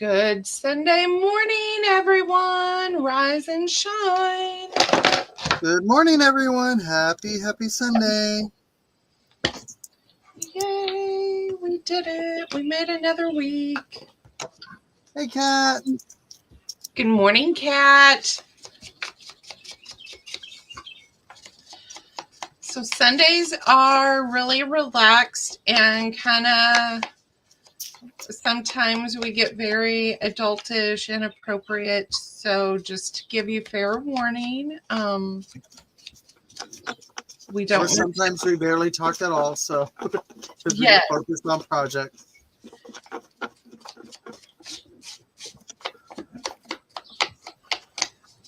Good Sunday morning, everyone. Rise and shine. Good morning, everyone. Happy Sunday. Yay, we did it. We made another week. Hey, Kat. Good morning, Kat. So Sundays are really relaxed and kind of sometimes we get very adultish, inappropriate. So just to give you fair warning, we don't. Or sometimes we barely talk at all, so because we Yes. focus on projects.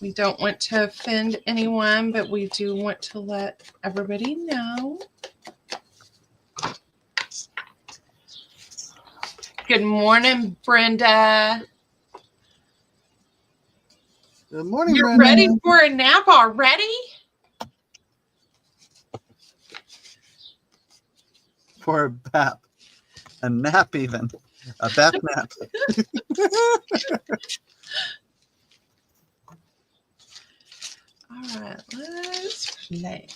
We don't want to offend anyone, but we do want to let everybody know. Good morning, Brenda. Good morning, You're Brenda. ready for a nap already? For a bap. A nap even. A bap nap. All right, let's play.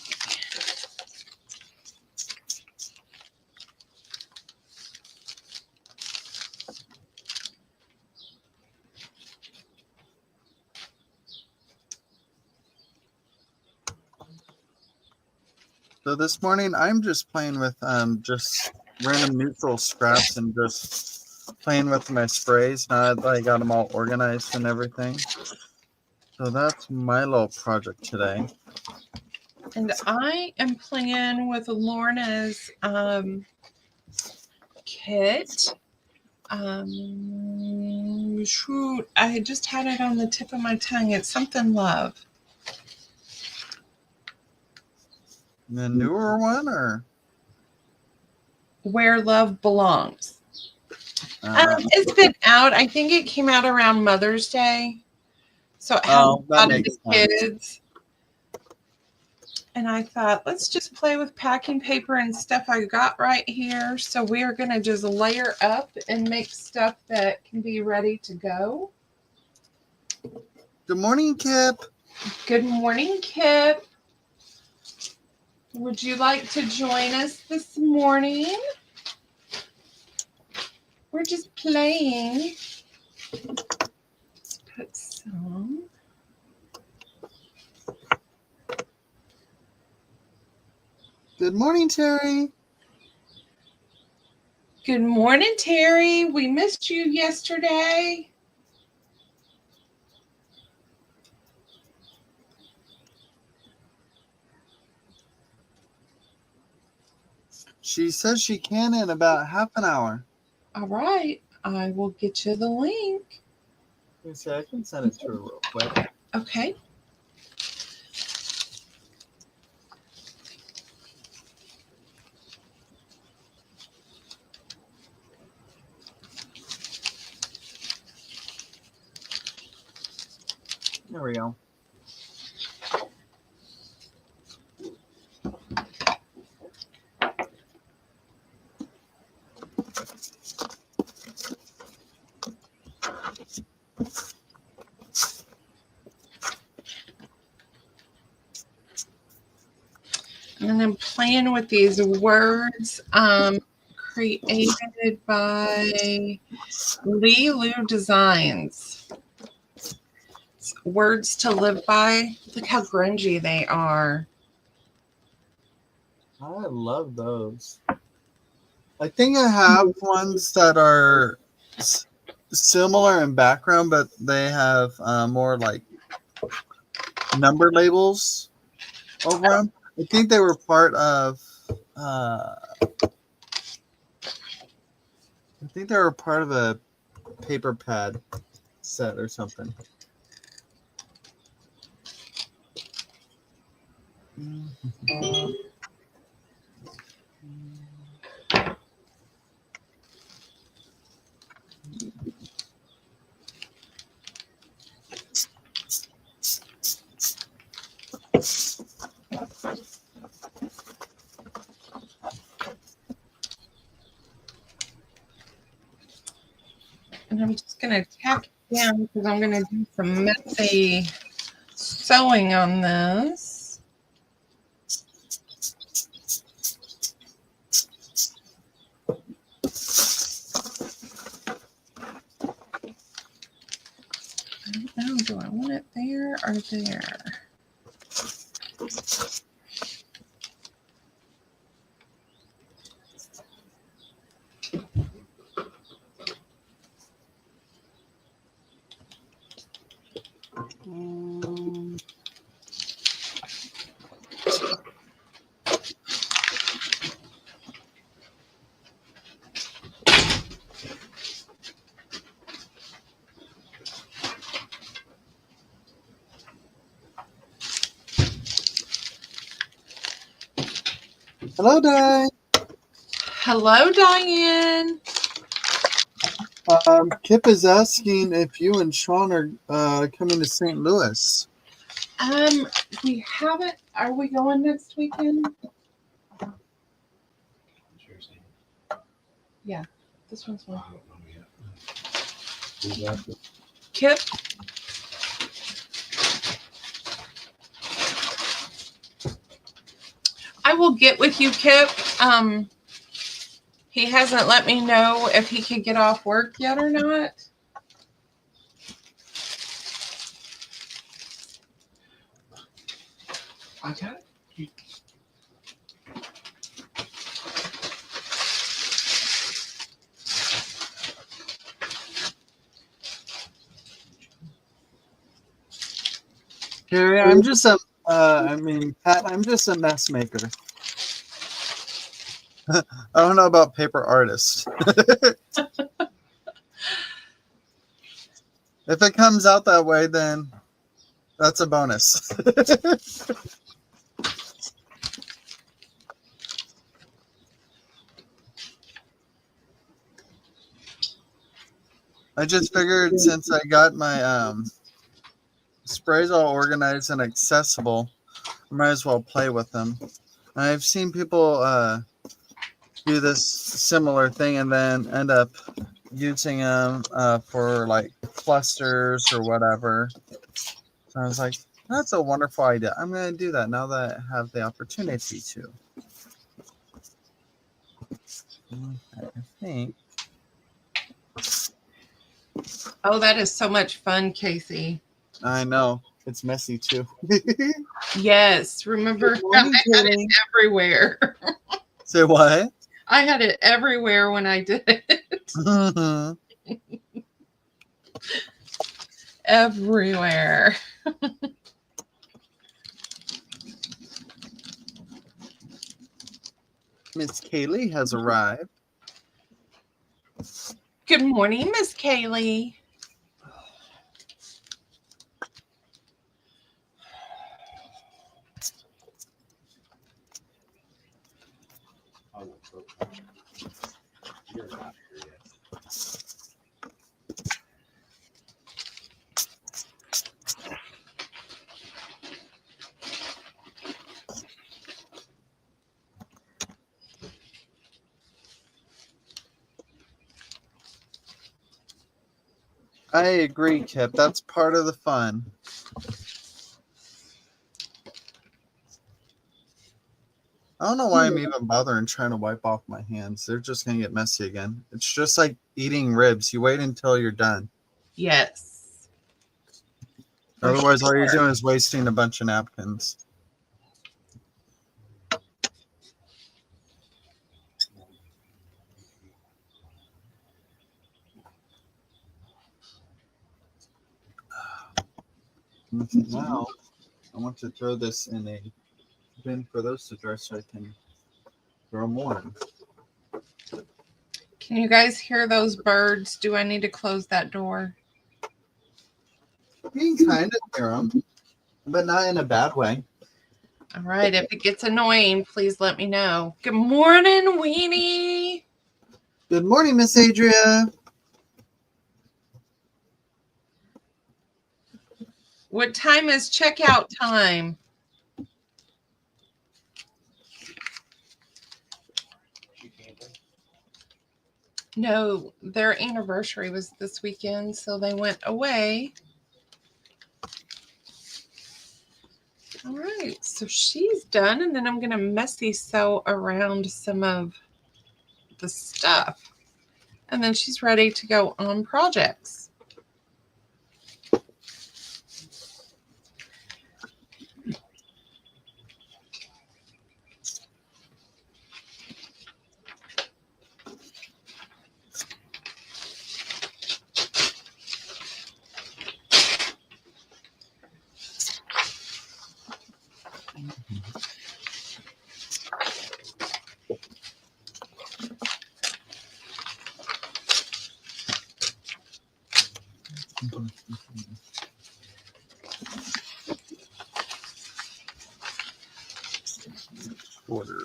So this morning, I'm just playing with just random neutral scraps and just playing with my sprays. Now that I got them all organized and everything. So that's my little project today. And I am playing with Lorna's kit. Shoot, I just had it on the tip of my tongue. It's something love. The newer one, or Where Love Belongs. It's been out. I think it came out around Mother's Day. So it had a lot of the kids. And I thought, let's just play with packing paper and stuff I got right here. So we are going to just layer up and make stuff that can be ready to go. Good morning, Kip. Good morning, Kip. Would you like to join us this morning? We're just playing. Let's put some. Good morning, Terry. Good morning, Terry. We missed you yesterday. She says she can in about half an hour. All right. I will get you the link. You see, I can send it to her real quick. Okay. There we go. And I'm playing with these words created by Lulu Designs. It's words to live by. Look how grungy they are. I love those. I think I have ones that are similar in background, but they have more like number labels over them. I think they were part of. I think they were part of a paper pad set or something. And I'm just going to tack it down because I'm going to do some messy sewing on this. I don't know, do I want it there or there? Hello, Di. Hello, Diane. Kip is asking if you and Sean are coming to St. Louis. We haven't. Are we going next weekend? Yeah, this one's one. Kip. I will get with you, Kip. He hasn't let me know if he could get off work yet or not. I got it. Carrie, I'm just a, Pat, I'm just a mess maker. I don't know about paper artist. If it comes out that way, then that's a bonus. I just figured since I got my sprays all organized and accessible, I might as well play with them. I've seen people do this similar thing and then end up using them for like clusters or whatever. So I was like, that's a wonderful idea. I'm going to do that now that I have the opportunity to. I think. Oh, that is so much fun, Casey. I know. It's messy too. Yes. Remember, I had it everywhere. Say what? I had it everywhere when I did it. Everywhere. Miss Kaylee has arrived. Good morning, Miss Kaylee. You're not here yet. I agree, Kip. That's part of the fun. I don't know why I'm even bothering trying to wipe off my hands. They're just going to get messy again. It's just like eating ribs. You wait until you're done. Yes. Otherwise, all you're doing is wasting a bunch of napkins. Now, I want to throw this in a bin for those to dry so I can throw more in. Can you guys hear those birds? Do I need to close that door? You can kind of hear them, but not in a bad way. All right. If it gets annoying, please let me know. Good morning, Weenie. Good morning, Miss Adria. What time is checkout time? No, their anniversary was this weekend, so they went away. All right, so she's done, and then I'm going to messy sew around some of the stuff. And then she's ready to go on projects. Order.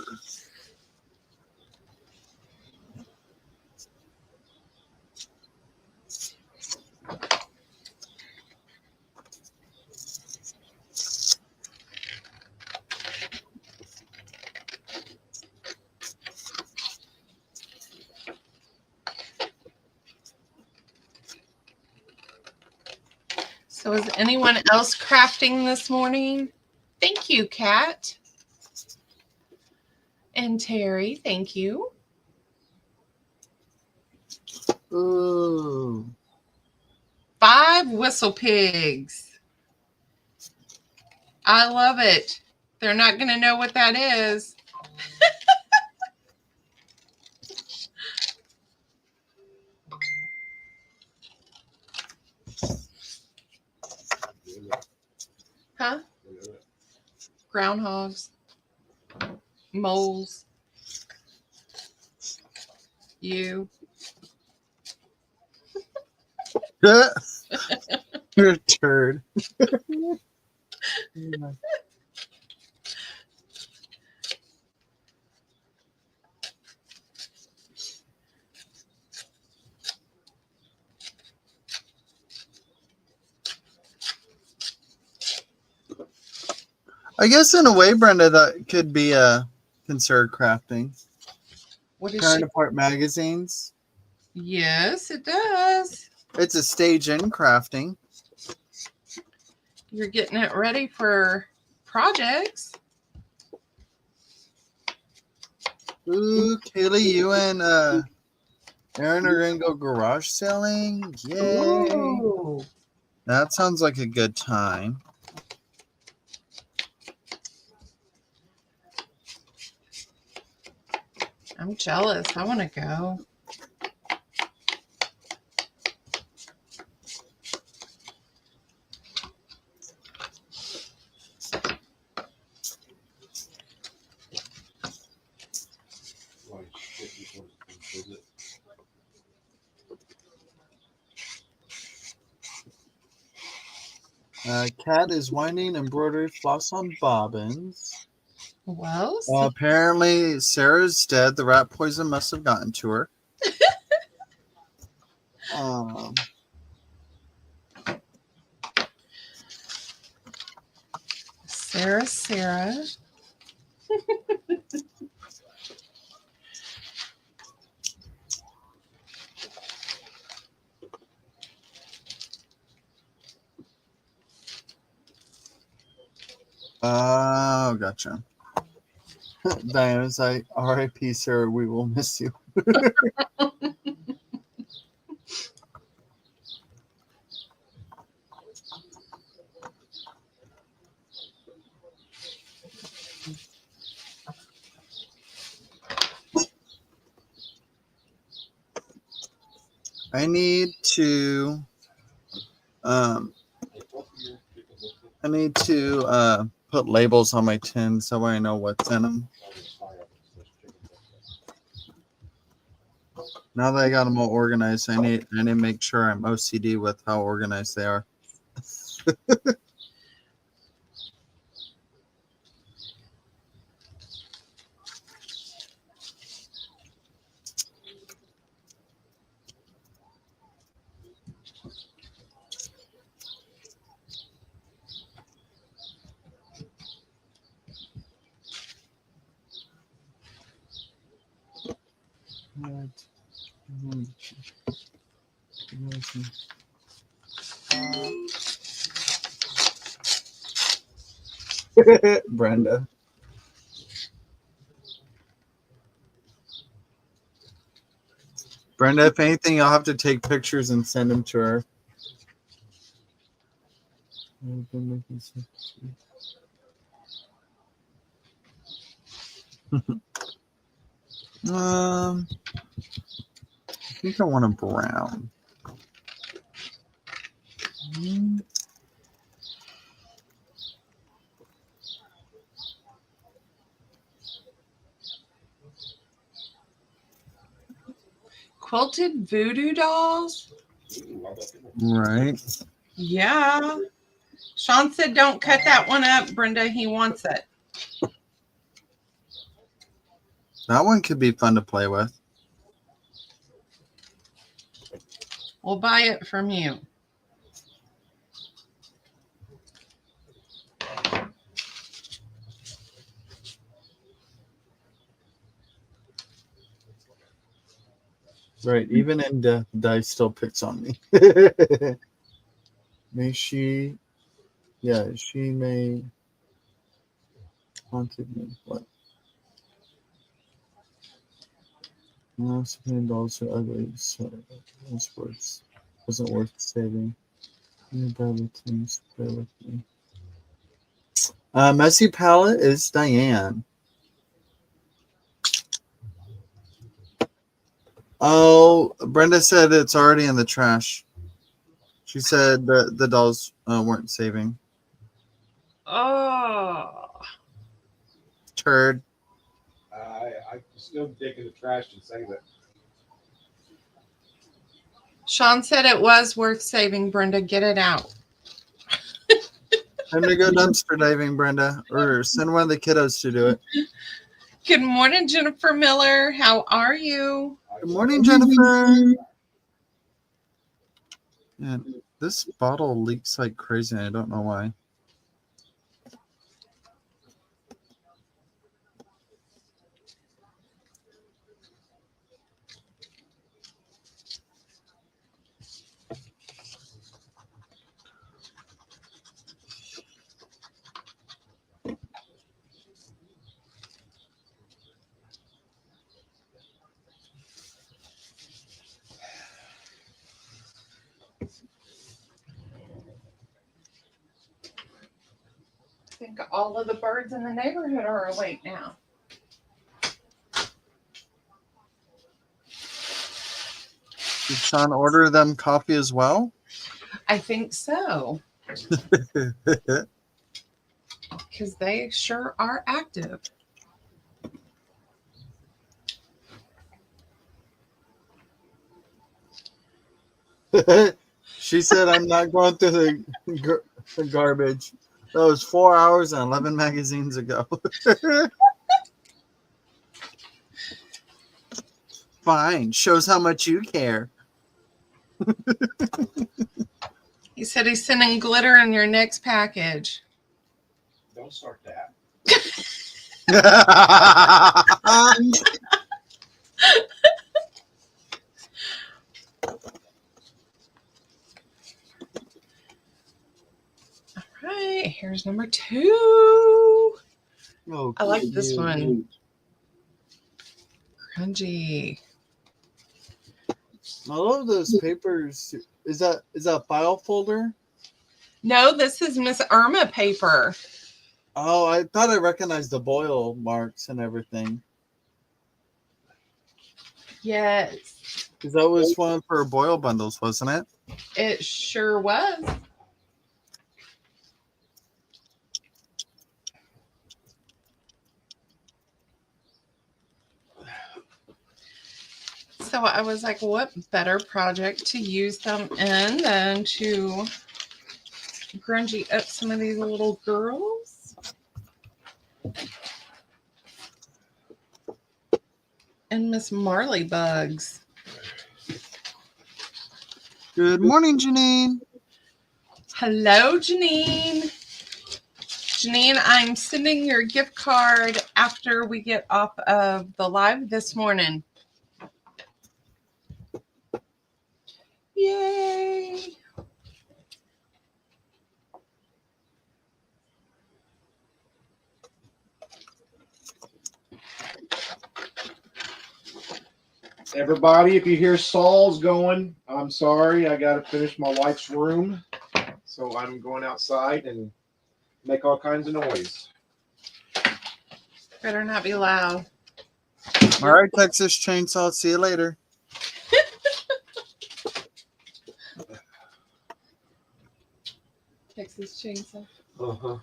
So is anyone else crafting this morning? Thank you, Kat. And Terry, thank you. Ooh. 5 whistle pigs. I love it. They're not going to know what that is. Huh? Groundhogs. Moles. You. You're a turd. I guess in a way, Brenda, that could be a considered crafting. What is Tearing she? apart magazines. Yes, it does. It's a stage in crafting. You're getting it ready for projects. Ooh, Kaylee, you and Aaron are gonna go garage selling. Yay! Ooh. That sounds like a good time. I'm jealous. I want to go. Kat is winding embroidery floss on bobbins. Well, Apparently, Sarah's dead. The rat poison must have gotten to her. Sarah. Oh, gotcha. Diana's like, R.I.P. Sarah, we will miss you. I need to put labels on my tins so I know what's in them. Now that I got them all organized, I need to make sure I'm OCD with how organized they are. Right. Brenda. Brenda, if anything, you'll have to take pictures and send them to her. I think I want a brown. Quilted voodoo dolls? Right. Yeah. Sean said don't cut that one up, Brenda. He wants it. That one could be fun to play with. We'll buy it from you. Right. Even in death, Dice still picks on me. May she... Yeah, she may... Haunted me. What? Most dolls are ugly, so it's wasn't worth saving. Teams, bear with me. Messy Palette is Diane. Oh, Brenda said it's already in the trash. She said that the dolls weren't saving. Oh. Turd. I still dig in the trash and save it. Sean said it was worth saving, Brenda. Get it out. Time to go dumpster diving, Brenda. Or send one of the kiddos to do it. Good morning, Jennifer Miller. How are you? Good morning, Jennifer. Yeah, this bottle leaks like crazy. I don't know why. I think all of the birds in the neighborhood are awake now. Did Sean order them coffee as well? I think so. Because they sure are active. She said, I'm not going through the garbage. That was 4 hours and 11 magazines ago. Fine. Shows how much you care. He said he's sending glitter in your next package. Don't start that. All right, here's number 2. Oh, I like this one. Grungy. I love those papers. Is that a file folder? No, this is Miss Irma paper. Oh, I thought I recognized the boil marks and everything. Yes. Because that was one for boil bundles, wasn't it? It sure was. So I was like, what better project to use them in than to grungy up some of these little girls? And Miss Marley bugs. Good morning, Janine. Hello, Janine. Janine, I'm sending your gift card after we get off of the live this morning. Everybody, if you hear Saul's going, I'm sorry. I got to finish my wife's room. So I'm going outside and make all kinds of noise. Better not be loud. All right, Texas Chainsaw. See you later. Texas Chainsaw. Uh-huh.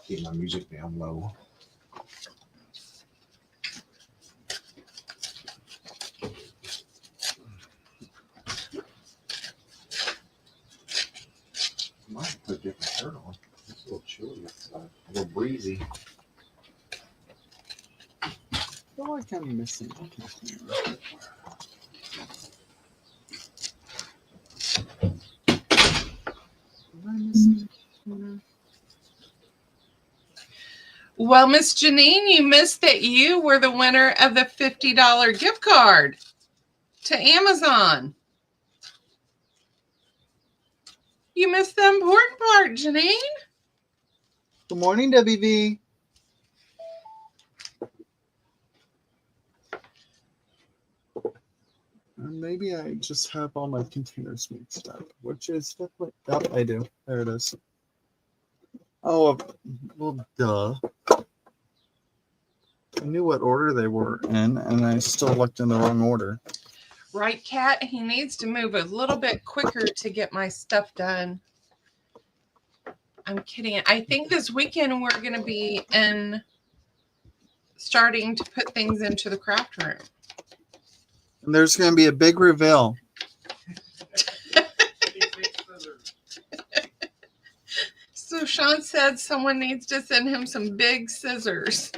Keep my music down low. Might put a different shirt on. It's a little chilly outside. A little breezy. I feel like I'm missing. Well, Miss Janine, you missed that you were the winner of the $50 gift card to Amazon. You missed the important part, Janine. Good morning, WV. Maybe I just have all my containers mixed up, which is definitely. Oh, I do. There it is. Oh, well, duh. I knew what order they were in, and I still looked in the wrong order. Right, Kat? He needs to move a little bit quicker to get my stuff done. I'm kidding. I think this weekend we're going to be starting to put things into the craft room. And there's going to be a big reveal. So Sean said someone needs to send him some big scissors.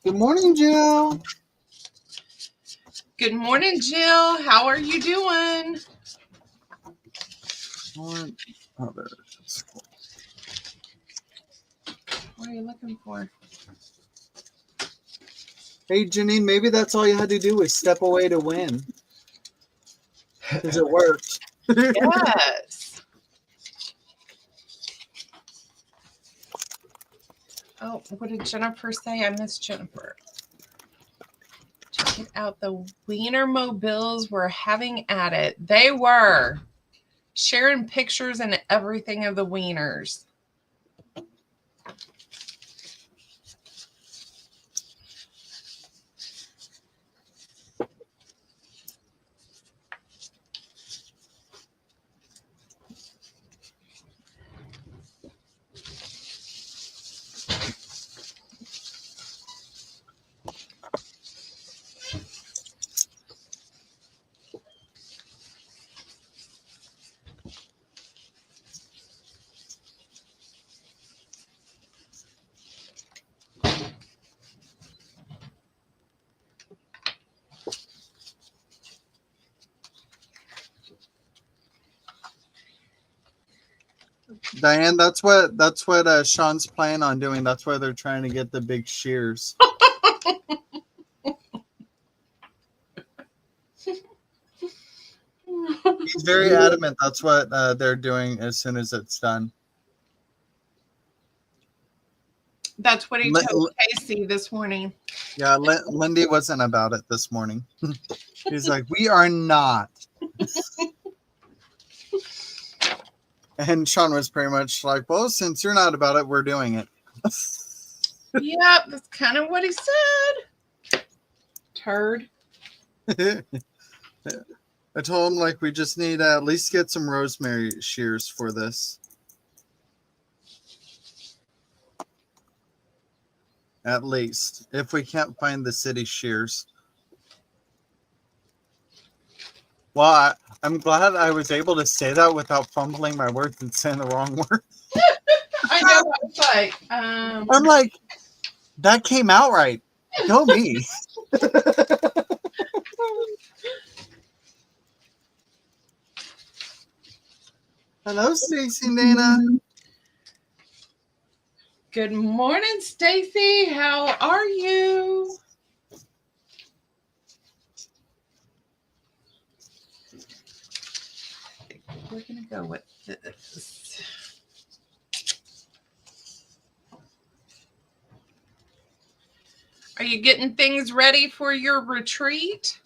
Good morning, Jill. Good morning, Jill. How are you doing? Oh, there it is. What are you looking for? Hey, Janine, maybe that's all you had to do was step away to win. Because it worked. Yes. Oh, what did Jennifer say? I missed Jennifer. Check it out. The Wienermobiles were having at it. They were sharing pictures and everything of the wieners. Diane, that's what Sean's planning on doing. That's why they're trying to get the big shears. He's very adamant. That's what they're doing as soon as it's done. That's what he told Casey this morning. Yeah, Lindy wasn't about it this morning. He's like, we are not. And Sean was pretty much like, well, since you're not about it, we're doing it. Yep, that's kind of what he said. Turd. I told him, like, we just need to at least get some rosemary shears for this. At least. If we can't find the city shears. Well, I'm glad I was able to say that without fumbling my words and saying the wrong word. I know. I was like, I'm like, that came out right. Go me. Hello, Stacy and Dana. good morning, Stacy. How are you? we're going to go with this. Are you getting things ready for your retreat?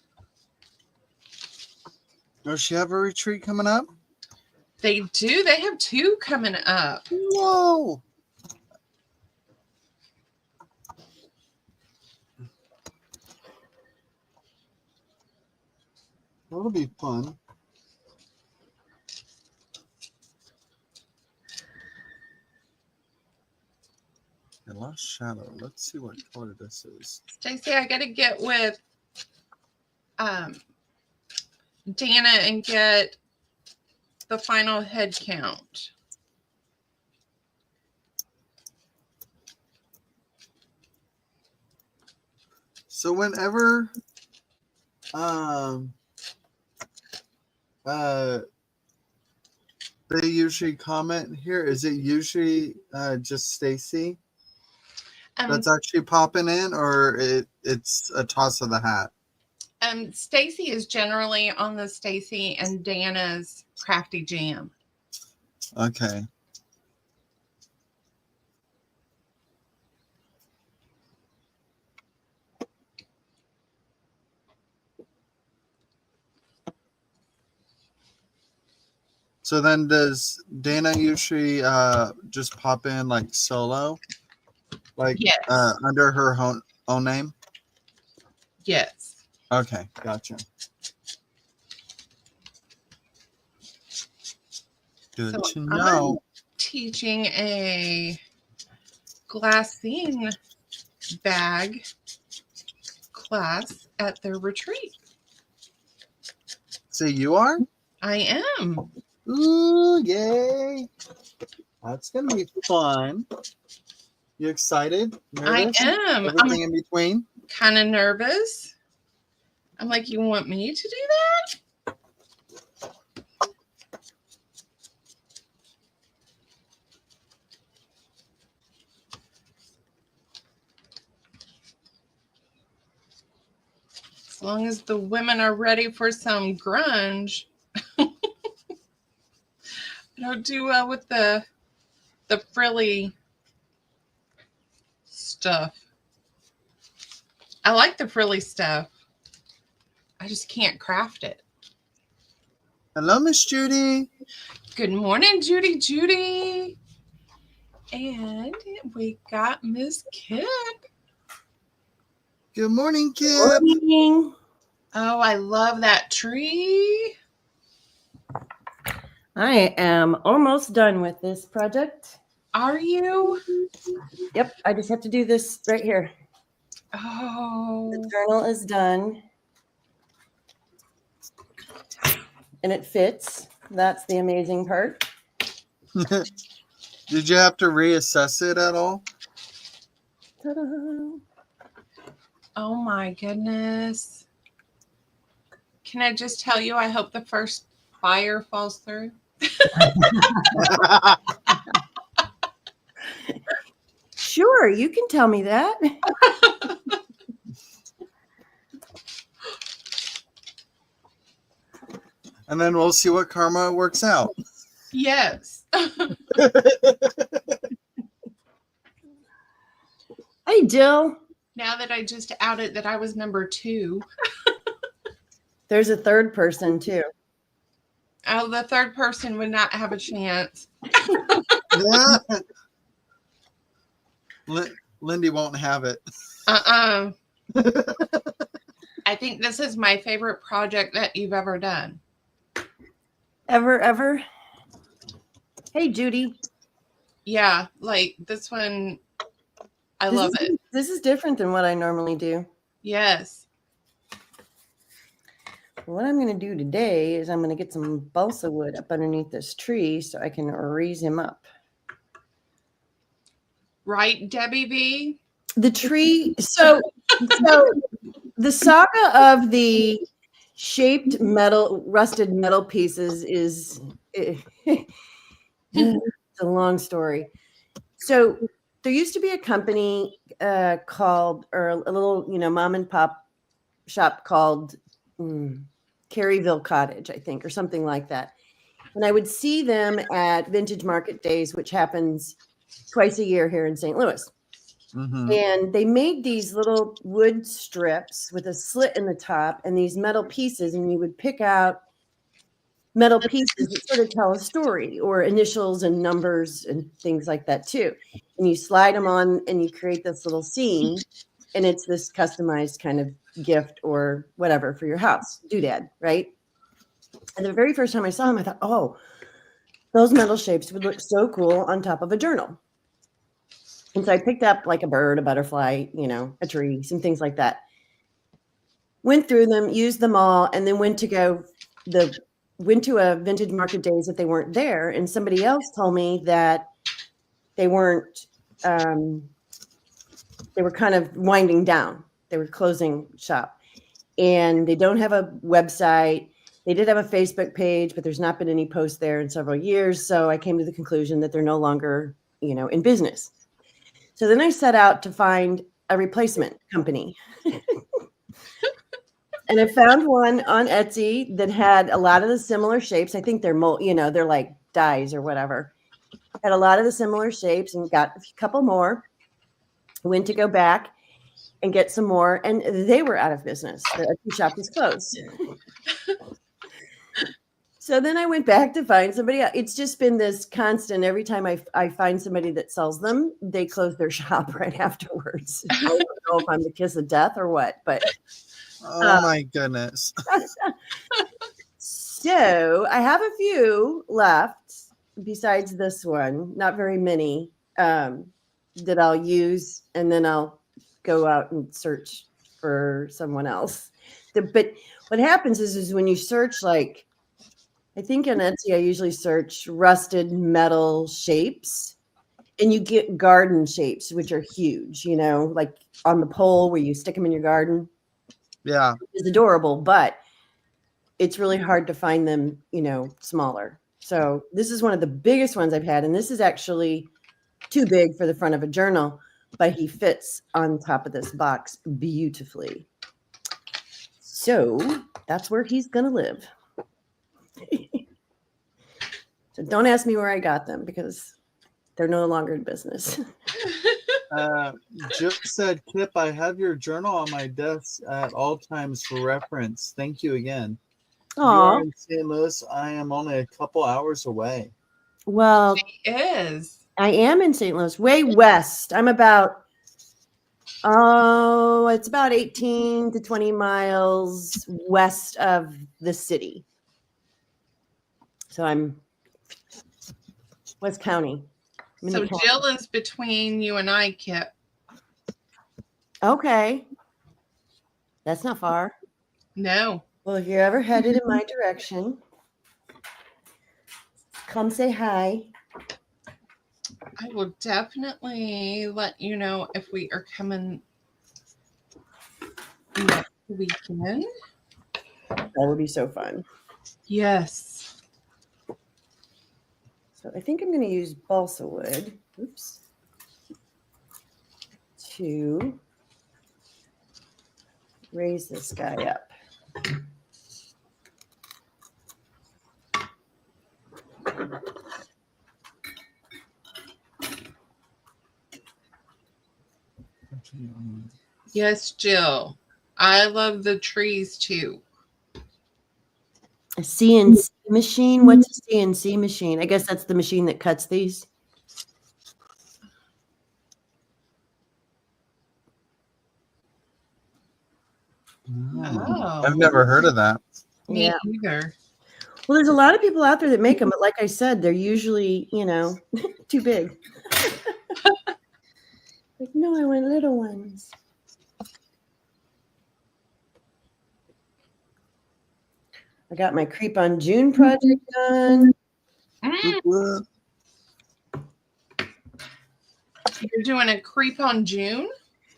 Does she have a retreat coming up? They do. They have 2 coming up. Whoa. That'll be fun. I lost shadow. Let's see what color this is. Stacey, I got to get with Dana and get the final head count. So whenever they usually comment here, is it usually just Stacy that's actually popping in, or it's a toss of the hat? Stacy is generally on the Stacy and Dana's Crafty Jam. Okay. So then does Dana usually just pop in like solo? Like yes. Under her own name? Yes. Okay, gotcha. Good to know. I'm teaching a glassine bag class at their retreat. So you are? I am. Ooh, yay. That's going to be fun. You excited? Nervous? I am. Everything in between? Kind of nervous. I'm like, you want me to do that? As long as the women are ready for some grunge. I don't do well with the frilly stuff. I like the frilly stuff. I just can't craft it. Hello, Miss Judy. Good morning, Judy. And we got Miss Kip. Good morning, Kip. Good morning. Oh, I love that tree. I am almost done with this project. Are you? Yep, I just have to do this right here. Oh. The journal is done. And it fits. That's the amazing part. Did you have to reassess it at all? Ta-da. Oh my goodness. Can I just tell you, I hope the first fire falls through? Sure, you can tell me that. And then we'll see what karma works out. Yes. Hey, Jill. Now that I just outed that I was number 2. There's a third person, too. Oh, the third person would not have a chance. Yeah. Lyndee won't have it. I think this is my favorite project that you've ever done. Ever? Hey, Judy. Yeah, like this one, I love it. This is different than what I normally do. Yes. What I'm going to do today is I'm going to get some balsa wood up underneath this tree so I can raise him up. Right, Debbie V? The tree. So the saga of the shaped metal, rusted metal pieces is it's a long story. So there used to be a company called, or a little, mom and pop shop called Caryville Cottage, I think, or something like that. And I would see them at Vintage Market Days, which happens twice a year here in St. Louis. Mm-hmm. And they made these little wood strips with a slit in the top and these metal pieces, and you would pick out metal pieces that sort of tell a story, or initials and numbers and things like that too. And you slide them on and you create this little scene, and it's this customized kind of gift or whatever for your house, doodad, right? And the very first time I saw them, I thought, oh, those metal shapes would look so cool on top of a journal. And so I picked up like a bird, a butterfly, a tree, some things like that. Went through them, used them all, and then went to a Vintage Market Days that they weren't there. And somebody else told me that they weren't, they were kind of winding down. They were closing shop. And they don't have a website. They did have a Facebook page, but there's not been any posts there in several years. So I came to the conclusion that they're no longer, in business. So then I set out to find a replacement company. And I found one on Etsy that had a lot of the similar shapes. I think they're they're like dies or whatever. Had a lot of the similar shapes and got a couple more. Went to go back and get some more, and they were out of business. The Etsy shop was closed. So then I went back to find somebody else. It's just been this constant. Every time I find somebody that sells them, they close their shop right afterwards. I don't know if I'm the kiss of death or what, but oh my goodness. So I have a few left besides this one, not very many, that I'll use, and then I'll go out and search for someone else. But what happens is when you search, like, I think on Etsy, I usually search rusted metal shapes, and you get garden shapes, which are huge, like on the pole where you stick them in your garden. Yeah. It's adorable, but it's really hard to find them, smaller. So this is one of the biggest ones I've had. And this is actually too big for the front of a journal, but he fits on top of this box beautifully. So that's where he's going to live. So don't ask me where I got them because they're no longer in business. Jill said, Kip, I have your journal on my desk at all times for reference. Thank you again. You are in St. Louis. I am only a couple hours away. Well, I am in St. Louis, way west. I'm about, it's about 18 to 20 miles west of the city. So I'm West County. So Jill is between you and I, Kip. Okay. That's not far. No. Well, if you're ever headed in my direction, come say hi. I will definitely let you know if we are coming next weekend. That would be so fun. Yes. So I think I'm going to use balsa wood. Oops. To raise this guy up. Yes, Jill. I love the trees too. A CNC machine? What's a CNC machine? I guess that's the machine that cuts these. Oh. I've never heard of that. Me either. Well, there's a lot of people out there that make them, but like I said, they're usually, too big. Like, no, I want little ones. I got my Creep on June project done. You're doing a Creep on June?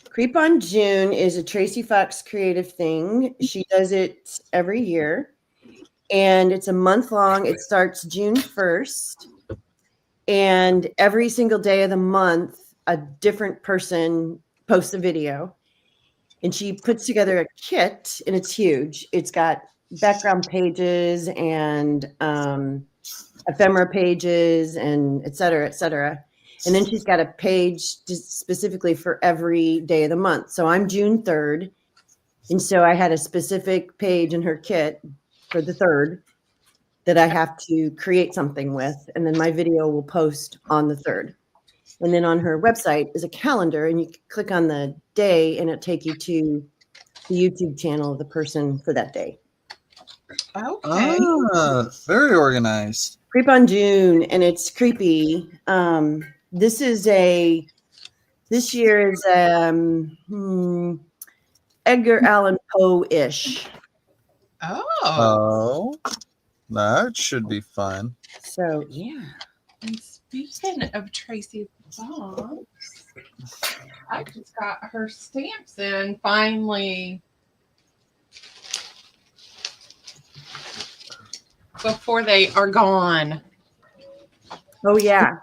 Creep on June is a Tracy Fox creative thing. She does it every year, and it's a month long. It starts June 1st, and every single day of the month, a different person posts a video, and she puts together a kit, and it's huge. It's got background pages and ephemera pages and et cetera, et cetera. And then she's got a page just specifically for every day of the month. So I'm June 3rd. And so I had a specific page in her kit for the 3rd that I have to create something with. And then my video will post on the 3rd. And then on her website is a calendar, and you click on the day and it'll take you to the YouTube channel of the person for that day. Okay. Ah, very organized. Creep on June, and it's creepy. This year is Edgar Allan Poe-ish. Oh. Oh, that should be fun. So yeah. And speaking of Tracy Fox, I just got her stamps in finally. Before they are gone. Oh yeah.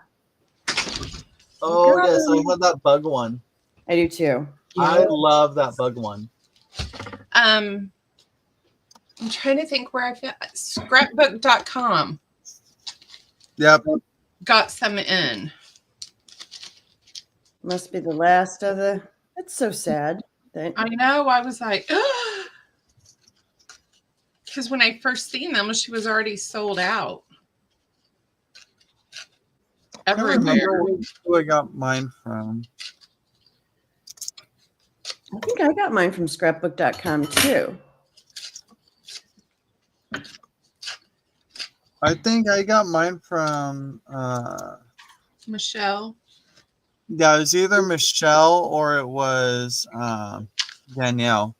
Oh yes, I have that bug one. I do too. I love that bug one. I'm trying to think where I found scrapbook.com. Yep. Got some in. Must be the last of the. That's so sad. I know. I was like, because when I first seen them, she was already sold out. I don't remember who I got mine from. I think I got mine from scrapbook.com too. I think I got mine from Michelle. yeah, it was either Michelle or it was Danielle.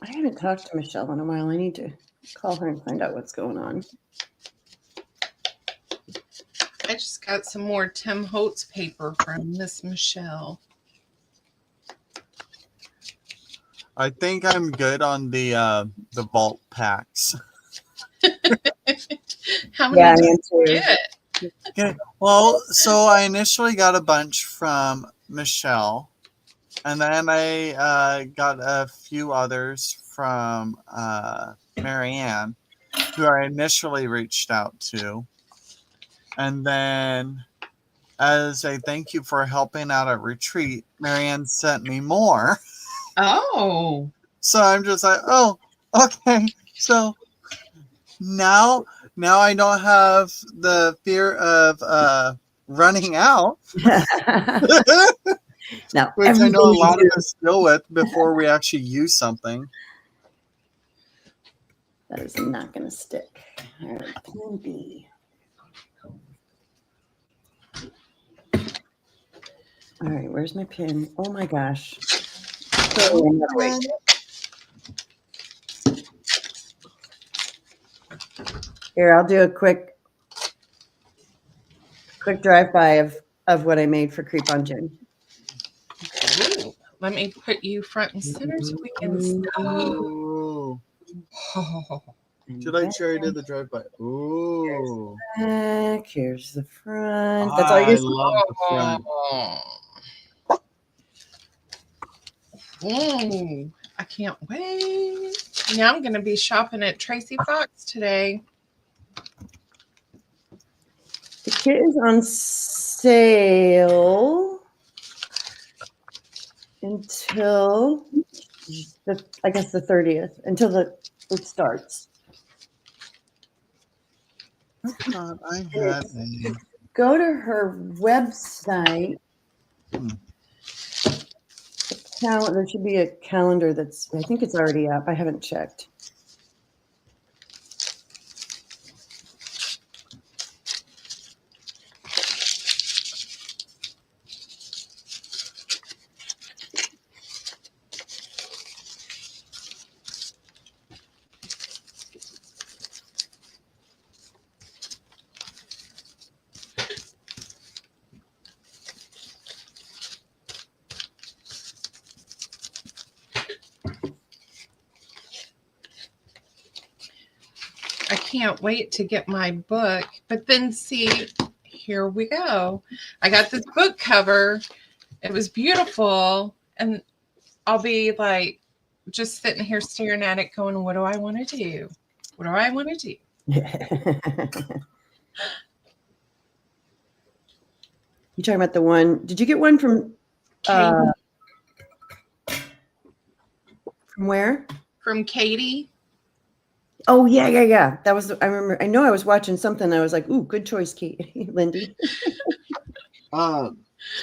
I haven't talked to Michelle in a while. I need to call her and find out what's going on. I just got some more Tim Holtz paper from Miss Michelle. I think I'm good on the vault packs. How many did you get? Okay. Well, so I initially got a bunch from Michelle, and then I got a few others from Marianne, who I initially reached out to. And then, as a thank you for helping out at retreat, Marianne sent me more. Oh. So I'm just like, oh, okay. So now I don't have the fear of running out. Now, Which I know a lot of us deal with before we actually use something. That is not going to stick. All right, plan B. All right, where's my pin? Oh my gosh. Wait. Here, I'll do a quick drive-by of what I made for Creep on June. Ooh, let me put you front and center so we can see. Ooh. Should I share you did the drive-by? Ooh. Back, here's the front. That's all you I love the front. Ooh, I can't wait. Now I'm going to be shopping at Tracy Fox today. The kit is on sale until I guess the 30th, until it starts. I thought I had a... Go to her website. There should be a calendar that's, I think it's already up. I haven't checked. I can't wait to get my book. But then see, here we go. I got this book cover. It was beautiful. And I'll be like just sitting here staring at it going, what do I want to do? What do I want to do? You talking about the one? Did you get one from where? From Katie. Oh yeah. That was. I remember. I know I was watching something. I was like, "Ooh, good choice, Lyndee."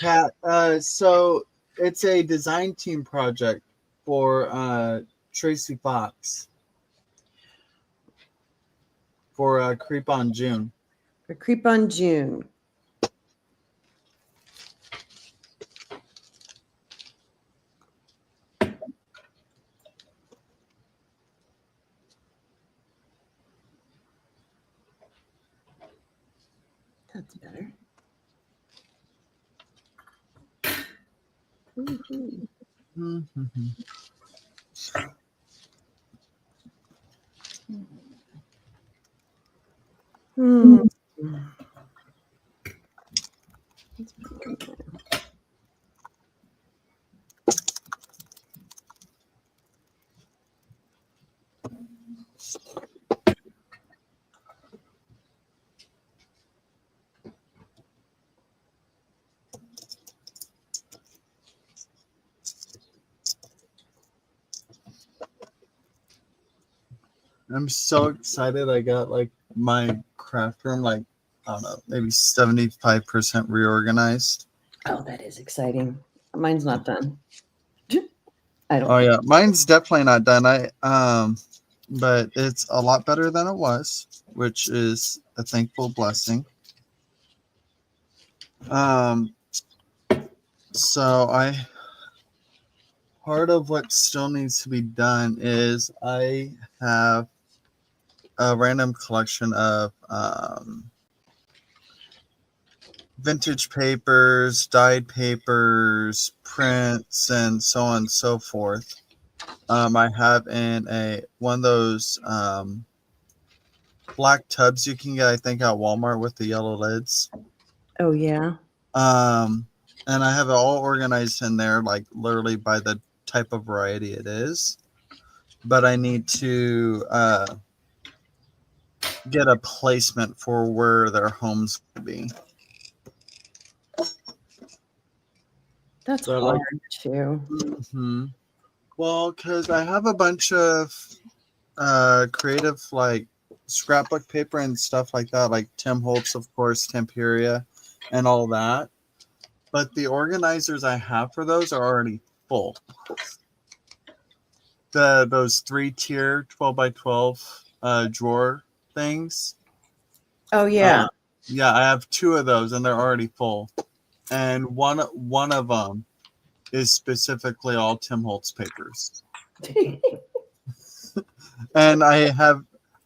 Kat. So it's a design team project for Tracy Fox for Creep on June. For Creep on June. That's better. Mm-hmm. Hmm. I'm so excited. I got like my craft room, like, I don't know, maybe 75% reorganized. Oh, that is exciting. Mine's not done. I don't. Oh yeah, mine's definitely not done. But it's a lot better than it was, which is a thankful blessing. So part of what still needs to be done is I have a random collection of vintage papers, dyed papers, prints, and so on and so forth. I have in one of those black tubs you can get, I think, at Walmart with the yellow lids. Oh yeah. And I have it all organized in there, like literally by the type of variety it is. But I need to get a placement for where their homes would be. That's So, hard too. Mm-hmm. Well, because I have a bunch of creative, like scrapbook paper and stuff like that, like Tim Holtz, of course, Temperia, and all that. But the organizers I have for those are already full. Those 3-tier 12x12 drawer things. Oh yeah. Yeah, I have 2 of those, and they're already full. And one of them is specifically all Tim Holtz papers. And I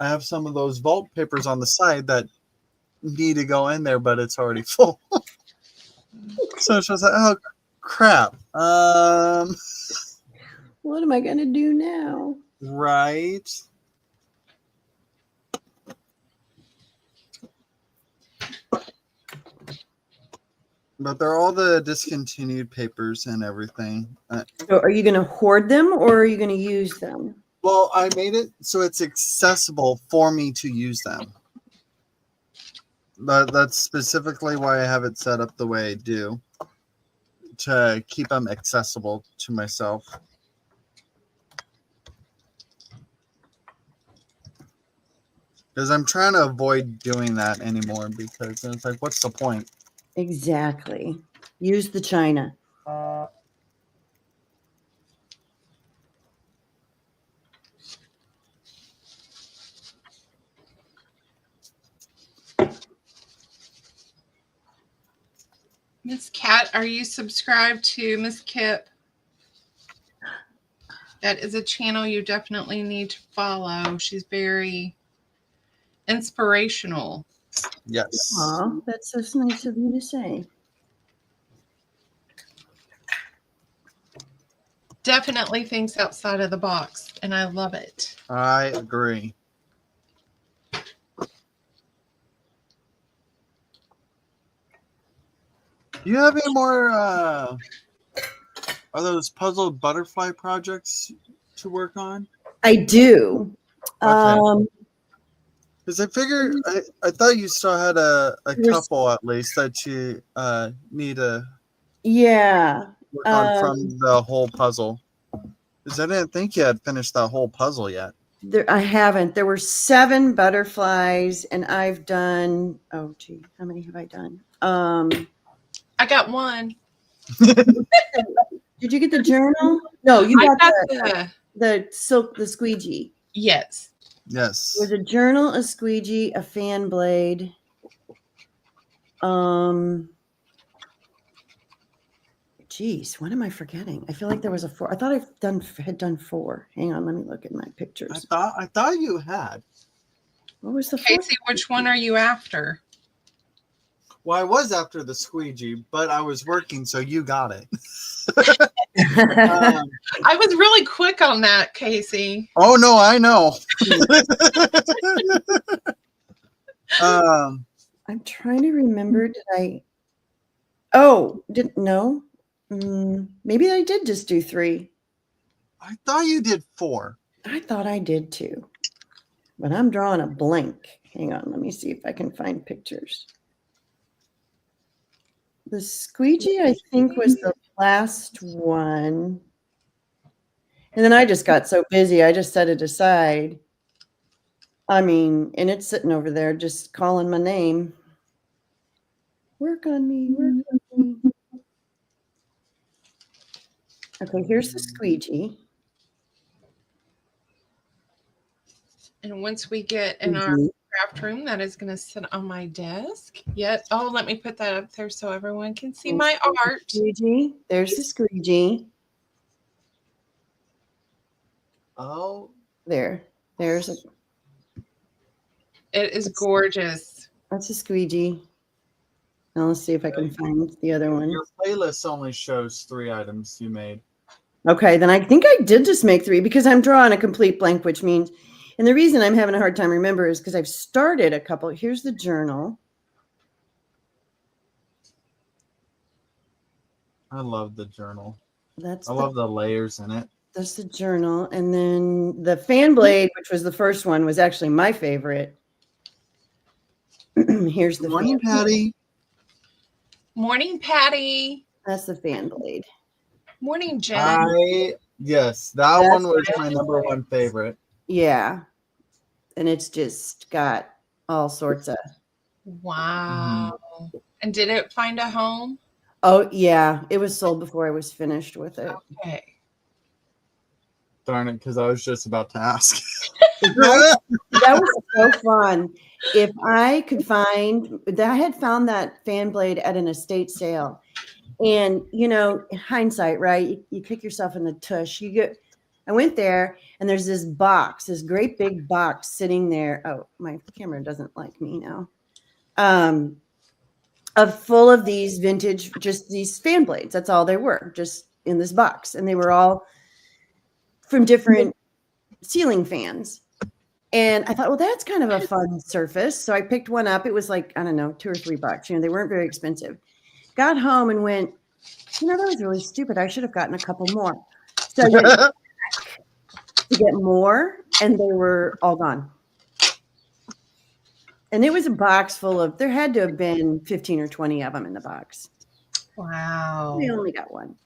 have some of those vault papers on the side that need to go in there, but it's already full. So it's just like, oh crap. What am I gonna do now? Right. But they're all the discontinued papers and everything. So are you gonna hoard them or are you gonna use them? Well, I made it so it's accessible for me to use them. That's specifically why I have it set up the way I do, to keep them accessible to myself. Because I'm trying to avoid doing that anymore, because it's like, what's the point? Exactly. Use the china. Miss Kat, are you subscribed to Miss Kip? That is a channel you definitely need to follow. She's very inspirational. Yes. Oh, that's so nice of you to say. Definitely thinks outside of the box, and I love it. I agree. Do you have any more are those puzzle butterfly projects to work on? I do. Okay. Because I figured I thought you still had a couple at least that you need to work on from the whole puzzle. Because I didn't think you had finished that whole puzzle yet. I haven't. There were 7 butterflies, and I've done. Oh, gee, how many have I done? I got one. Did you get the journal? No, you got the silk, the squeegee. Yes. Yes. There's a journal, a squeegee, a fan blade. Geez, what am I forgetting? I feel like there was a 4. I thought had done 4. Hang on, let me look at my pictures. I thought you had. What was the Casey, which one are you after? Well, I was after the squeegee, but I was working, so you got it. I was really quick on that, Casey. Oh no, I know. I'm trying to remember. Did I? Oh, didn't know. Maybe I did just do 3. I thought you did 4. I thought I did too, but I'm drawing a blank. Hang on, let me see if I can find pictures. The squeegee, I think, was the last one. And then I just got so busy, I just set it aside. I mean, and it's sitting over there just calling my name. Work on me, work on me. Okay, here's the squeegee. And once we get in our craft room, that is going to sit on my desk. Yet, oh, let me put that up there so everyone can see my art. Squeegee. There's the squeegee. Oh, there's a. It is gorgeous. That's a squeegee. Now let's see if I can find the other one. Your playlist only shows 3 items you made. Okay, then I think I did just make 3 because I'm drawing a complete blank, which means, and the reason I'm having a hard time remember is because I've started a couple. Here's the journal. I love the journal. I love the layers in it. That's the journal. And then the fan blade, which was the first one, was actually my favorite. Here's the morning, Patty. Morning, Patty. That's the fan blade. Morning, Jen. Yes, that one was my number 1 favorite. Yeah. And it's just got all sorts of. Wow. And did it find a home? Oh, yeah. It was sold before I was finished with it. Okay. Darn it, because I was just about to ask. That was so fun. If I could I had found that fan blade at an estate sale. And, you know, in hindsight, right? You kick yourself in the tush. I went there and there's this box, this great big box sitting there. Oh, my camera doesn't like me now. Of full of these vintage, just these fan blades. That's all they were, just in this box. And they were all from different ceiling fans. And I thought, well, that's kind of a fun surface. So I picked one up. It was like, I don't know, $2 or $3. You know, they weren't very expensive. Got home and went, you know, that was really stupid. I should have gotten a couple more. So I went back to get more, and they were all gone. And it was a box full of, there had to have been 15 or 20 of them in the box. Wow. We only got one.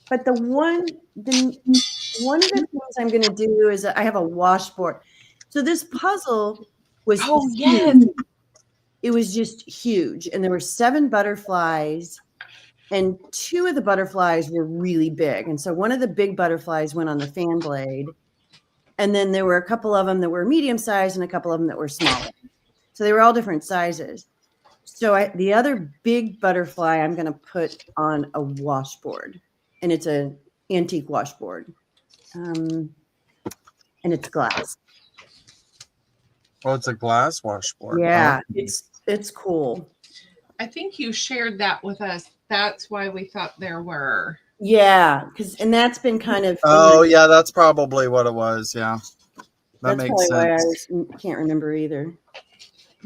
But one of the things I'm going to do is I have a washboard. So this puzzle was huge. It was just huge. And there were 7 butterflies, and 2 of the butterflies were really big. And so one of the big butterflies went on the fan blade. And then there were a couple of them that were medium sized and a couple of them that were smaller. So they were all different sizes. So the other big butterfly I'm going to put on a washboard. And it's an antique washboard. And it's glass. Oh, it's a glass washboard. Yeah, Oh. it's cool. I think you shared that with us. That's why we thought there were. Yeah, and that's been kind of. Oh, yeah, that's probably what it was. Yeah, that makes sense. That's probably why I can't remember either.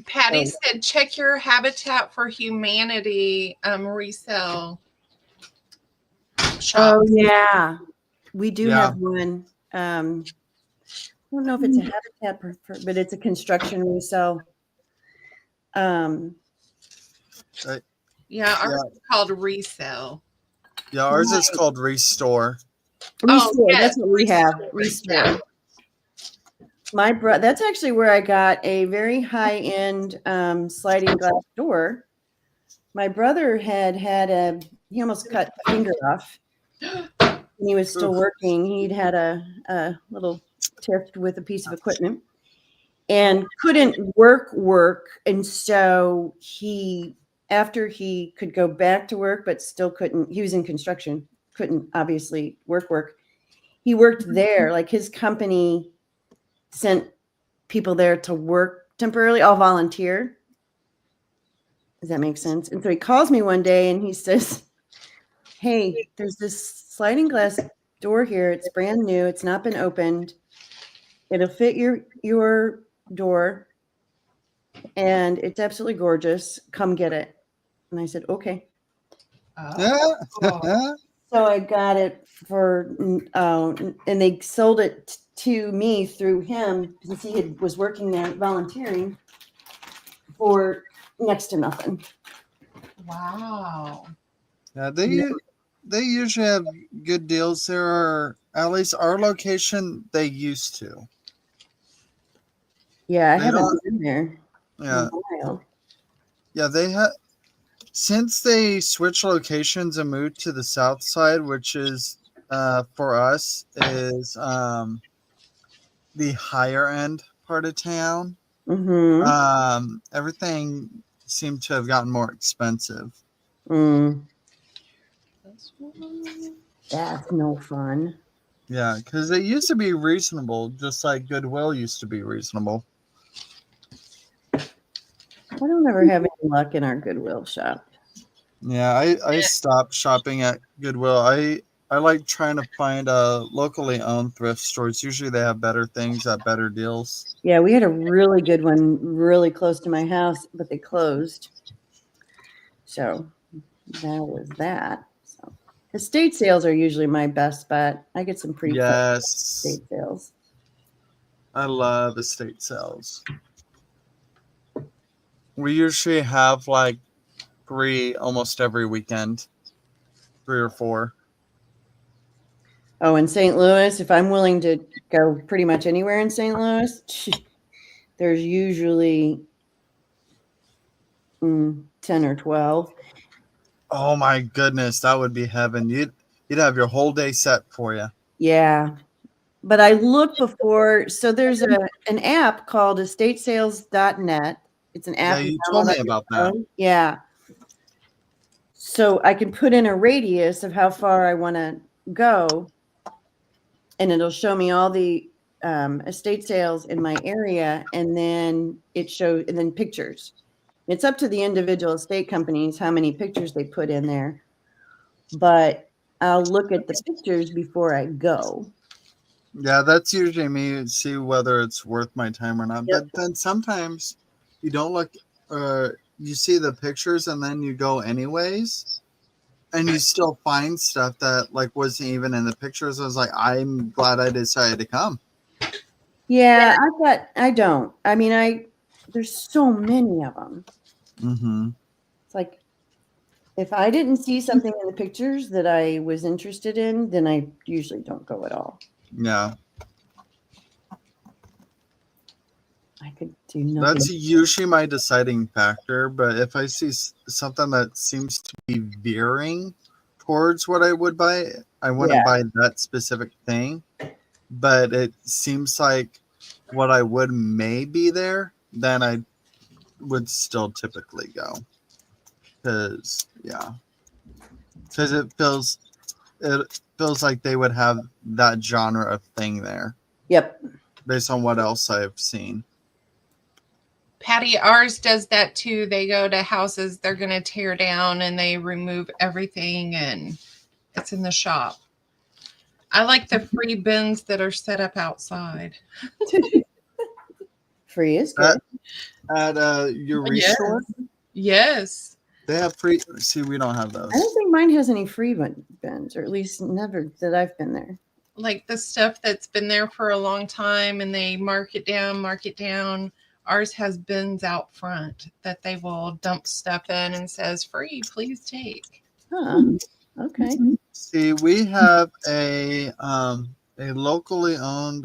Patty said, check your Habitat for Humanity resale shop. Oh, yeah. We do have one. I don't know if it's a habitat, but it's a construction resell. Yeah, ours Yeah. is called resell. Yeah, ours is called Restore. Restore. yes, That's what we have. Restore. Yeah. That's actually where I got a very high-end sliding glass door. My brother he almost cut a finger off. When he was still working. He'd had a little tiff with a piece of equipment and couldn't work. And so after he could go back to work, but still couldn't, he was in construction, couldn't obviously work. He worked there. Like his company sent people there to work temporarily, all volunteer. Does that make sense? And so he calls me one day and he says, hey, there's this sliding glass door here. It's brand new. It's not been opened. It'll fit your door. And it's absolutely gorgeous. Come get it. And I said, okay. Oh. So I got it and they sold it to me through him since he was working there volunteering for next to nothing. Wow. Yeah, they usually have good deals. There are, at least our location, they used to. Yeah, I haven't been there. Yeah. In a while. Yeah, they have, since they switched locations and moved to the south side, which is for us is the higher end part of town. Mm-hmm. Everything seemed to have gotten more expensive. That's no fun. Yeah, because it used to be reasonable, just like Goodwill used to be reasonable. I don't ever have any luck in our Goodwill shop. Yeah, I stopped shopping at Goodwill. I like trying to find locally owned thrift stores. Usually they have better things at better deals. Yeah, we had a really good one really close to my house, but they closed. So that was that. So estate sales are usually my best bet. I get some pretty fun estate sales. I love estate sales. We usually have like 3 almost every weekend, 3 or 4. Oh, in St. Louis, if I'm willing to go pretty much anywhere in St. Louis, there's usually 10 or 12. Oh my goodness, that would be heaven. You'd have your whole day set for you. Yeah. But I looked before. So there's an app called estatesales.net. It's an app. Yeah, you told me about that. Yeah. So I can put in a radius of how far I want to go, and it'll show me all the estate sales in my area, and then pictures. It's up to the individual estate companies how many pictures they put in there, but I'll look at the pictures before I go. Yeah, that's usually me to see whether it's worth my time or not. Yep. But then sometimes you don't look, you see the pictures and then you go anyways, and you still find stuff that like wasn't even in the pictures. I was like, I'm glad I decided to come. Yeah, I don't. I mean, there's so many of them. Mm-hmm. It's like, if I didn't see something in the pictures that I was interested in, then I usually don't go at all. Yeah. I could do nothing. That's usually my deciding factor. But if I see something that seems to be veering towards what I would buy, I wouldn't buy that specific thing. But it seems like what I would may be there, then I would still typically go. Because it feels like they would have that genre of thing there. Yep. Based on what else I've seen. Patty, ours does that too. They go to houses they're going to tear down and they remove everything, and it's in the shop. I like the free bins that are set up outside. Free is good. At your restore? Yes. They have free. See, we don't have those. I don't think mine has any free bins, or at least never that I've been there. like the stuff that's been there for a long time and they mark it down. Ours has bins out front that they will dump stuff in and says free, please take. Huh. Okay. See, we have a locally owned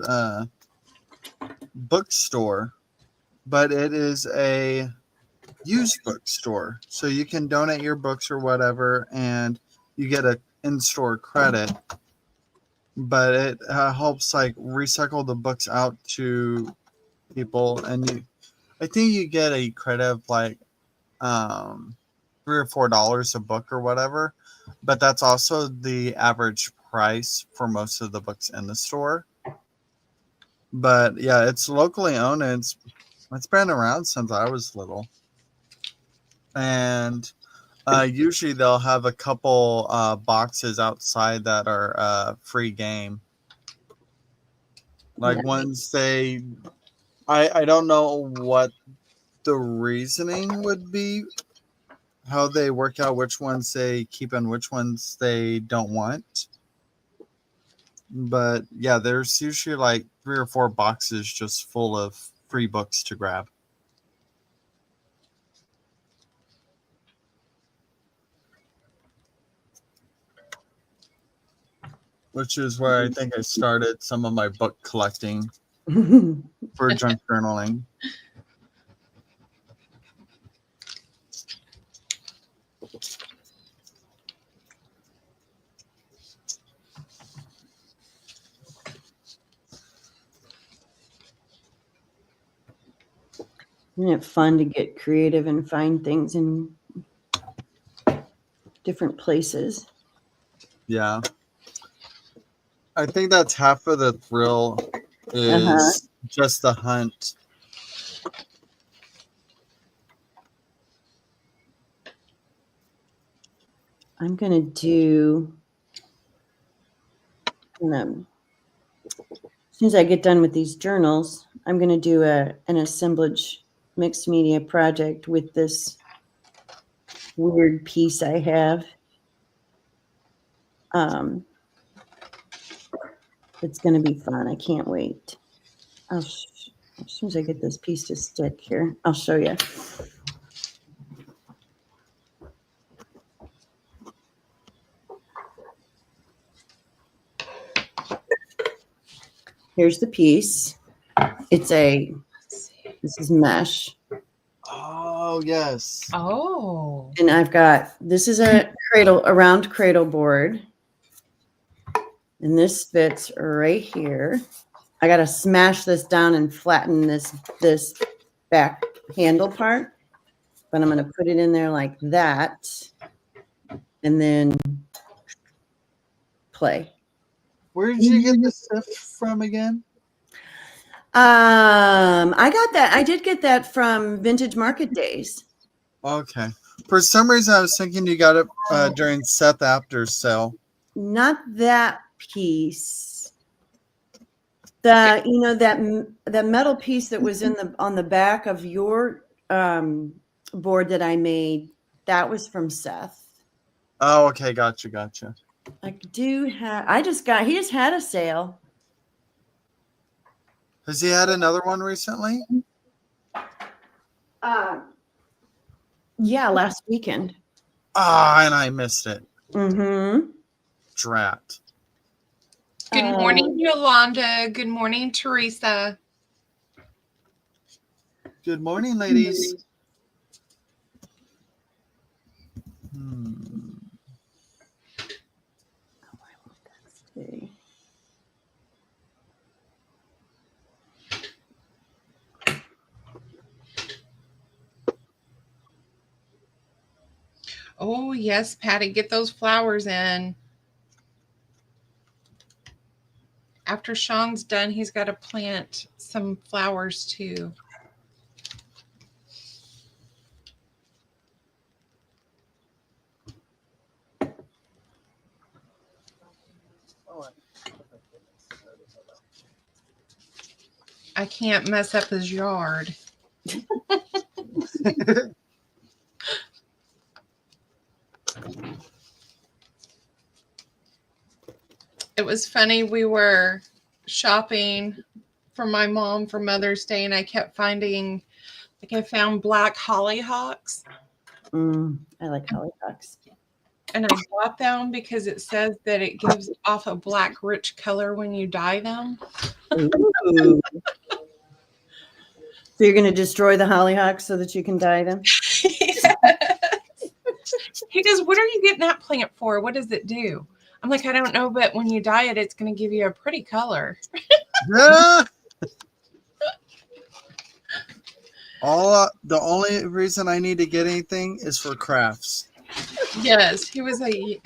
bookstore, but it is a used bookstore. So you can donate your books or whatever, and you get a in-store credit. But it helps like recycle the books out to people, and I think you get a credit of like $3 or $4 a book or whatever. But that's also the average price for most of the books in the store. But yeah, it's locally owned, and it's been around since I was little. And usually they'll have a couple boxes outside that are free game. Like ones I don't know what the reasoning would be, how they work out which ones they keep and which ones they don't want. But yeah, there's usually like 3 or 4 boxes just full of free books to grab. Which is where I think I started some of my book collecting for junk journaling. Isn't it fun to get creative and find things in different places? Yeah. I think that's half of the thrill is just the hunt. I'm going to do, as soon as I get done with these journals, I'm going to do an assemblage mixed media project with this weird piece I have. It's going to be fun. I can't wait. As soon as I get this piece to stick here, I'll show you. Here's the piece. This is mesh. Oh, yes. Oh. And this is a round cradle board. And this fits right here. I got to smash this down and flatten this back handle part. But I'm going to put it in there like that. And then play. Where did you get this stuff from again? I did get that from Vintage Market Days. Okay. For some reason, I was thinking you got it during Seth Apter's sale. Not that piece. That metal piece that was on the back of your board that I made, that was from Seth. Oh, okay. Gotcha. He just had a sale. Has he had another one recently? Yeah, last weekend. And I missed it. Mm-hmm. Drat. Good morning, Yolanda. Good morning, Teresa. Good morning, ladies. Oh, yes, Patty, get those flowers in. After Sean's done, he's got to plant some flowers too. I can't mess up his yard. It was funny. We were shopping for my mom for Mother's Day, and I kept finding, like, I found black hollyhocks. I like hollyhocks. And I bought them because it says that it gives off a black, rich color when you dye them. Ooh. So you're going to destroy the hollyhocks so that you can dye them? Yes. He goes, what are you getting that plant for? What does it do? I'm like, I don't know, but when you dye it, it's going to give you a pretty color. Yeah. The only reason I need to get anything is for crafts. Yes, he was a...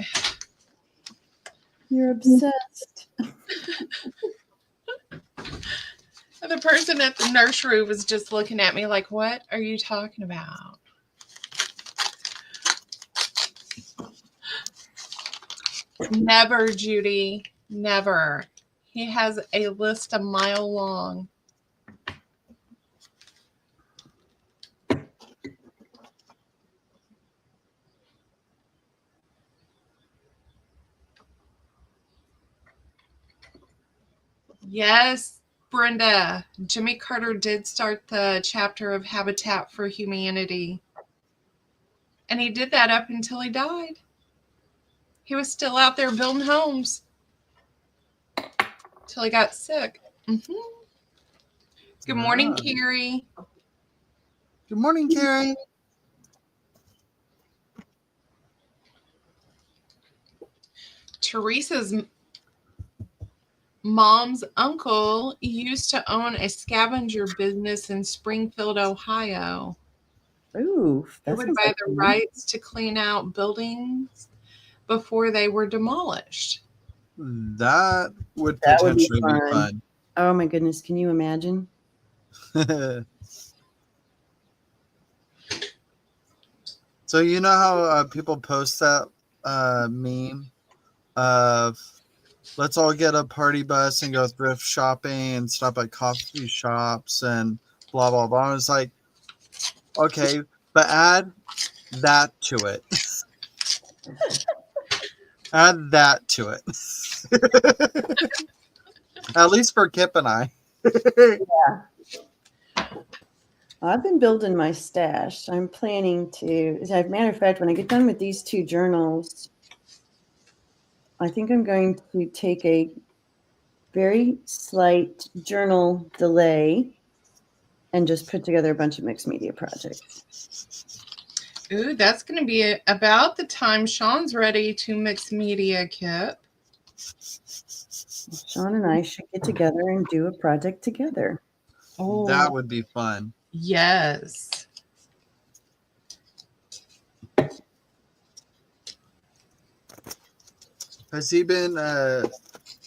You're obsessed. The person at the nursery was just looking at me like, what are you talking about? Never, Judy. Never. He has a list a mile long. Yes, Brenda. Jimmy Carter did start the chapter of Habitat for Humanity. And he did that up until he died. He was still out there building homes till he got sick. Mm-hmm. Good morning, Carrie. Good morning, Carrie. Teresa's mom's uncle used to own a scavenger business in Springfield, Ohio. Ooh, He would buy the rights to clean out buildings before they were demolished. That would potentially be fun. Oh my goodness, can you imagine? So you know how people post that meme of let's all get a party bus and go thrift shopping and stop at coffee shops and blah blah blah. It's like, okay, but add that to it. Add that to it. At least for Kip and I. Yeah. I've been building my stash. I'm planning to, as a matter of fact, when I get done with these 2 journals, I think I'm going to take a very slight journal delay and just put together a bunch of mixed media projects. Ooh, that's going to be about the time Sean's ready to mix media, Kip. Sean and I should get together and do a project together. Oh, that would be fun. Yes. Has he been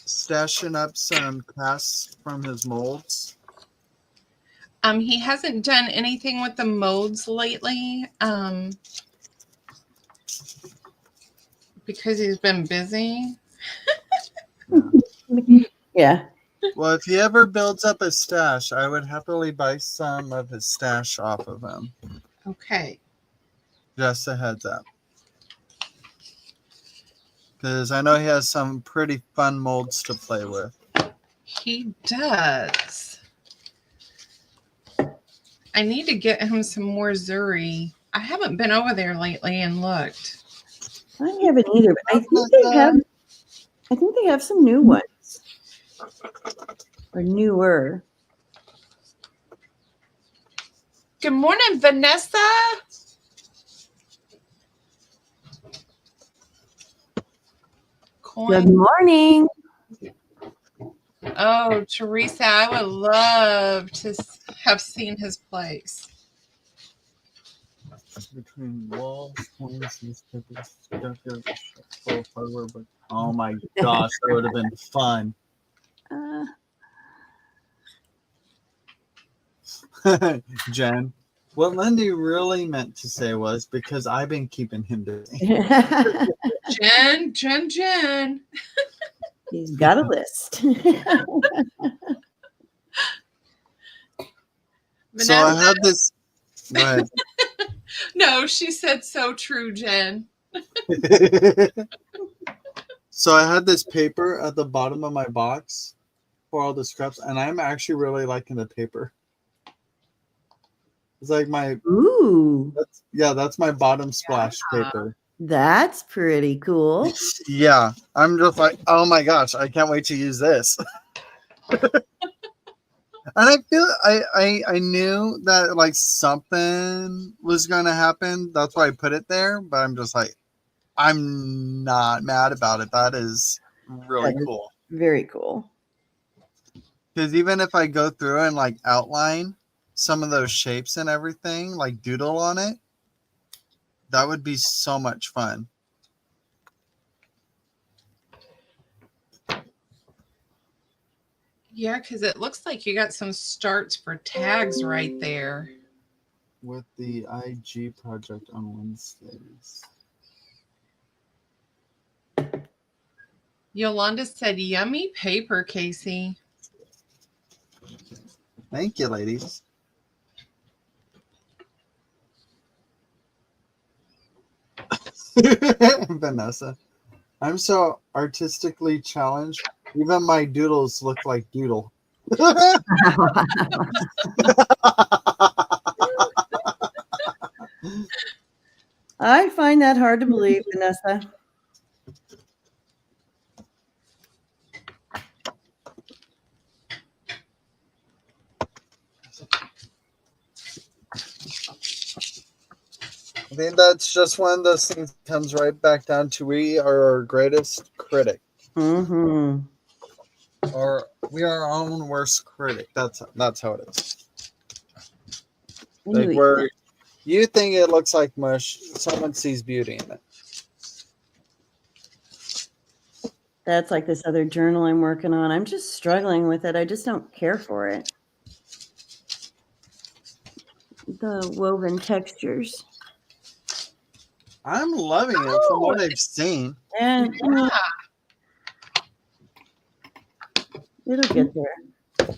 stashing up some casts from his molds? He hasn't done anything with the molds lately, because he's been busy. Yeah. Well, if he ever builds up a stash, I would happily buy some of his stash off of him. Okay. Just a heads up. Because I know he has some pretty fun molds to play with. He does. I need to get him some more Zuri. I haven't been over there lately and looked. I haven't either, but I think they have some new ones. Or newer. Good morning, Vanessa. Coin. Good morning. Oh, Teresa, I would love to have seen his place. Between walls, coins, newspapers, stucco, full of hardware, but oh my gosh, that would have been fun. Jen, what Lyndee really meant to say was because I've been keeping him busy. Jen. He's got a list. So I have this. Go ahead. No, she said so true, Jen. So I had this paper at the bottom of my box for all the scraps, and I'm actually really liking the paper. It's like my Ooh, that's my bottom splash paper. that's pretty cool. Yeah, I'm just like, oh my gosh, I can't wait to use this. And I feel I knew that like something was gonna happen. That's why I put it there. But I'm just like, I'm not mad about it. That is really That is cool. very cool. Because even if I go through and like outline some of those shapes and everything, like doodle on it, that would be so much fun. Yeah, because it looks like you got some starts for tags right there. With the IG project on Wednesdays. Yolanda said, yummy paper, Casey. Thank you, ladies. Vanessa. I'm so artistically challenged. Even my doodles look like doodle. I find that hard to believe, Vanessa. I think that's just one of those things that comes right back down to we are our greatest critic. Mm-hmm. Or we are our own worst critic. That's how it is. Like where you think it looks like mush, someone sees beauty in it. That's like this other journal I'm working on. I'm just struggling with it. I just don't care for it. The woven textures. I'm loving it from what I've seen. And Yeah. it'll get there.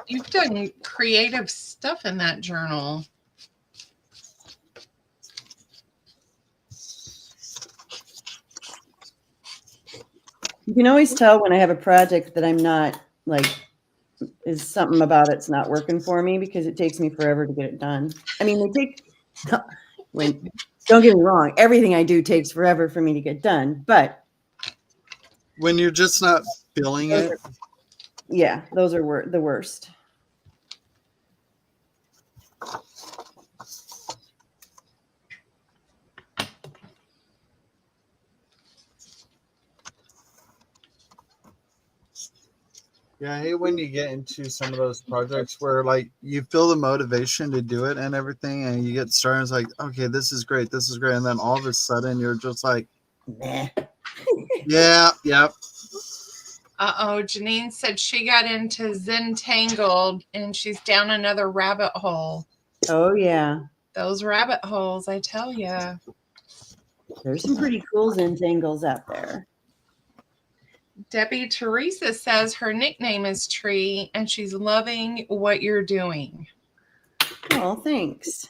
You've done creative stuff in that journal. You can always tell when I have a project that I'm not like, is something about it's not working for me because it takes me forever to get it done. I mean, don't get me wrong, everything I do takes forever for me to get done, but When you're just not feeling it. Yeah, those are the worst. Yeah, I hate when you get into some of those projects where like you feel the motivation to do it and everything, and you get started. It's like, okay, this is great, and then all of a sudden you're just like, Nah. yeah, yep. Janine said she got into Zentangled and she's down another rabbit hole. Oh yeah, Those rabbit holes, I tell ya. there's some pretty cool Zentangles out there. Debbie Teresa says her nickname is Tree and she's loving what you're doing. Oh, thanks.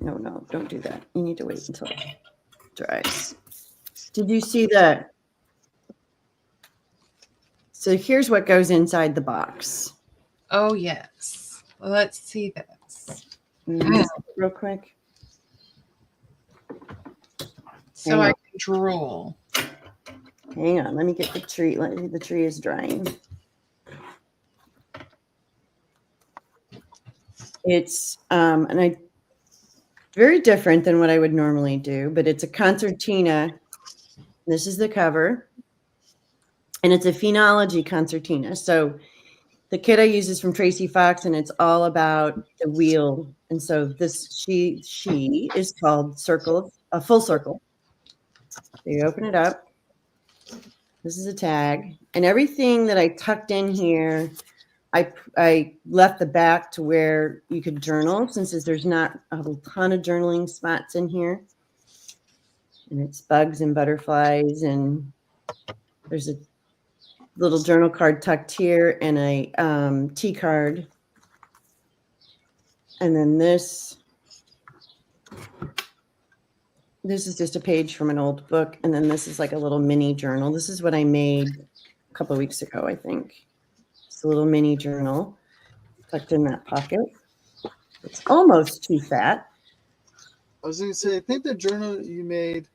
No, don't do that. You need to wait until it dries. Did you see that? So here's what goes inside the box. Oh, yes. Let's see this. Real quick. So I can drool. Hang on. Let me get the tree. The tree is drying. It's very different than what I would normally do, but it's a concertina. This is the cover. And it's a phenology concertina. So the kit I use is from Tracy Fox, and it's all about the wheel. And so this she is called a full circle. So you open it up. This is a tag, and everything that I tucked in here, I left the back to where you could journal, since there's not a ton of journaling spots in here. And it's bugs and butterflies, and there's a little journal card tucked here and a T card. And then this This is just a page from an old book. And then this is like a little mini journal. This is what I made a couple of weeks ago, I think. It's a little mini journal tucked in that pocket. It's almost too fat. I was going to say, I think the journal you made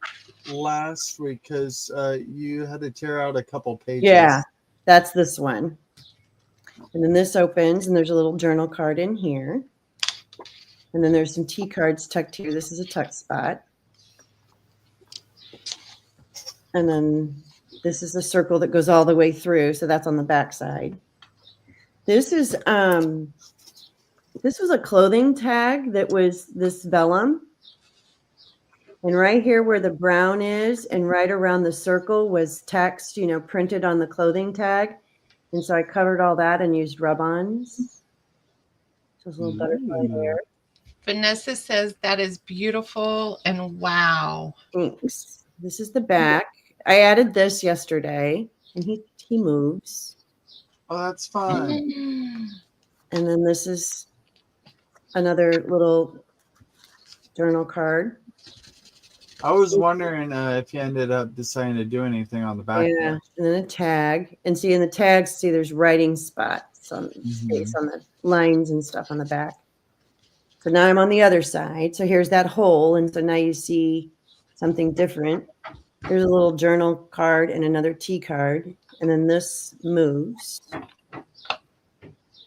last week, because you had to tear out a couple pages. Yeah, that's this one. And then this opens, and there's a little journal card in here. And then there's some T cards tucked here. This is a tuck spot. And then this is the circle that goes all the way through. So that's on the back side. This was a clothing tag that was this vellum. And right here where the brown is and right around the circle was text, printed on the clothing tag. And so I covered all that and used rub-ons. So it's a little butterfly there. Vanessa says that is beautiful and wow. Thanks. This is the back. I added this yesterday, and he moves. Oh, that's fun. And then this is another little journal card. I was wondering if you ended up deciding to do anything on the back. Yeah, and then a tag. And see in the tags, there's writing spots on space on the lines and stuff on the back. So now I'm on the other side. So here's that hole. And so now you see something different. There's a little journal card and another T card. And then this moves. And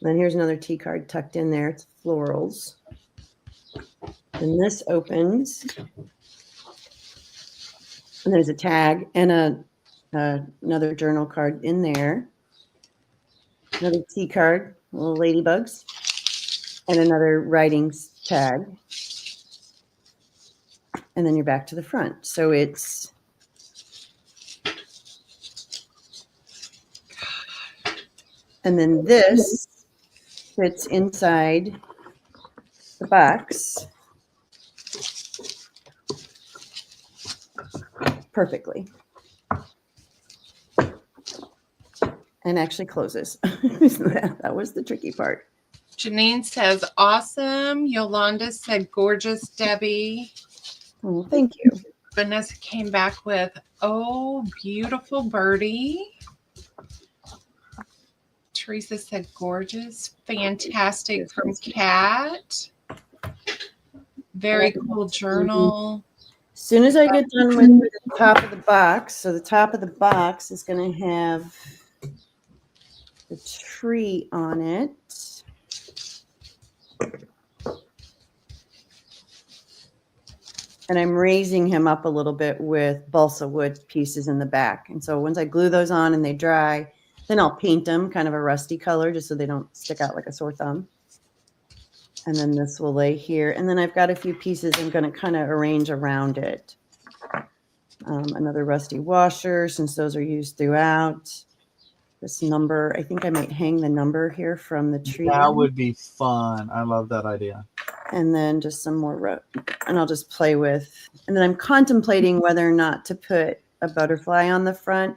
then here's another T card tucked in there. It's florals. And this opens. And there's a tag and another journal card in there. Another T card, little ladybugs. And another writing tag. And then you're back to the front. So it's and then this fits inside the box perfectly. And actually closes. That was the tricky part. Janine says, awesome. Yolanda said, gorgeous, Debbie. Oh, thank you. Vanessa came back with, oh, beautiful birdie. Teresa said, gorgeous, fantastic from Kat. Very cool journal. As soon as I get done with the top of the box, so the top of the box is going to have the tree on it. And I'm raising him up a little bit with balsa wood pieces in the back. And so once I glue those on and they dry, then I'll paint them kind of a rusty color just so they don't stick out like a sore thumb. And then this will lay here. And then I've got a few pieces I'm going to kind of arrange around it. Another rusty washer, since those are used throughout. This number, I think I might hang the number here from the tree. That would be fun. I love that idea. And then just some more rope. And I'll just play with. And then I'm contemplating whether or not to put a butterfly on the front.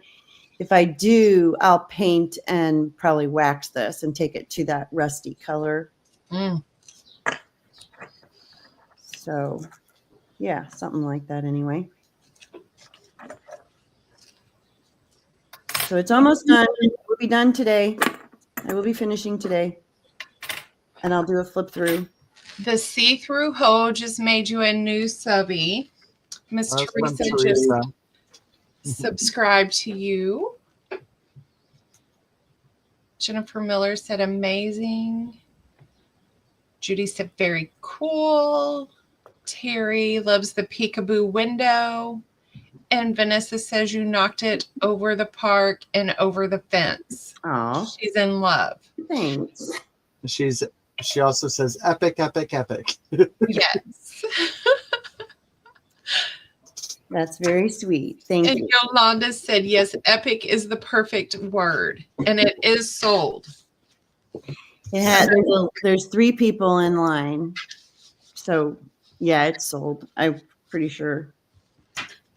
If I do, I'll paint and probably wax this and take it to that rusty color. So, yeah, something like that anyway. So it's almost done. We'll be done today. I will be finishing today. And I'll do a flip through. The see-through hoe just made you a new subby. Miss Teresa just subscribed to you. Jennifer Miller said amazing. Judy said very cool. Terry loves the peekaboo window. And Vanessa says you knocked it over the park and over the fence. Oh, she's in love. Thanks. She also says epic, epic, epic. Yes. That's very sweet. Thank you. And Yolanda said, yes, epic is the perfect word. And it is sold. There's 3 people in line. So, yeah, it's sold. I'm pretty sure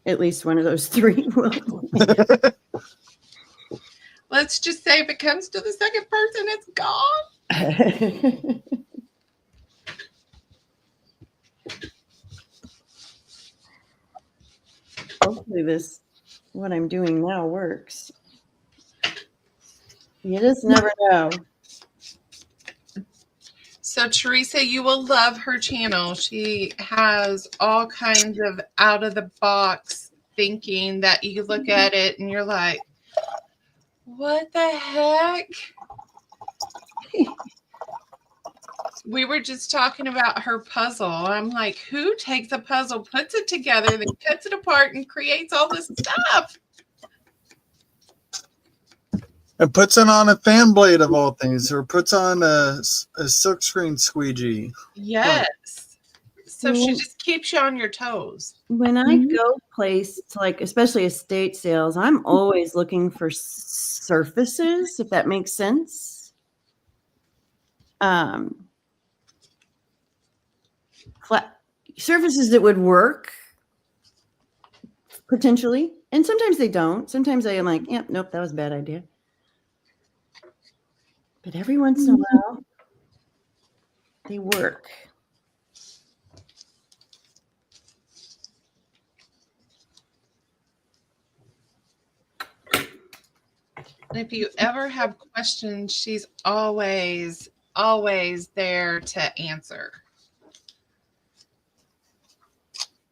at least one of those 3 will. Let's just say if it comes to the second person, it's gone. Hopefully what I'm doing now works. You just never know. So Teresa, you will love her channel. She has all kinds of out of the box thinking that you look at it and you're like, what the heck? We were just talking about her puzzle. I'm like, who takes a puzzle, puts it together, then cuts it apart and creates all this stuff? And puts it on a fan blade of all things, or puts on a silkscreen squeegee. Yes. So she just keeps you on your toes. When I go place to, like, especially estate sales, I'm always looking for surfaces, if that makes sense. Surfaces that would work potentially, and sometimes they don't. Sometimes I am like, yep, nope, that was a bad idea. But every once in a while, they work. And if you ever have questions, she's always there to answer.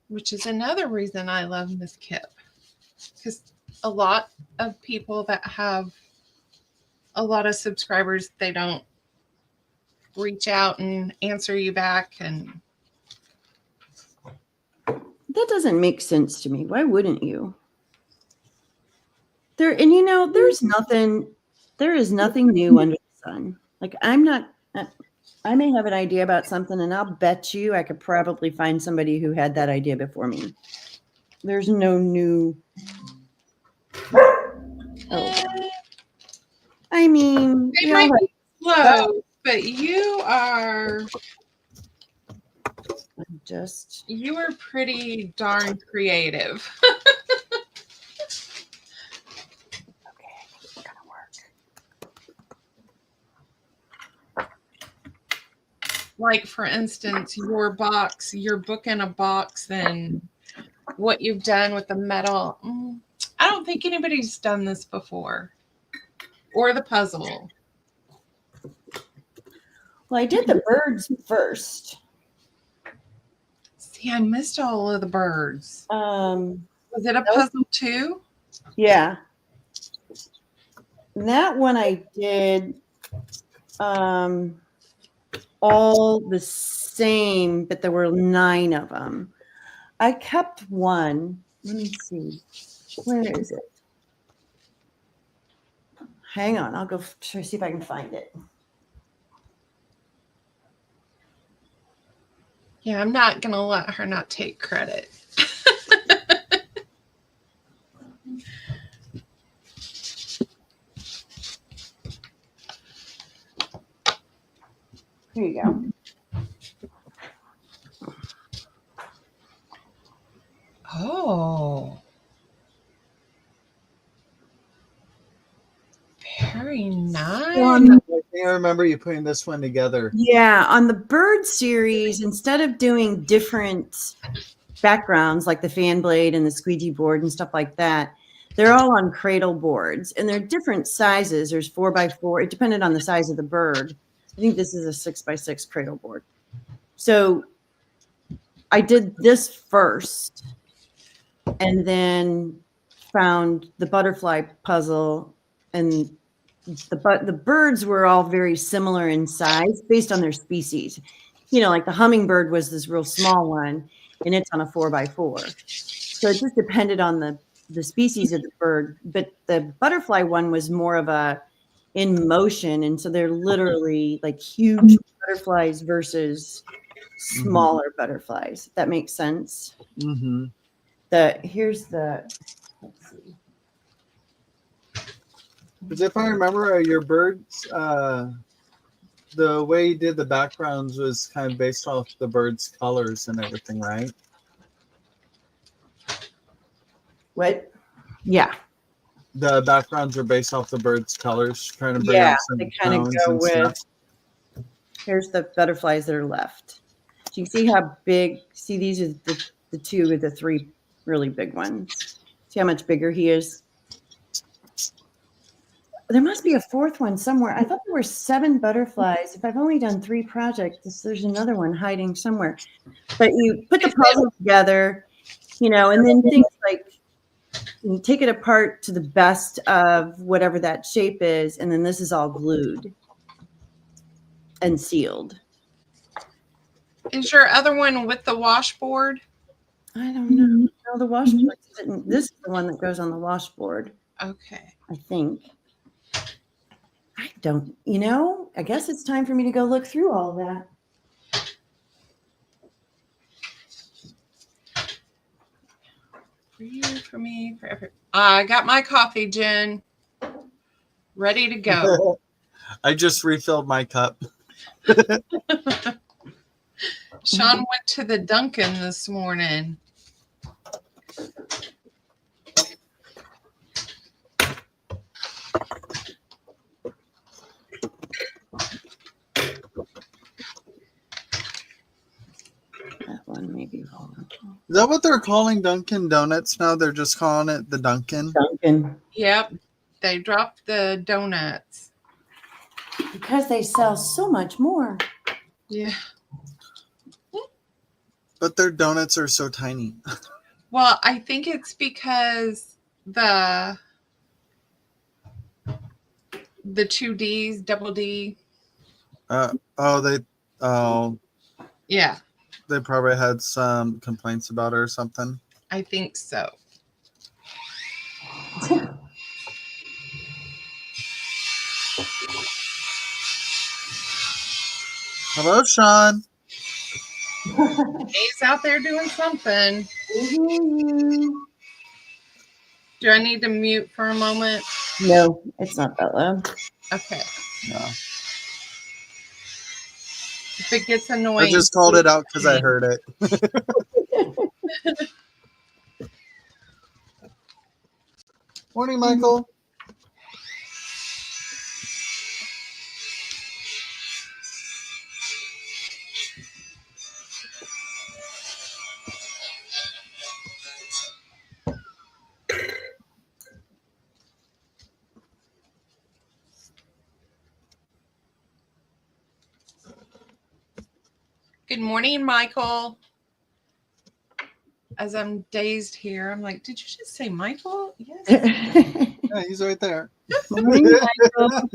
Which is another reason I love Miss Kip. Because a lot of people that have a lot of subscribers, they don't reach out and answer you back. And that doesn't make sense to me. Why wouldn't you? There is nothing new under the sun. Like, I may have an idea about something, and I'll bet you I could probably find somebody who had that idea before me. There's no new. I mean, they might be slow, but you are pretty darn creative. Like, for instance, your book in a box, and what you've done with the metal. I don't think anybody's done this before. Or the puzzle. Well, I did the birds first. See, I missed all of the birds. Was it a puzzle too? Yeah. And that one I did all the same, but there were 9 of them. I kept one. Let me see. Where is it? Hang on. I'll go try to see if I can find it. Yeah, I'm not going to let her not take credit. Here you go. Oh. Very nice. I remember you putting this one together. Yeah, on the bird series, instead of doing different backgrounds like the fan blade and the squeegee board and stuff like that, they're all on cradle boards, and they're different sizes. There's 4x4. It depended on the size of the bird. I think this is a 6x6 cradle board. So I did this first, and then found the butterfly puzzle, and the birds were all very similar in size based on their species. Like the hummingbird was this real small one, and it's on a 4x4. So it just depended on the species of the bird. But the butterfly one was more of a in motion, and so they're literally like huge butterflies versus smaller butterflies. If that makes sense. Mm-hmm. Here's the. Let's see. Because if I remember, your birds, the way you did the backgrounds was kind of based off the birds' colors and everything, right? What? Yeah. The backgrounds are based off the birds' colors, trying to bring out some they kind of go with. Stuff. Here's the butterflies that are left. So you see how big? See, these are the 2 of the 3 really big ones. See how much bigger he is? There must be a fourth one somewhere. I thought there were 7 butterflies. If I've only done 3 projects, there's another one hiding somewhere. But you put the puzzle together, and then things like you take it apart to the best of whatever that shape is, and then this is all glued and sealed. Is your other one with the washboard? I don't know. No, the washboard. This is the one that goes on the washboard. Okay. I think. I don't, I guess it's time for me to go look through all of that. For you, for me, for everyone. I got my coffee, Jen. Ready to go. I just refilled my cup. Sean went to the Dunkin' this morning. That one may be wrong. Is that what they're calling Dunkin' Donuts now? They're just calling it the Dunkin'? Dunkin'. Yep. They dropped the donuts. Because they sell so much more. Yeah. But their donuts are so tiny. Well, I think it's because the 2 Ds, double D. Yeah, They probably had some complaints about it or something. I think so. Hello, Sean. He's out there doing something. Mm-hmm. Do I need to mute for a moment? No, it's not that loud. Okay. No. If it gets annoying. I just called it out because I heard it. Morning, Michael. Good morning, Michael. As I'm dazed here, I'm like, did you just say Michael? Yes. Yeah, he's right there. Morning, Michael.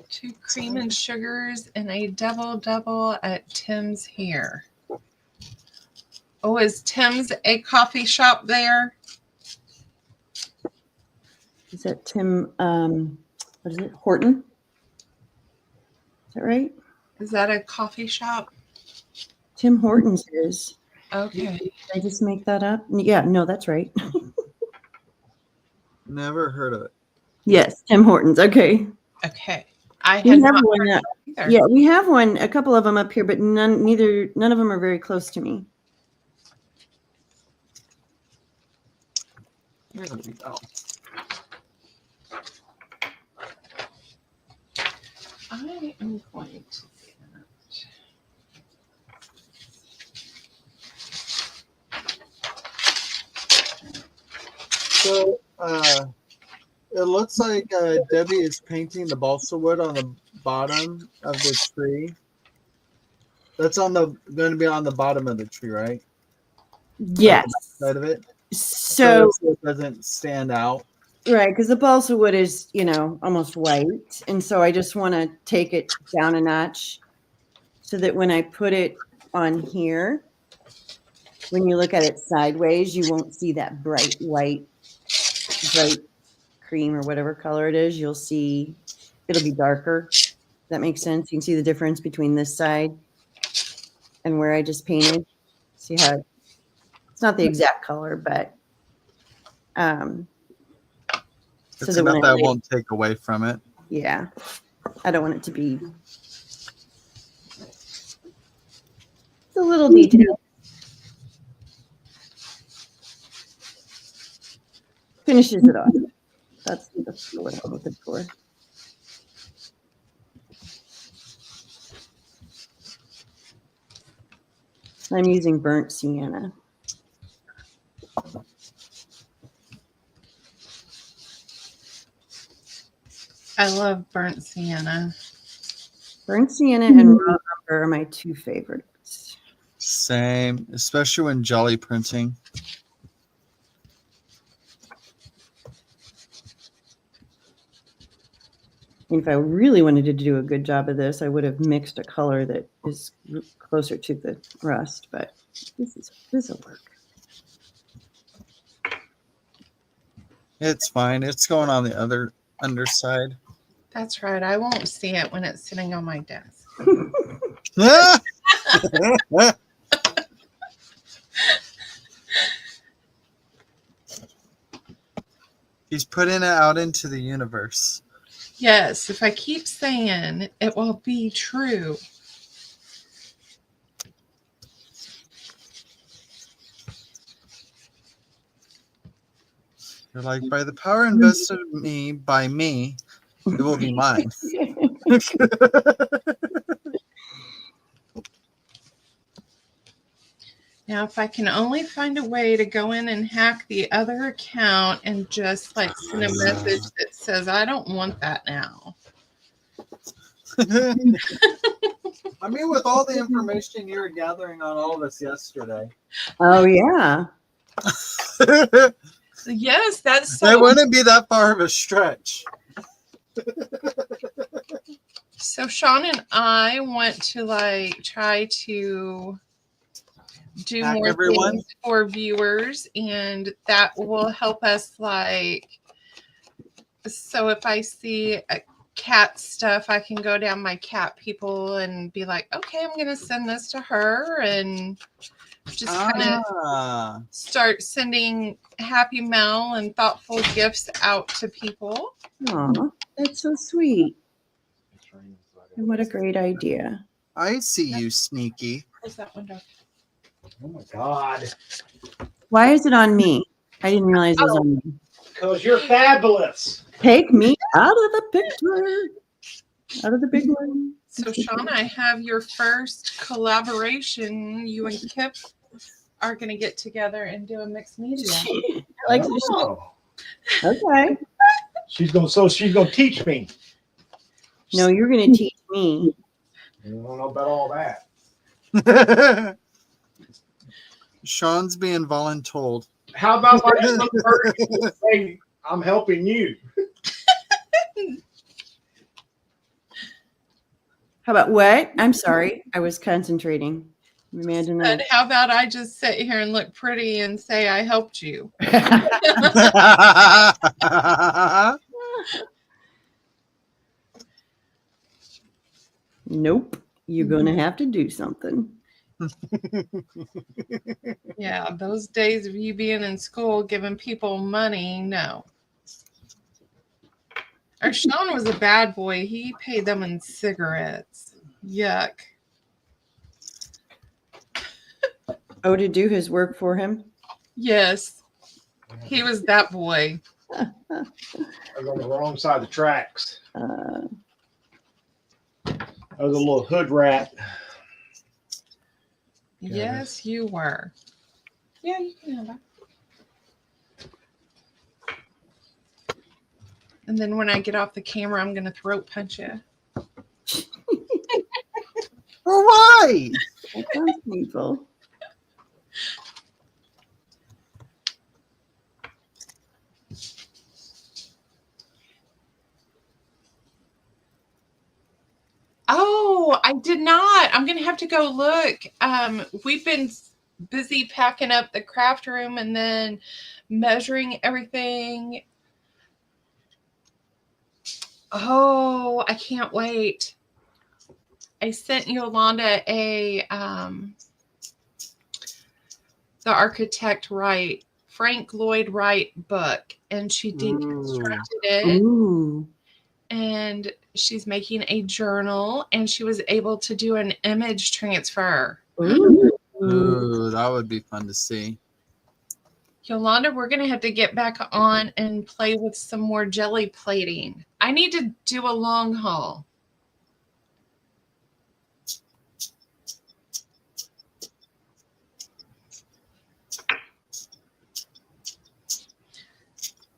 Two cream and sugars and a double at Tim's here. Oh, is Tim's a coffee shop there? Is that Tim, what is it, Horton? Is that right? Is that a coffee shop? Tim Hortons is. Okay. Did I just make that up? Yeah, no, that's right. Never heard of it. Yes, Tim Hortons. Okay. Okay. I We had have not one. heard that either. Yeah, we have one. A couple of them up here, but none of them are very close to me. Here we go. I am going to So, it looks like Debbie is painting the balsa wood on the bottom of the tree. That's going to be on the bottom of the tree, right? Yes. Side of it. So it doesn't stand out. right, because the balsa wood is, almost white, and so I just want to take it down a notch, so that when I put it on here, when you look at it sideways, you won't see that bright white, bright cream or whatever color it is. You'll see it'll be darker. Does that make sense? You can see the difference between this side and where I just painted. See how it's not the exact color, but It's that when enough that I won't take away from it. Yeah. I don't want it to be. It's a little detail. Finishes it off. That's what I'm looking for. I'm using burnt sienna. I love burnt sienna. Burnt sienna and raw umber are my two favorites. Same, especially when jolly printing. And if I really wanted to do a good job of this, I would have mixed a color that is closer to the rust, but this will work. It's fine. It's going on the other underside. That's right. I won't see it when it's sitting on my desk. He's putting it out into the universe. Yes, if I keep saying it will be true. You're like, by the power invested in me by me, it will be mine. Now, if I can only find a way to go in and hack the other account and just like send a message that says, I don't want that now. I mean, with all the information you were gathering on all of us yesterday. Oh, yeah. Yes, that's so. It wouldn't be that far of a stretch. So Sean and I want to like try to do Hack more everyone? things for viewers, and that will help us like. So if I see a cat stuff, I can go down my cat people and be like, okay, I'm going to send this to her, and just kind of start sending happy mail and thoughtful gifts out to people. Aw, that's so sweet. And what a great idea. I see you, sneaky. Close that window. Oh my God. Why is it on me? I didn't realize it was on me. Because you're fabulous. Take me out of the picture. Out of the big one. So Sean, I have your first collaboration. You and Kip are going to get together and do a mixed media. I like the Oh. Okay. She's gonna teach me. No, you're going to teach me. I don't know about all that. Sean's being voluntold. How about my other person say I'm helping you? How about what? I'm sorry. I was concentrating. Imagine But that. how about I just sit here and look pretty and say I helped you? Nope. You're going to have to do something. Yeah, those days of you being in school giving people money, no. Our Sean was a bad boy. He paid them in cigarettes. Yuck. Oh, to do his work for him? Yes, he was that boy. I was on the wrong side of the tracks. Uh, I was a little hood rat. Yes, you were. Yeah, you can have that. And then when I get off the camera, I'm going to throat punch you. Why? that sounds painful. Oh, I did not. I'm going to have to go look. We've been busy packing up the craft room and then measuring everything. Oh, I can't wait. I sent Yolanda the architect right Frank Lloyd Wright book, and she deconstructed it. Ooh. And she's making a journal, and she was able to do an image transfer. Ooh, that would be fun to see. Yolanda, we're going to have to get back on and play with some more jelly plating. I need to do a long haul.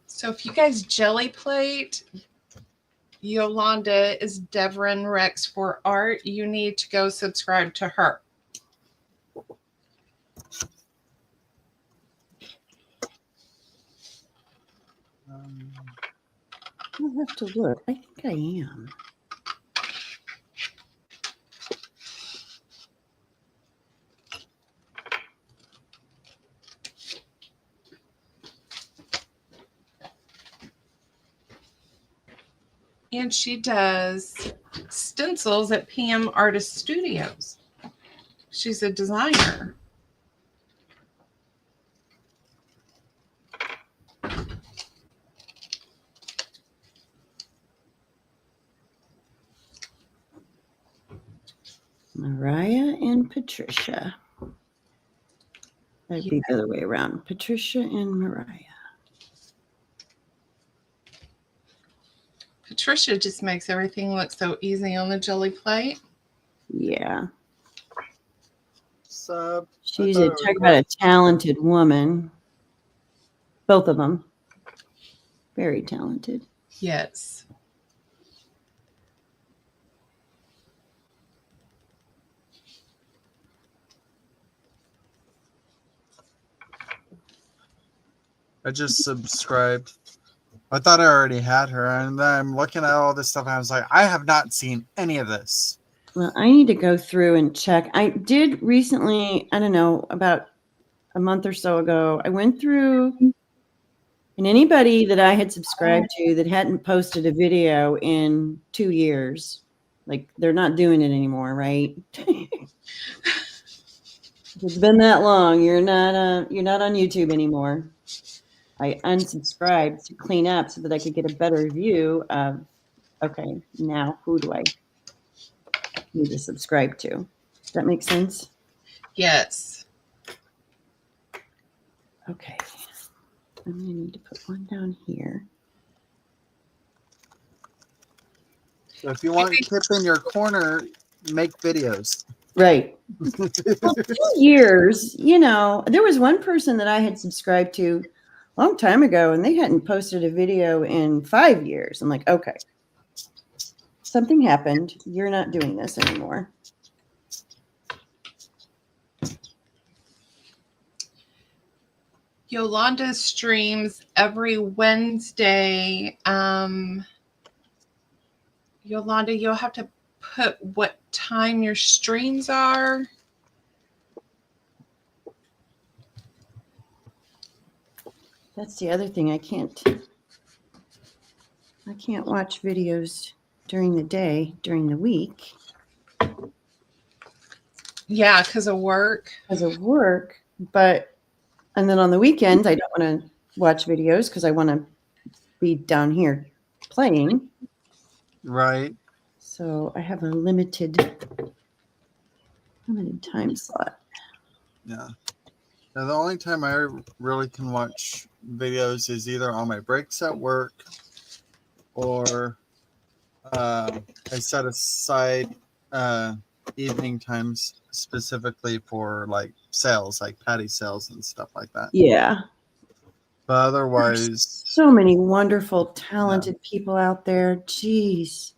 So if you guys jelly plate, Yolanda is Devon Rex for Art. You need to go subscribe to her. I'll have to look. I think I am. And she does stencils at PM Artist Studios. She's a designer. Mariah and Patricia. That'd be the other way around. Patricia and Mariah. Patricia just makes everything look so easy on the jelly plate. Yeah. So, She's talk about a talented woman. Both of them. Very talented. Yes. I just subscribed. I thought I already had her, and then I'm looking at all this stuff, and I was like, I have not seen any of this. Well, I need to go through and check. I did recently, I don't know, about a month or so ago, I went through, and anybody that I had subscribed to that hadn't posted a video in 2 years, like they're not doing it anymore, right? If it's been that long, you're not on YouTube anymore. I unsubscribed to clean up so that I could get a better view of, okay, now who do I need to subscribe to? Does that make sense? Yes. Okay. I'm going to need to put one down here. So if you want Kip in your corner, make videos. Right. Well, 2 years, there was one person that I had subscribed to a long time ago, and they hadn't posted a video in 5 years. I'm like, okay, something happened. You're not doing this anymore. Yolanda streams every Wednesday. Yolanda, you'll have to put what time your streams are. That's the other thing. I can't watch videos during the day, during the week. Yeah, because of work. Because of work, and then on the weekends, I don't want to watch videos because I want to be down here playing. Right. So I have a limited time slot. Yeah. Now, the only time I really can watch videos is either on my breaks at work, or I set aside evening times specifically for like sales, like patty sales and stuff like that. Yeah. But otherwise, so many wonderful, talented people out there. Jeez.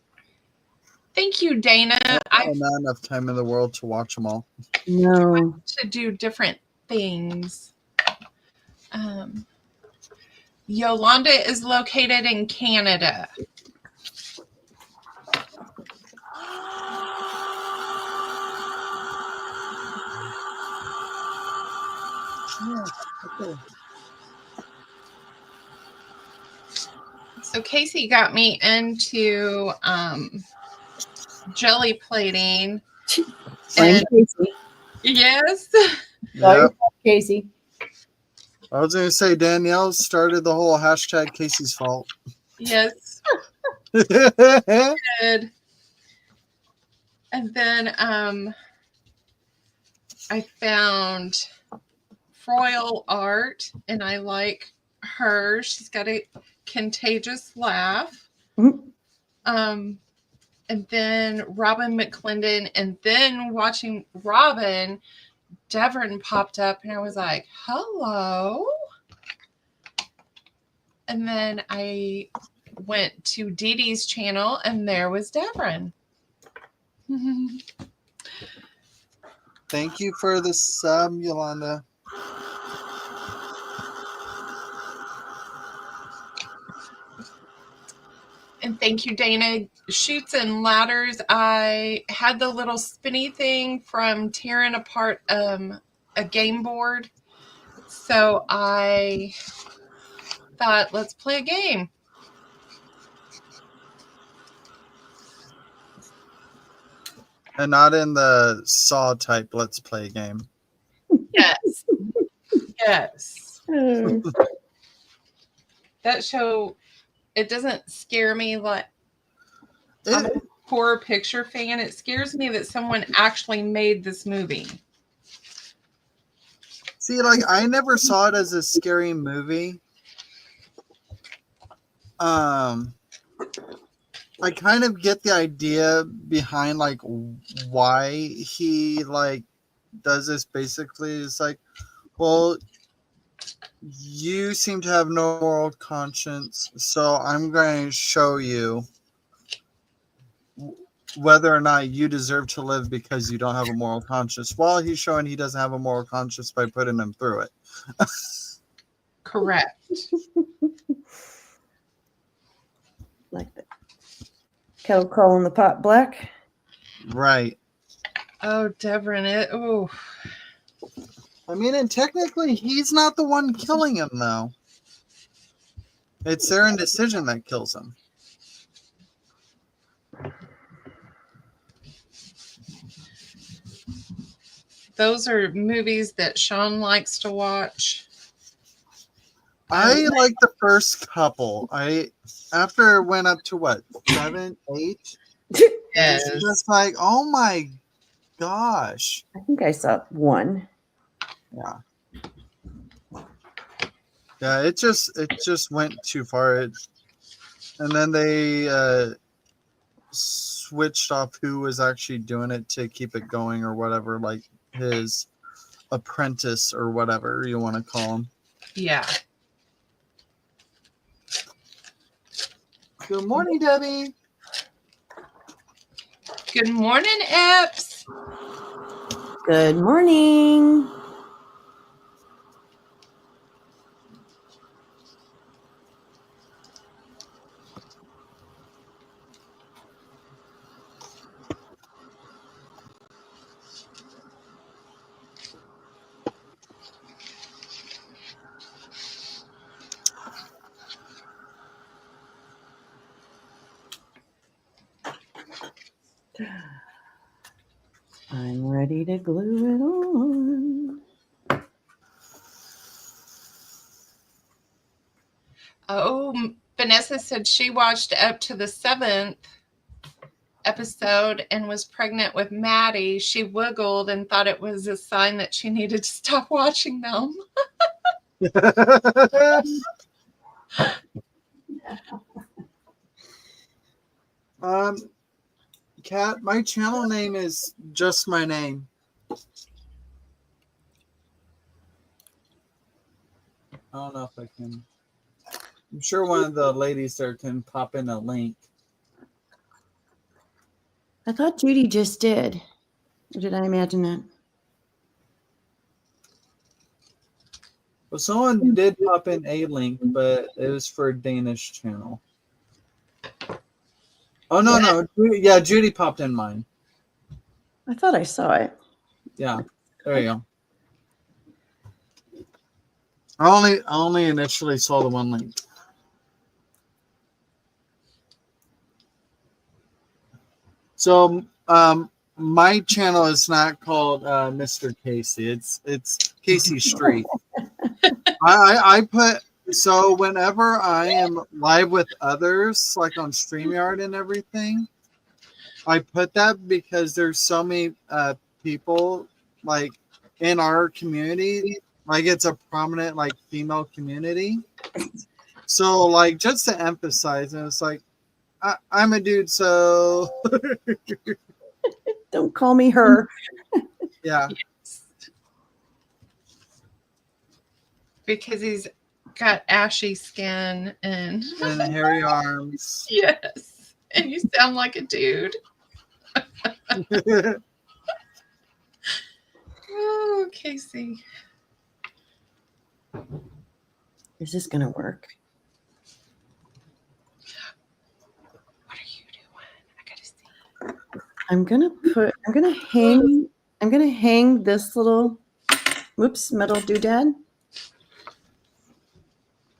Thank you, Dana. I have not enough time in the world to watch them all. No. To do different things. Yolanda is located in Canada. Yeah, okay. So Casey got me into jelly plating. Blame Casey. Yes. Yep. Casey. I was gonna say Danielle started the whole hashtag Casey's fault. Yes. Good. And then I found Froyle Art, and I like her. She's got a contagious laugh. Mhm. And then Robin McClendon, and then watching Robin, Devon popped up, and I was like, hello. And then I went to Dee Dee's channel, and there was Devon. Thank you for the sub, Yolanda. And thank you, Dana. Chutes and Ladders. I had the little spinny thing from tearing apart a game board. So I thought, let's play a game. And not in the Saw type Let's Play game. Yes. Yes. That show, it doesn't scare me like I'm a horror picture fan. It scares me that someone actually made this movie. See, like, I never saw it as a scary movie. I kind of get the idea behind, like, why he, like, does this. Basically, it's like, well, you seem to have no moral conscience, so I'm going to show you whether or not you deserve to live because you don't have a moral conscience. While he's showing he doesn't have a moral conscience by putting him through it. Correct. Like that. Kettle calling the pot black. Right. Oh, Devon, I mean, and technically, he's not the one killing him, though. It's their indecision that kills him. Those are movies that Sean likes to watch. I like the first couple. After it went up to what, 7, 8? Yes. It's just like, oh my gosh. I think I saw one. Yeah. Yeah, it just went too far. And then they switched off who was actually doing it to keep it going or whatever, like his apprentice or whatever you want to call him. Yeah. Good morning, Debbie. Good morning, Epps. Good morning. I'm ready to glue it on. Oh, Vanessa said she watched up to the 7th episode and was pregnant with Maddie. She wiggled and thought it was a sign that she needed to stop watching them. Kat, my channel name is just my name. I don't know if I can. I'm sure one of the ladies there can pop in a link. I thought Judy just did. Or did I imagine that? Well, someone did pop in a link, but it was for a Danish channel. Oh, no. Yeah, Judy popped in mine. I thought I saw it. Yeah, there you go. I only initially saw the one link. So, my channel is not called Mr. Casey. It's Casey Street. I put so whenever I am live with others, like on StreamYard and everything, I put that because there's so many people like in our community, like it's a prominent like female community. So like just to emphasize, and it's like I'm a dude, so Don't call me her. yeah. Yes. Because he's got ashy skin and And hairy arms. yes, and you sound like a dude. Oh, Casey. Is this gonna work? What are you doing? I gotta see. I'm gonna hang this little metal doodad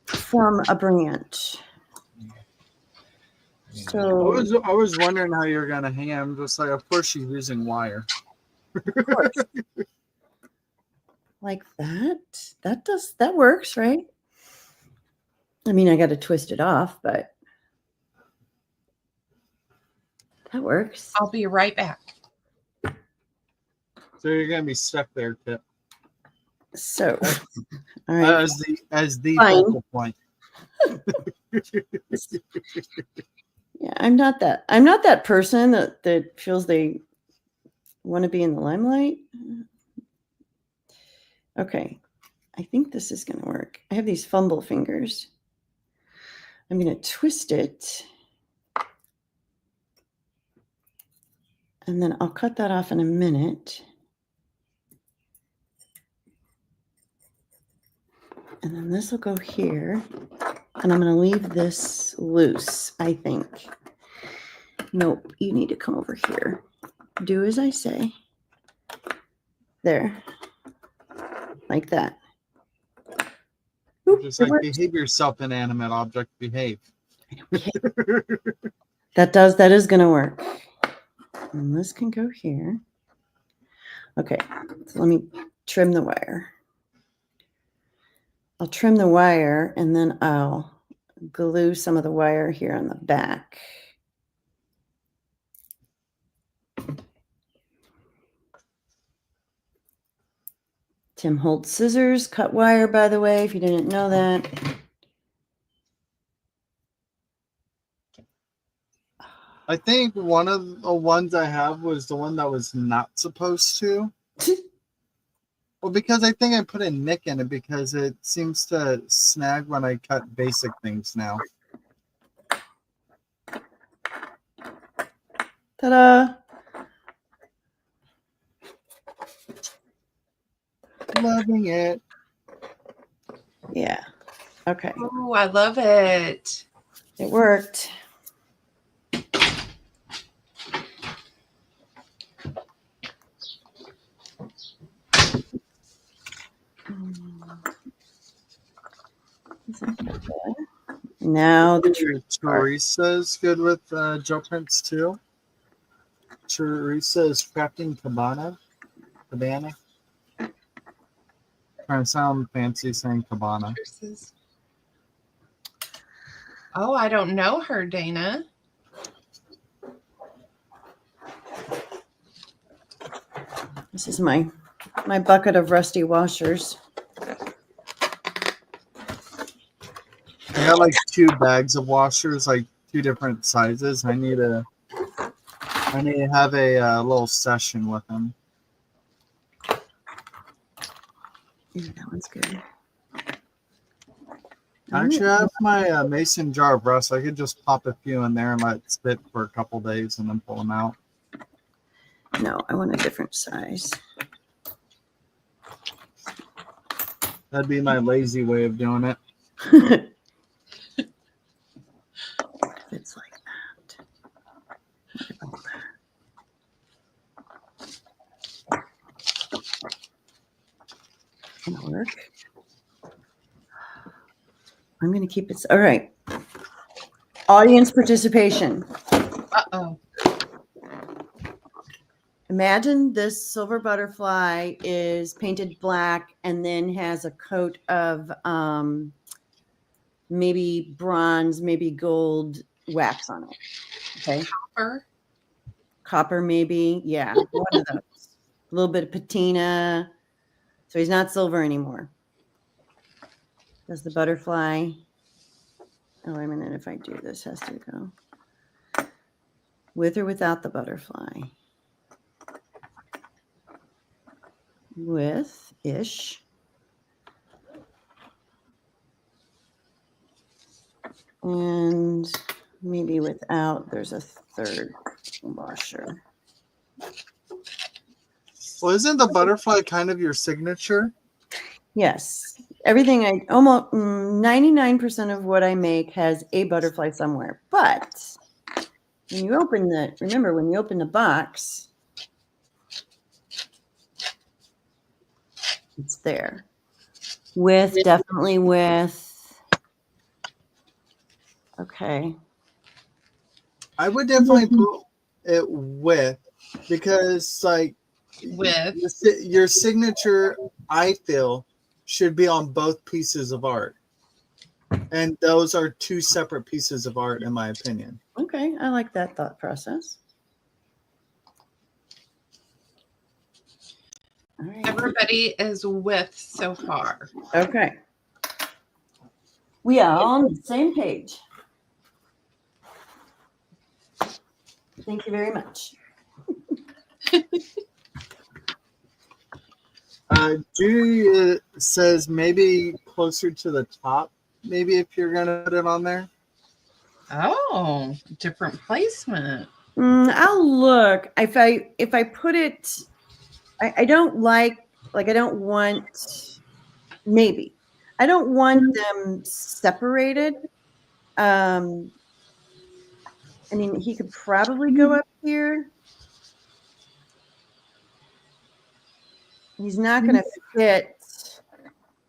from a branch. So I was wondering how you're gonna hang. I'm just like, of course she's using wire. of course, like that. That works, right? I mean, I got to twist it off, but that works. I'll be right back. So you're gonna be stuck there, Tip. So, all right. As the Fine. focal point. Yeah, I'm not that person that feels they want to be in the limelight. Okay, I think this is going to work. I have these fumble fingers. I'm going to twist it, and then I'll cut that off in a minute. And then this will go here, and I'm going to leave this loose, I think. Nope, you need to come over here. Do as I say. There. Like that. Oop, Just like behave yourself, inanimate object, behave. That is going to work. And this can go here. Okay, so let me trim the wire. I'll trim the wire and then I'll glue some of the wire here on the back. Tim holds scissors, cut wire, by the way, if you didn't know that. I think one of the ones I have was the one that was not supposed to. Well, because I think I put a nick in it because it seems to snag when I cut basic things now. Ta-da! Loving it. Yeah. Okay. Oh, I love it. It worked. Now the trick part. Teresa's good with Joe Prince too. Teresa is crafting cabana. Trying to sound fancy saying cabana. Oh, I don't know her, Dana. This is my bucket of rusty washers. I got like 2 bags of washers, like 2 different sizes. I need to have a little session with them. Yeah, that one's good. Actually, I have my mason jar of rust. I could just pop a few in there and let it spit for a couple days and then pull them out. No, I want a different size. That'd be my lazy way of doing it. It's like that. What about that? Gonna work. I'm gonna keep it. All right. Audience participation. Uh-oh. imagine this silver butterfly is painted black and then has a coat of maybe bronze, maybe gold wax on it. Okay. Copper, maybe. Yeah, one of those. A little bit of patina. So he's not silver anymore. Does the butterfly? Oh, wait a minute. If I do this, has to go with or without the butterfly. With-ish. And maybe without, there's a third washer. Well, isn't the butterfly kind of your signature? Yes. Everything almost 99% of what I make has a butterfly somewhere. But when you open remember when you open the box, it's there. Definitely with. Okay. I would definitely put it with, because like With your signature, I feel, should be on both pieces of art. And those are two separate pieces of art, in my opinion. Okay, I like that thought process. All right. everybody is with so far. Okay. We are on the same page. Thank you very much. Judy says maybe closer to the top, maybe if you're going to put it on there. Oh, different placement. I'll look. If I put it, I don't I don't want, maybe. I don't want them separated. I mean, he could probably go up here. He's not going to fit.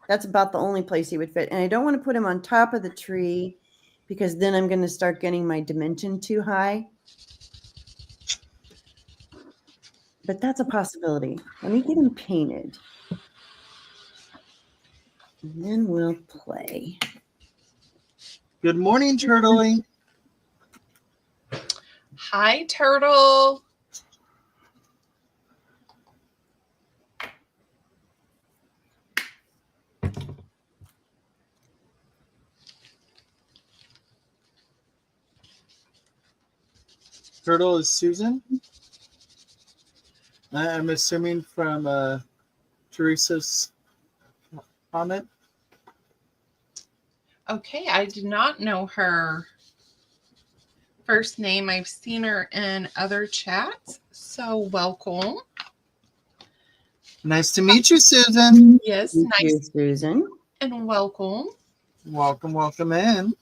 That's about the only place he would fit. And I don't want to put him on top of the tree because then I'm going to start getting my dimension too high. But that's a possibility. Let me get him painted. And then we'll play. Good morning, Turtling. Hi, Turtle. Turtle is Susan. I'm assuming from Teresa's comment. Okay, I did not know her first name. I've seen her in other chats, so welcome. Nice to meet you, Susan. Yes, Thank nice you, Susan. and welcome. Welcome in.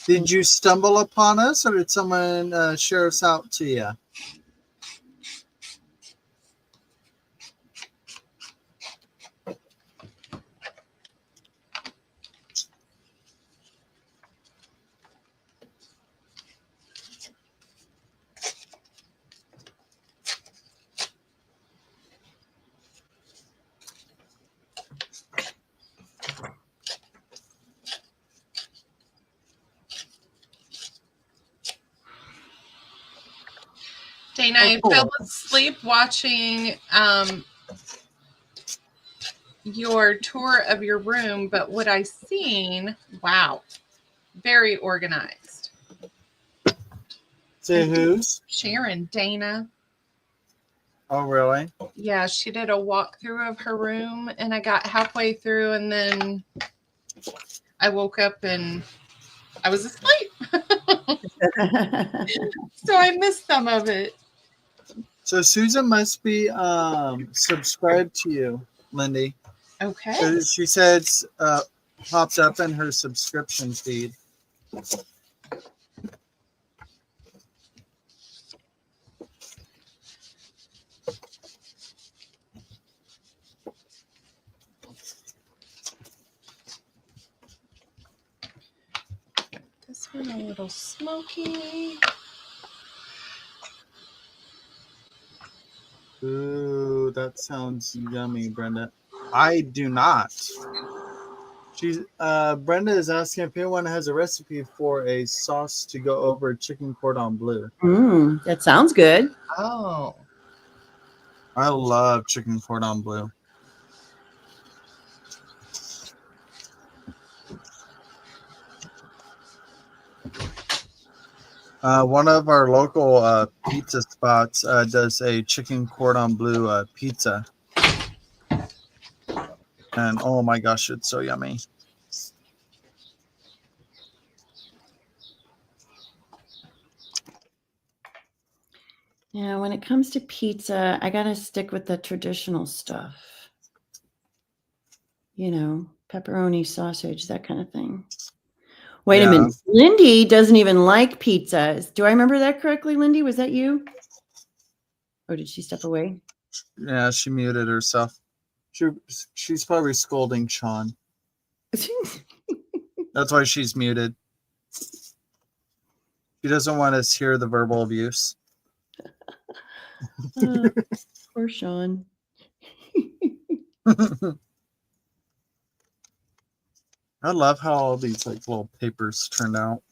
Did you stumble upon us, or did someone share us out to you? Dana, I fell asleep watching your tour of your room, but what I seen, wow, very organized. Say who's? Sharon, Dana. Oh, really? Yeah, she did a walkthrough of her room, and I got halfway through, and then I woke up and I was asleep. So I missed some of it. So Susan must be subscribed to you, Lyndee. Okay. She says popped up in her subscription feed. This one a little smoky. Ooh, that sounds yummy, Brenda. I do not. Brenda is asking if anyone has a recipe for a sauce to go over chicken cordon bleu. That sounds good. Oh. I love chicken cordon bleu. One of our local pizza spots does a chicken cordon bleu pizza. And oh my gosh, it's so yummy. Yeah, when it comes to pizza, I got to stick with the traditional stuff. You know, pepperoni, sausage, that kind of thing. Wait a minute. Lyndee doesn't even like pizzas. Do I remember that correctly, Lyndee? Was that you? Or did she step away? Yeah, she muted herself. She's probably scolding Sean. That's why she's muted. She doesn't want us to hear the verbal abuse. Poor Sean. I love how all these like little papers turned out.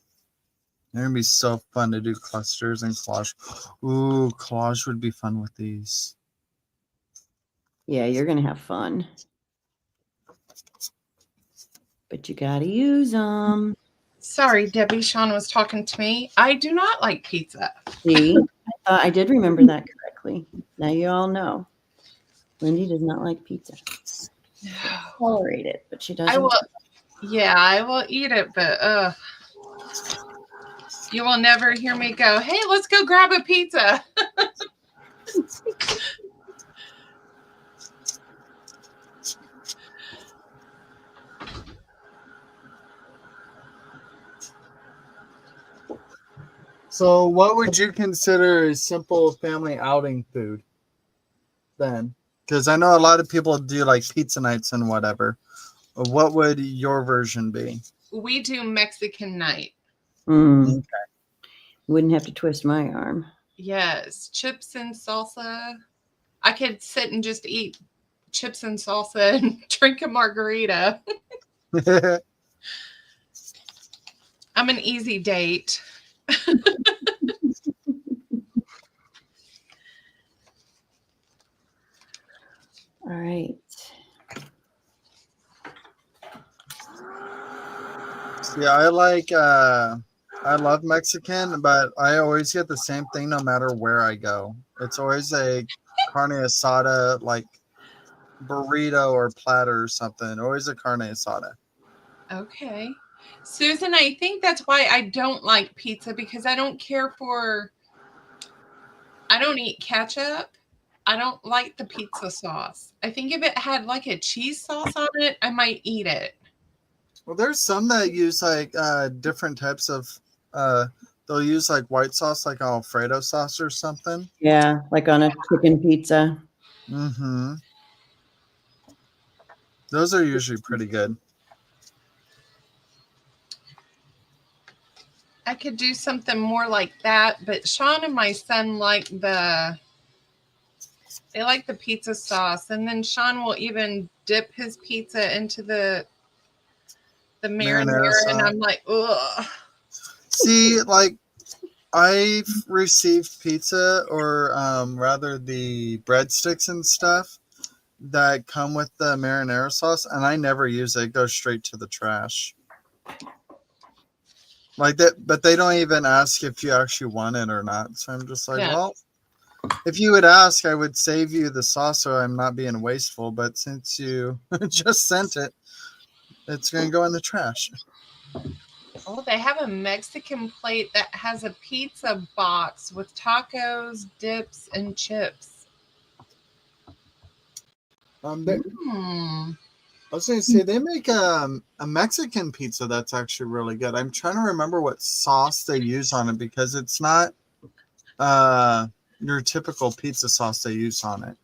They're gonna be so fun to do clusters and collage. Ooh, collage would be fun with these. Yeah, you're gonna have fun. But you gotta use them. Sorry, Debbie. Sean was talking to me. I do not like pizza. See, I thought I did remember that correctly. Now you all know. Lyndee does not like pizza. She tolerate it, but she doesn't. I will. Yeah, I will eat it, but you will never hear me go, "Hey, let's go grab a pizza." So, what would you consider a simple family outing food then? Because I know a lot of people do like pizza nights and whatever. What would your version be? We do Mexican night. Okay. Wouldn't have to twist my arm. Yes, chips and salsa. I could sit and just eat chips and salsa and drink a margarita. I'm an easy date. All right. Yeah, I love Mexican, but I always get the same thing no matter where I go. It's always a carne asada, like burrito or platter or something. Always a carne asada. Okay. Susan, I think that's why I don't like pizza, because I don't eat ketchup. I don't like the pizza sauce. I think if it had like a cheese sauce on it, I might eat it. Well, there's some that use like different types of they'll use like white sauce, like Alfredo sauce or something. Yeah, like on a chicken pizza. Mm-hmm. Those are usually pretty good. I could do something more like that, but Sean and my son like the pizza sauce, and then Sean will even dip his pizza into the marinara, and I'm like, ugh. See, like I've received pizza, or rather the breadsticks and stuff that come with the marinara sauce, and I never use it. It goes straight to the trash. Like that, but they don't even ask if you actually want it or not. So I'm just like, well, if you would ask, I would save you the sauce so I'm not being wasteful. But since you just sent it, it's going to go in the trash. Oh, they have a Mexican plate that has a pizza box with tacos, dips, and chips. I was going to say, they make a Mexican pizza that's actually really good. I'm trying to remember what sauce they use on it, because it's not your typical pizza sauce they use on it.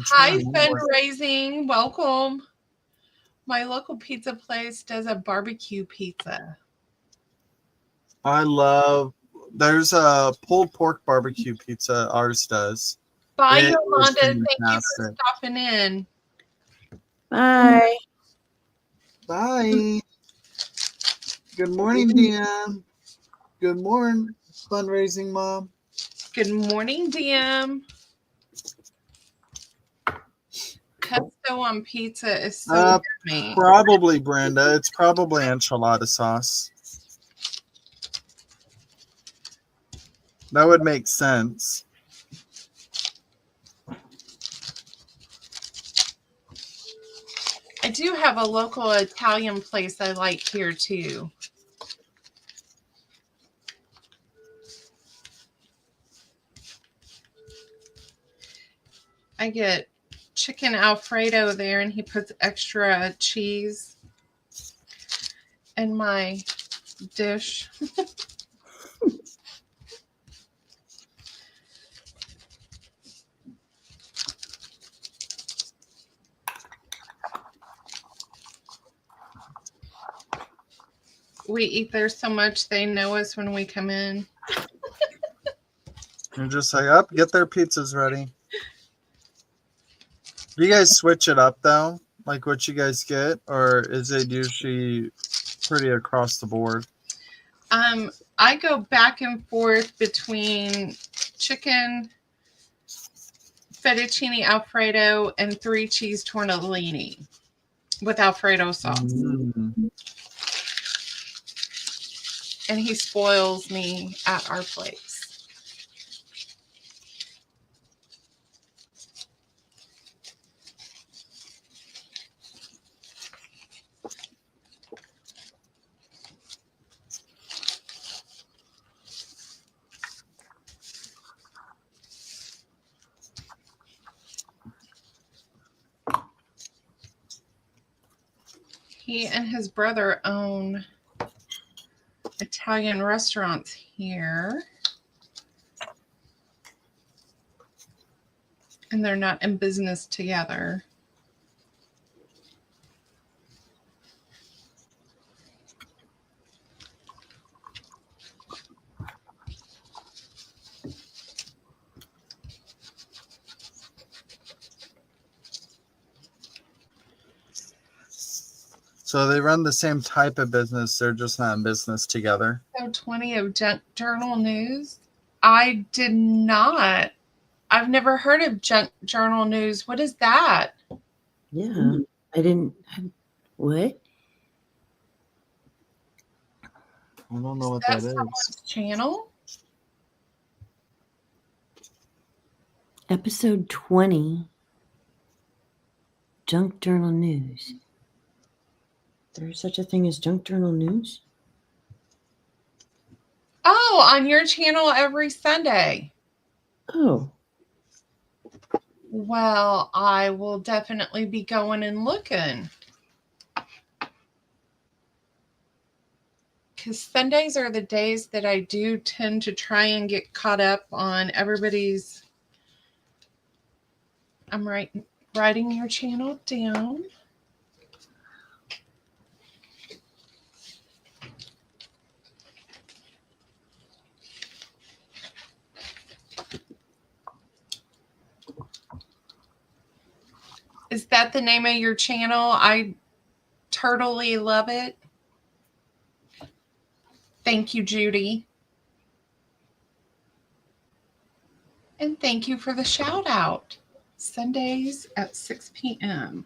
Hi, fundraising. Welcome. My local pizza place does a barbecue pizza. I love there's a pulled pork barbecue pizza. Ours does. Bye, It is Yolanda. Thank you for fantastic. stopping in. Bye. Bye. Good morning, DM. Good morning, fundraising mom. Good morning, DM. Pesto on pizza is so yummy. Probably, Brenda. It's probably enchilada sauce. That would make sense. I do have a local Italian place I like here too. I get chicken Alfredo there, and he puts extra cheese in my dish. We eat there so much they know us when we come in. You're just like, up, get their pizzas ready. Do you guys switch it up though? Like what you guys get, or is it usually pretty across the board? I go back and forth between chicken, fettuccine Alfredo, and 3 cheese tortellini with Alfredo sauce. And he spoils me at our place. He and his brother own Italian restaurants here. And they're not in business together. So they run the same type of business, they're just not in business together. So 20 of Junk Journal News. I did not. I've never heard of Junk Journal News. What is that? Yeah, I didn't. What? I don't know what That's that is. someone's channel? Episode 20. Junk Journal News. There's such a thing as Junk Journal News? Oh, on your channel every Sunday. Oh. Well, I will definitely be going and looking. Because Sundays are the days that I do tend to try and get caught up on everybody's. I'm writing your channel down. Is that the name of your channel? I totally love it. Thank you, Judy. And thank you for the shout out. Sundays at 6 p.m.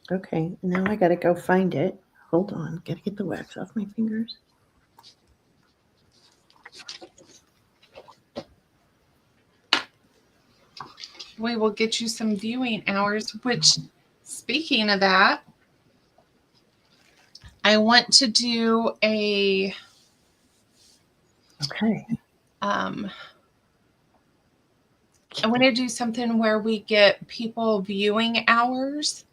Okay, now I gotta go find it. Hold on, gotta get the wax off my fingers. We will get you some viewing hours, which, speaking of that, I want to do a Okay. I want to do something where we get people viewing hours.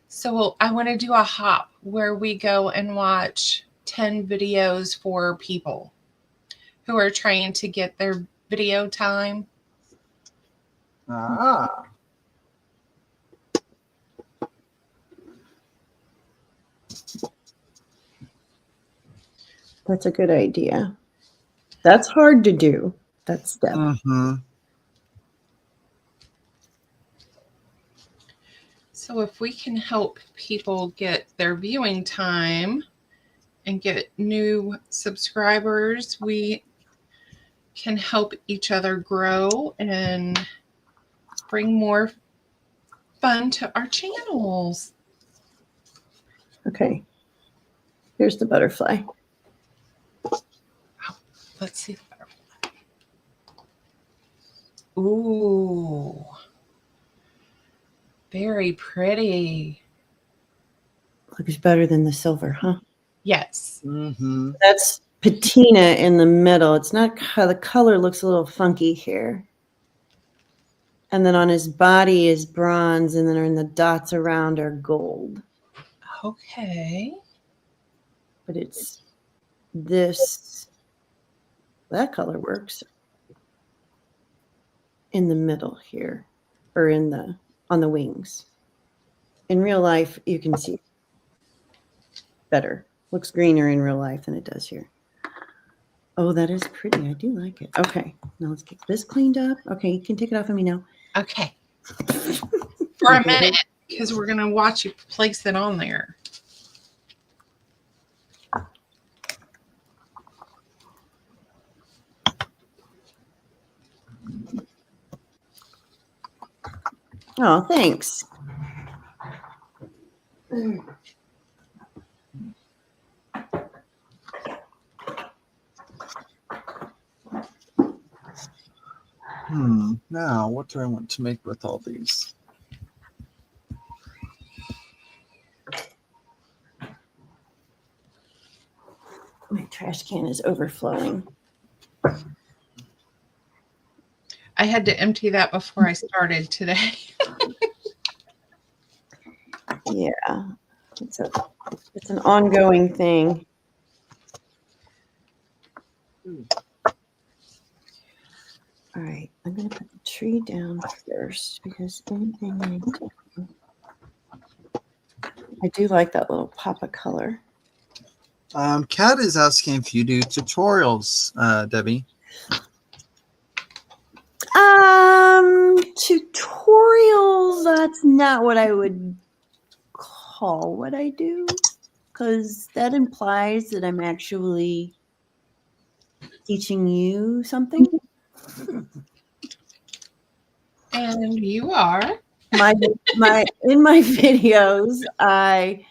So I want to do a hop where we go and watch 10 videos for people who are trying to get their video time. Ah. That's a good idea. That's hard to do. That step. Mm-hmm. So if we can help people get their viewing time and get new subscribers, we can help each other grow and bring more fun to our channels. Okay. Here's the butterfly. Let's see the butterfly. Ooh. Very pretty. Looks better than the silver, huh? Yes. Mm-hmm. That's patina in the middle. It's not how the color looks a little funky here. And then on his body is bronze, and then the dots around are gold. Okay. But it's this, that color works in the middle here, or on the wings. In real life, you can see better. Looks greener in real life than it does here. Oh, that is pretty. I do like it. Okay, now let's get this cleaned up. Okay, you can take it off of me now. Okay. For a minute, because we're going to watch you place it on there. Oh, thanks. Now, what do I want to make with all these? My trash can is overflowing. I had to empty that before I started today. Yeah, it's an ongoing thing. All right, I'm going to put the tree down first because anything I do like that little pop of color. Kat is asking if you do tutorials, Debbie. Tutorials, that's not what I would call what I do, because that implies that I'm actually teaching you something. And you are. In my videos, I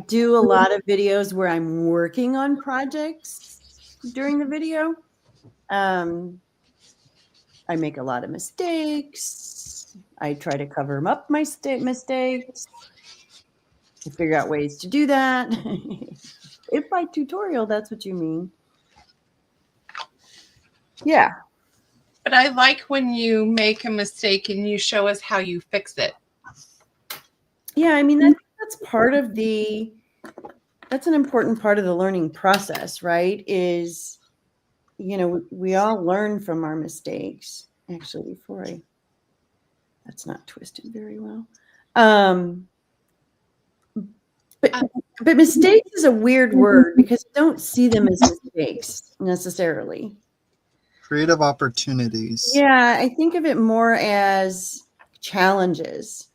do a lot of videos where I'm working on projects during the video. I make a lot of mistakes. I try to cover them up, my mistakes. I figure out ways to do that. If by tutorial, that's what you mean. Yeah. But I like when you make a mistake and you show us how you fix it. Yeah, I mean, that's part of that's an important part of the learning process, right? Is, we all learn from our mistakes. Actually, that's not twisted very well. But mistakes is a weird word because I don't see them as mistakes necessarily. Creative opportunities. Yeah, I think of it more as challenges.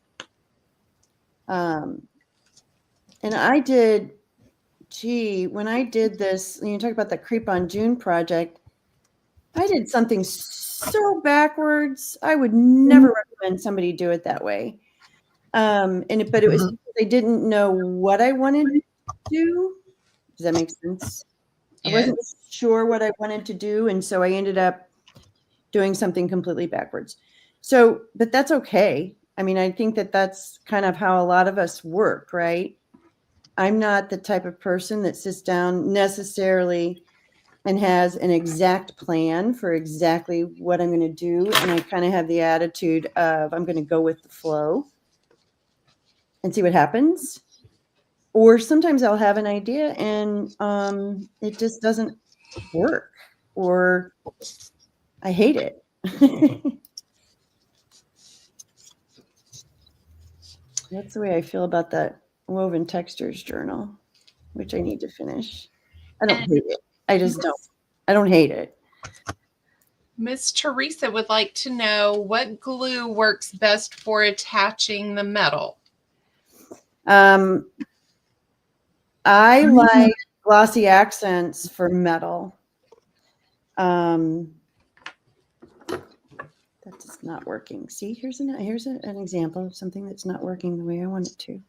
And I did, when I did this, you talk about the Creep on June project, I did something so backwards. I would never recommend somebody do it that way. But it was because I didn't know what I wanted to do. Does that make sense? Yes. I wasn't sure what I wanted to do, and so I ended up doing something completely backwards. So, but that's okay. I mean, I think that's kind of how a lot of us work, right? I'm not the type of person that sits down necessarily and has an exact plan for exactly what I'm going to do. And I kind of have the attitude of I'm going to go with the flow and see what happens. Or sometimes I'll have an idea and it just doesn't work, or I hate it. That's the way I feel about that Woven Textures journal. which I need to finish. I don't hate it. I just don't. I don't hate it. Miss Teresa would like to know what glue works best for attaching the metal. I like glossy accents for metal. That's just not working. See, here's an example of something that's not working the way I want it to.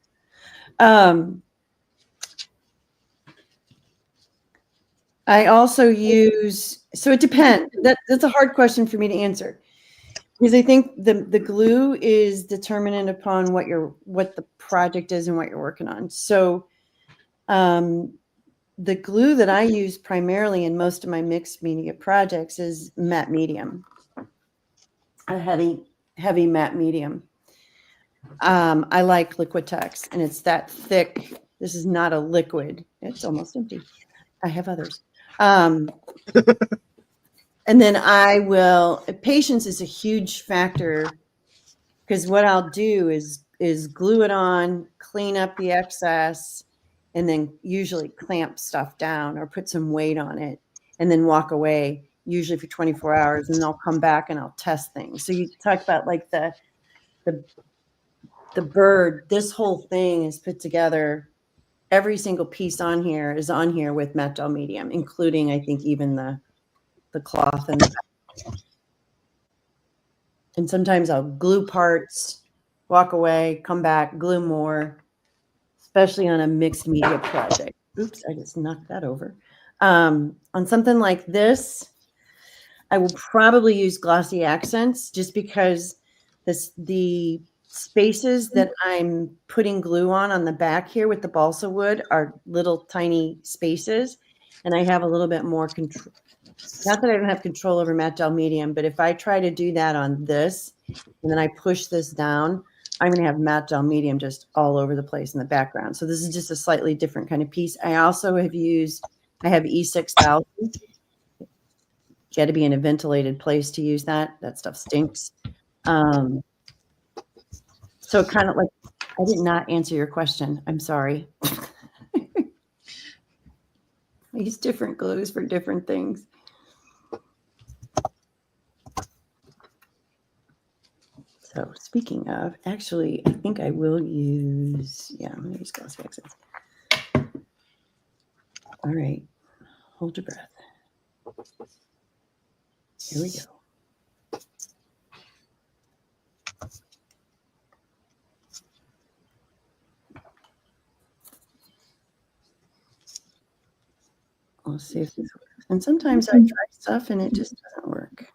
I also use, so it depends. That's a hard question for me to answer because I think the glue is determinant upon what the project is and what you're working on. So the glue that I use primarily in most of my mixed media projects is matte medium, a heavy matte medium. I like Liquitex, and it's that thick. This is not a liquid. It's almost empty. I have others. And then patience is a huge factor because what I'll do is glue it on, clean up the excess, and then usually clamp stuff down or put some weight on it and then walk away, usually for 24 hours. And then I'll come back and I'll test things. So you talk about like the bird, this whole thing is put together. Every single piece on here is on here with matte gel medium, including, I think, even the cloth. And sometimes I'll glue parts, walk away, come back, glue more, especially on a mixed media project. Oops, I just knocked that over. On something like this, I will probably use glossy accents just because the spaces that I'm putting glue on the back here with the balsa wood are little tiny spaces, and I have a little bit more control. Not that I don't have control over matte gel medium, but if I try to do that on this and then I push this down, I'm going to have matte gel medium just all over the place in the background. So this is just a slightly different kind of piece. I also have I have E6000. You got to be in a ventilated place to use that. That stuff stinks. So kind of like, I did not answer your question. I'm sorry. I use different glues for different things. So speaking of, actually, I think I will use, I'm going to use glossy accents. All right. Hold your breath. Here we go. Let's see if this works. And sometimes I try stuff and it just doesn't work.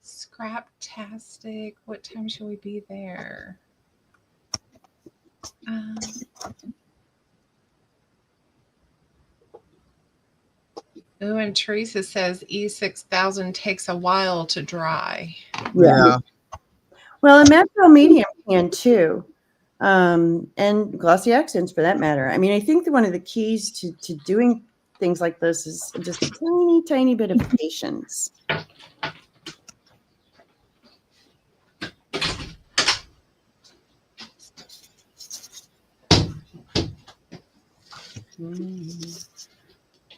Scraptastic. What time should we be there? Oh, and Teresa says E6000 takes a while to dry. Yeah. Well, a matte gel medium can too. And glossy accents for that matter. I mean, I think that one of the keys to doing things like this is just a tiny, tiny bit of patience.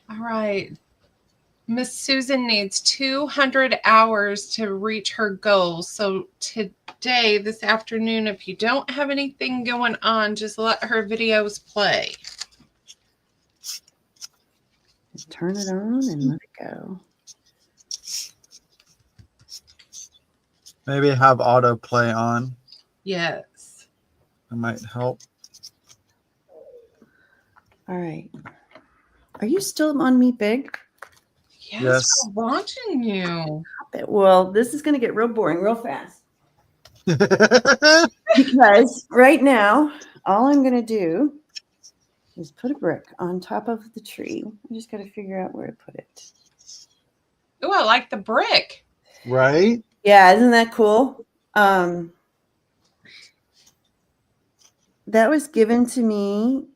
All right. Miss Susan needs 200 hours to reach her goal. So today, this afternoon, if you don't have anything going on, just let her videos play. Just turn it on and let it go. Maybe have autoplay on. Yes. It might help. All right. Are you still on Meet Big? Yes. We're watching you. Well, this is going to get real boring real fast. Because right now, all I'm going to do is put a brick on top of the tree. I just got to figure out where to put it. Oh, I like the brick. Right? Yeah, isn't that cool? That was given to me.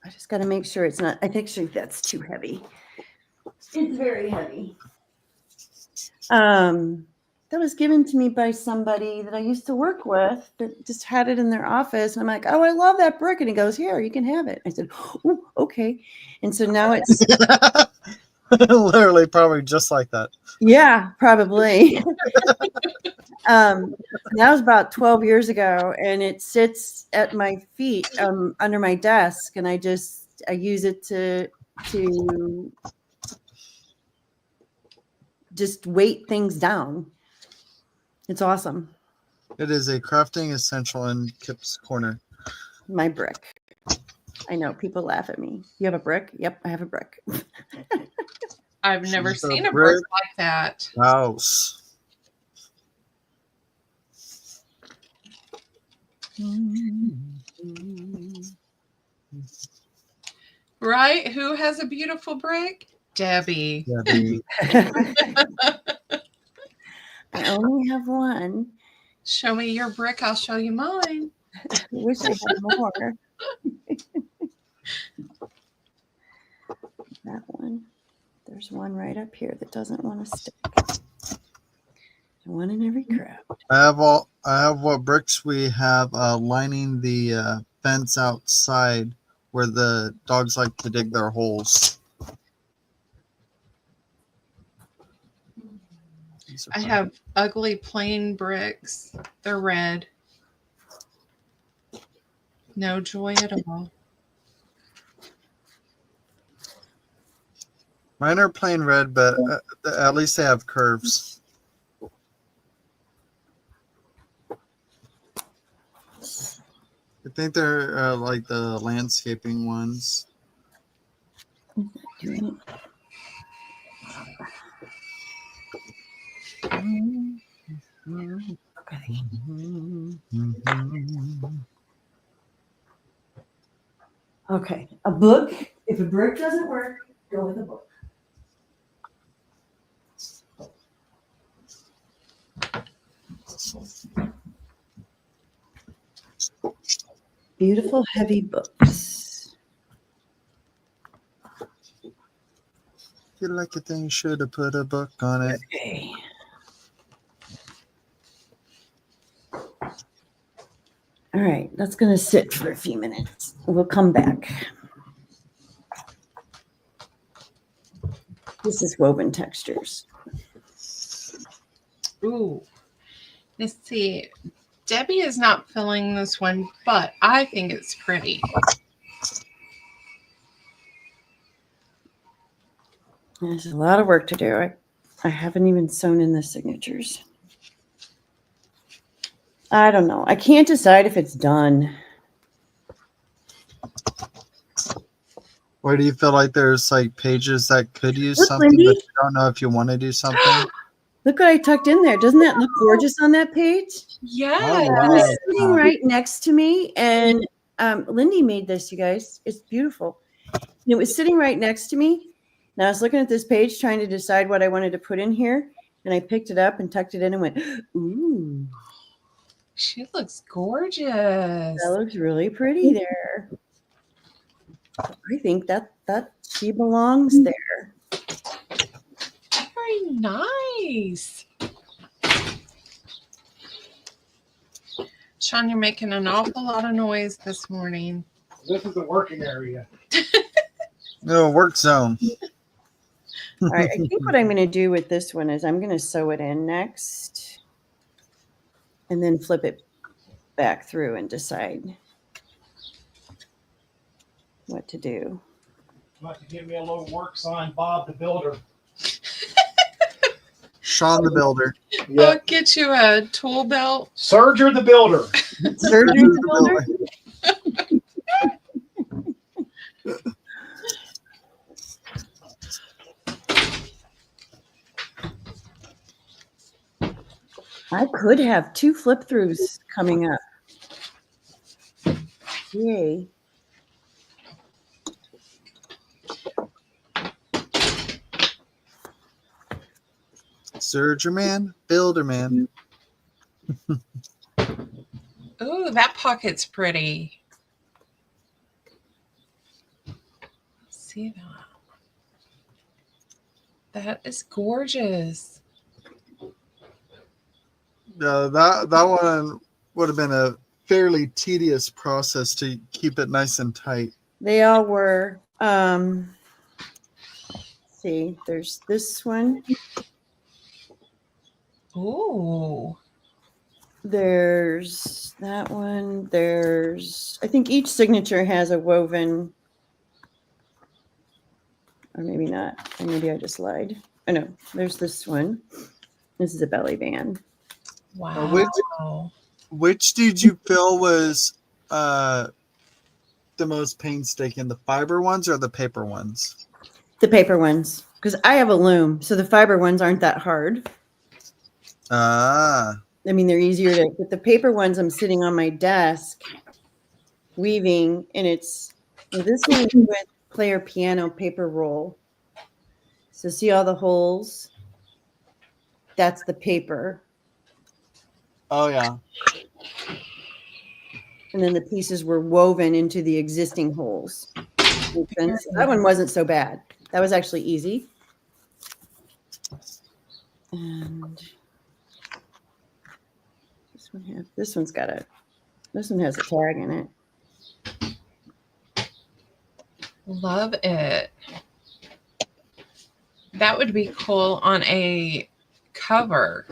I just got to make sure it's not, I think that's too heavy. It's very heavy. that was given to me by somebody that I used to work with that just had it in their office. And I'm like, oh, I love that brick. And he goes, here, you can have it. I said, oh, okay. And so now it's, Literally, probably just like that. yeah, probably. That was about 12 years ago, and it sits at my feet under my desk, and I use it to just weight things down. It's awesome. It is a crafting essential in Kip's corner. My brick. I know people laugh at me. You have a brick? Yep, I have a brick. I've never She's a seen a brick brick like that. House. Right? Who has a beautiful brick? Debbie. Debbie. I only have one. Show me your brick, I'll show you mine. I wish I had more. That one. There's one right up here that doesn't want to stick. One in every crowd. I have what bricks we have lining the fence outside where the dogs like to dig their holes. I have ugly plain bricks. They're red. No joy at all. Mine are plain red, but at least they have curves. I think they're like the landscaping ones. Okay, a book. If a brick doesn't work, go with a book. Beautiful, heavy books. Feel like a thing should have put a book on it. Okay. All right, that's going to sit for a few minutes. We'll come back. This is woven textures. Ooh. Let's see. Debbie is not filling this one, but I think it's pretty. There's a lot of work to do. I haven't even sewn in the signatures. I don't know. I can't decide if it's done. Or do you feel like there's like pages that could use Look, something, Lyndee. but you don't know if you want to do something? Look what I tucked in there. Doesn't that look gorgeous on that page? Yeah. Oh, It wow. was sitting right next to me, and Lyndee made this, you guys. It's beautiful. And it was sitting right next to me, and I was looking at this page trying to decide what I wanted to put in here, and I picked it up and tucked it in and went, ooh. She looks gorgeous. That looks really pretty there. I think that she belongs there. Very nice. Sean, you're making an awful lot of noise this morning. This is the working area. No, work zone. All right, I think what I'm going to do with this one is I'm going to sew it in next and then flip it back through and decide what to do. Like to give me a little work sign, Bob the Builder. Sean the Builder. I'll get you a tool belt. Serger the Builder. Surgery builder? I could have 2 flip throughs coming up. Yay. Serger man, builder man. Ooh, that pocket's pretty. See that? That is gorgeous. that one would have been a fairly tedious process to keep it nice and tight. They all were. See, there's this one. Ooh. There's that one. I think each signature has a woven, or maybe not. Or maybe I just lied. Oh no, there's this one. This is a belly band. Wow. Which did you feel was the most painstaking, the fiber ones or the paper ones? The paper ones, because I have a loom, so the fiber ones aren't that hard. Ah. I mean, they're easier to, but the paper ones, I'm sitting on my desk weaving, and this one is with player piano paper roll. So see all the holes? That's the paper. Oh, yeah. And then the pieces were woven into the existing holes. That one wasn't so bad. That was actually easy. And this one has a tag in it. Love it. That would be cool on a cover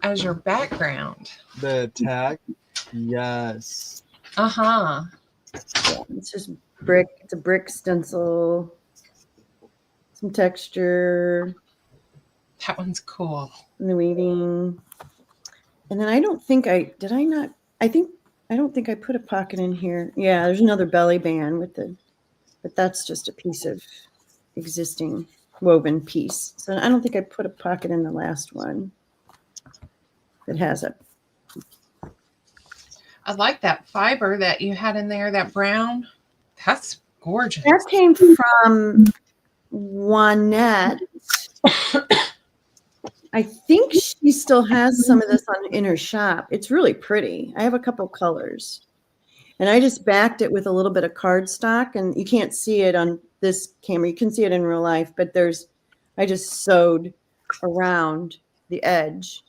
as your background. The tag? Yes. Uh-huh. Yeah, it's just brick. It's a brick stencil. Some texture. That one's cool. And the weaving. And then I don't think I put a pocket in here. Yeah, there's another belly band but that's just a piece of existing woven piece. So I don't think I put a pocket in the last one that has it. I like that fiber that you had in there, that brown. That's gorgeous. That came from Juanette. I think she still has some of this in her shop. It's really pretty. I have a couple colors. And I just backed it with a little bit of cardstock, and you can't see it on this camera. You can see it in real life, but I just sewed around the edge.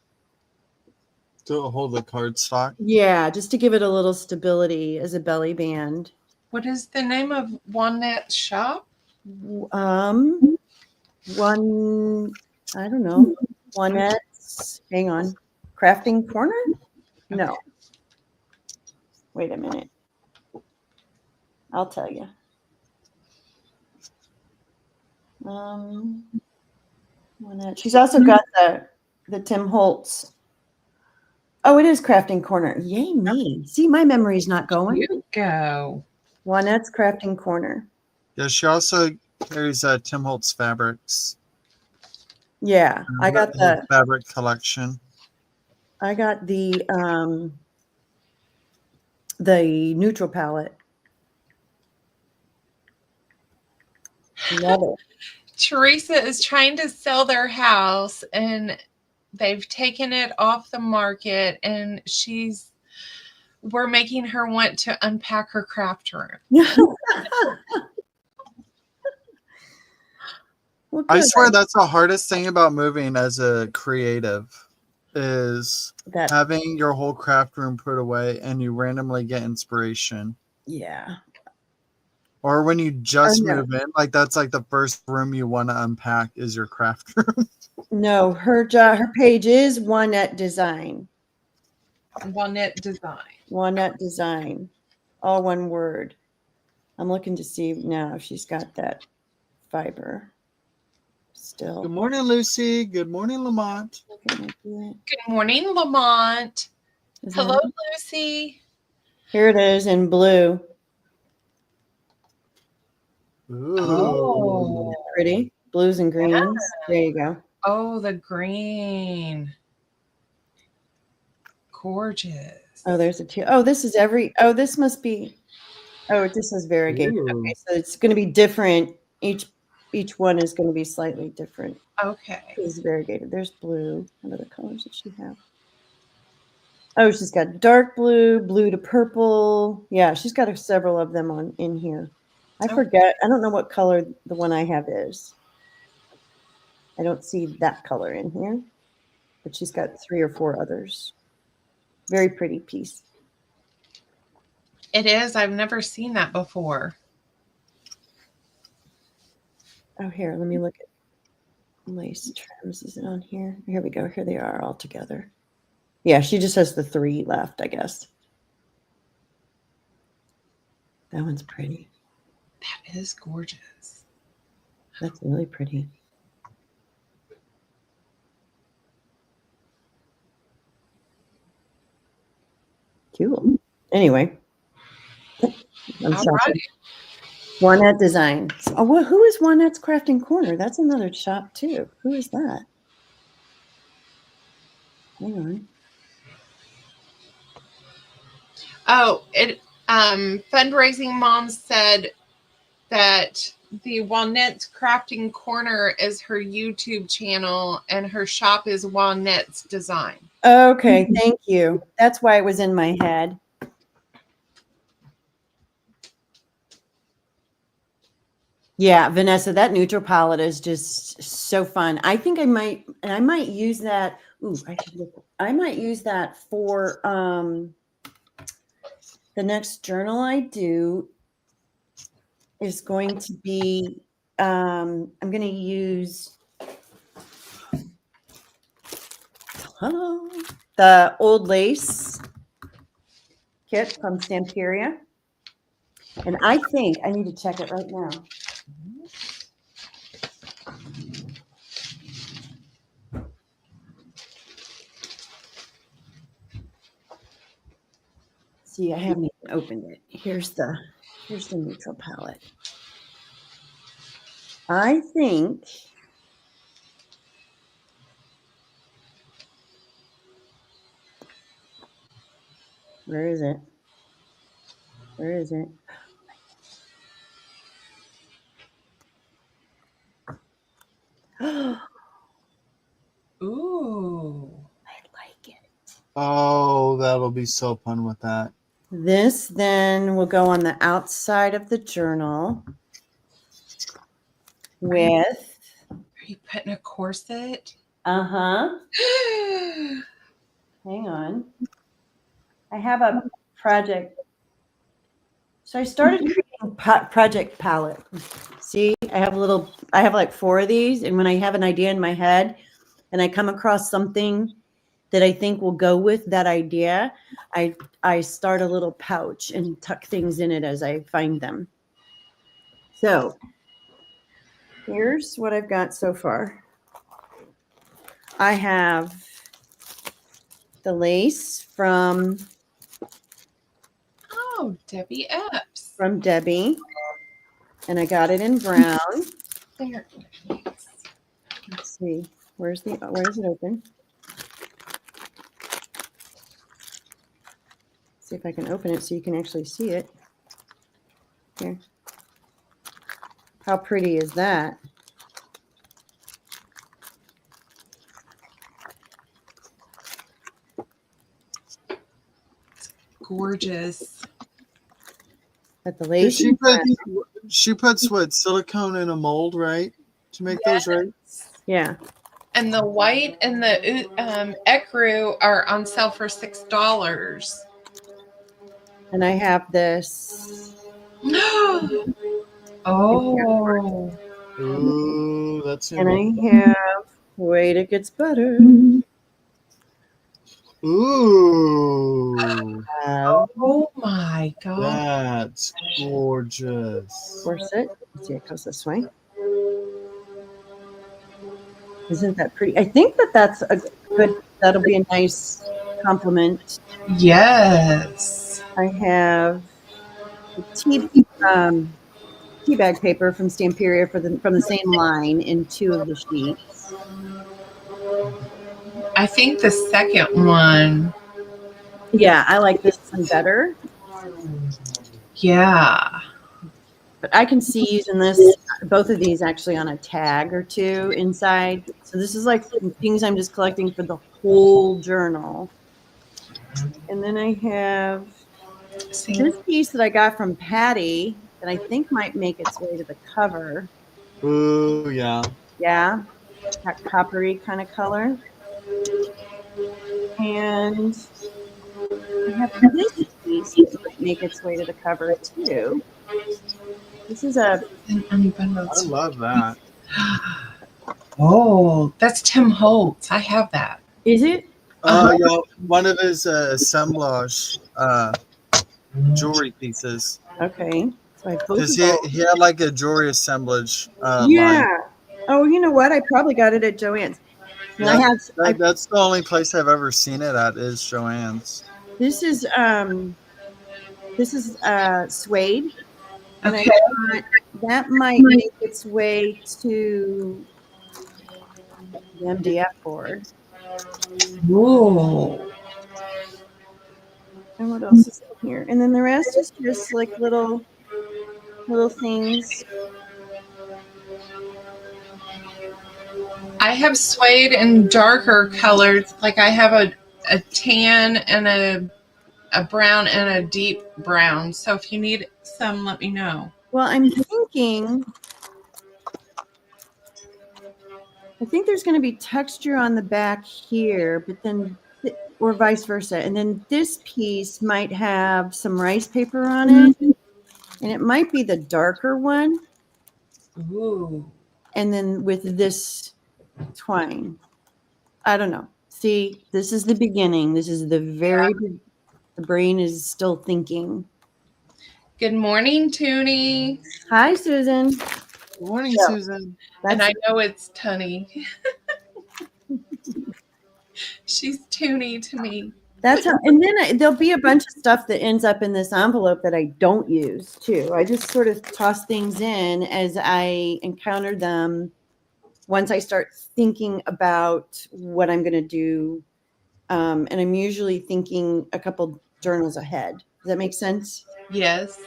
To hold the cardstock? Yeah, just to give it a little stability as a belly band. What is the name of Juanette's shop? I don't know. Juanette's, hang on. Crafting Corner? No. Okay. Wait a minute. I'll tell you. Juanette. She's also got the Tim Holtz. Oh, it is Crafting Corner. Yay me. See, my memory's not going. You go. Juanette's Crafting Corner. Yeah, she also carries Tim Holtz fabrics. Yeah, I got the fabric collection. I got the neutral palette. Love it. Teresa is trying to sell their house, and they've taken it off the market, and we're making her want to unpack her craft room. Well, I swear that's the hardest thing about moving as a creative is having your whole craft room put away and you randomly get inspiration. Yeah. Or when you just move in, like that's like the first room you want to unpack is your craft room. No, her page is Juanette Design. Juanette Design. Juanette Design. All one word. I'm looking to see now if she's got that fiber still. Good morning, Lucy. Good morning, Lamont. Good morning, Lamont. Hello, Lucy. Here it is in blue. Ooh. Oh, pretty. Blues and greens. Yeah. There you go. Oh, the green. Gorgeous. Oh, there's a two. Oh, this is this must be. Oh, this is variegated. Ooh. Okay, so it's going to be different. Each one is going to be slightly different. Okay. It's variegated. There's blue. What other colors does she have? Oh, she's got dark blue, blue to purple. Yeah, she's got several of them in here. I forget. I don't know what color the one I have is. I don't see that color in here, but she's got 3 or 4 others. Very pretty piece. It is. I've never seen that before. Oh, here, let me look at lace trims. Is it on here? Here we go. Here they are all together. Yeah, she just has the 3 left, I guess. That one's pretty. That is gorgeous. That's really pretty. Cool. Anyway, I'm All shopping. right. Juanette Designs. Oh, well, who is Juanette's Crafting Corner? That's another shop too. Who is that? Hang on. Oh, fundraising mom said that the Walnut's Crafting Corner is her YouTube channel and her shop is Walnut's Design. Okay, thank you. That's why it was in my head. Yeah, Vanessa, that neutral palette is just so fun. I think I might use that. Ooh, I might use that for the next journal I do is going to be I'm going to use the old lace kit from Stamperia. And I think I need to check it right now. See, I haven't even opened it. Here's the neutral palette. I think where is it? Where is it? Ooh. I like it. Oh, that'll be so fun with that. This then will go on the outside of the journal with. Are you putting a corset? Hang on. I have a project. So I started creating project palette. See, I have like 4 of these. And when I have an idea in my head and I come across something that I think will go with that idea, I start a little pouch and tuck things in it as I find them. So here's what I've got so far. I have the lace from Debbie Epps. From Debbie. And I got it in brown. There. Let's see. Where is it open? See if I can open it so you can actually see it. Here. How pretty is that? Gorgeous. But the lace. She puts what, silicone in a mold, right? To make those, right? Yeah. And the white and the ecru are on sale for $6. And I have this. Oh. Ooh, that's And I have. Wait, it gets better. Ooh. Oh my God. That's gorgeous. Corset. Let's see, it goes this way. Isn't that pretty? I think that's that'll be a nice compliment. Yes. I have the tea bag paper from Stamperia from the same line in 2 of the sheets. I think the second one. Yeah, I like this one better. Yeah. But I can see using both of these actually on a tag or 2 inside. So this is like things I'm just collecting for the whole journal. And then I have this piece that I got from Patty that I think might make its way to the cover. Ooh, yeah. Yeah, that coppery kind of color. And I have this piece that might make its way to the cover too. This is a I love that. Oh, that's Tim Holtz. I have that. is it? Yeah, one of his assemblage jewelry pieces. Okay. So I have both Because of he those. he had like a jewelry assemblage Yeah. line. Oh, you know what? I probably got it at Joann's. And Yeah, that's the only place I've ever seen it at is Joann's. this is suede, and I Okay. thought that might make its way to the MDF board. Ooh. And what else is in here? And then the rest is just like little things. I have suede in darker colors. Like I have a tan and a brown and a deep brown. So if you need some, let me know. Well, I'm thinking, I think there's going to be texture on the back here, but then, or vice versa. And then this piece might have some rice paper on it, and it might be the darker one. Ooh. And then with this twine, I don't know. See, this is the beginning. This is the the brain is still thinking. Good morning, Toonie. Hi, Susan. Good morning, Yeah. Susan. And I know it's Tunny. She's Toonie to me. That's how, and then there'll be a bunch of stuff that ends up in this envelope that I don't use too. I just sort of toss things in as I encounter them. Once I start thinking about what I'm going to do, and I'm usually thinking a couple journals ahead. Does that make sense? Yes.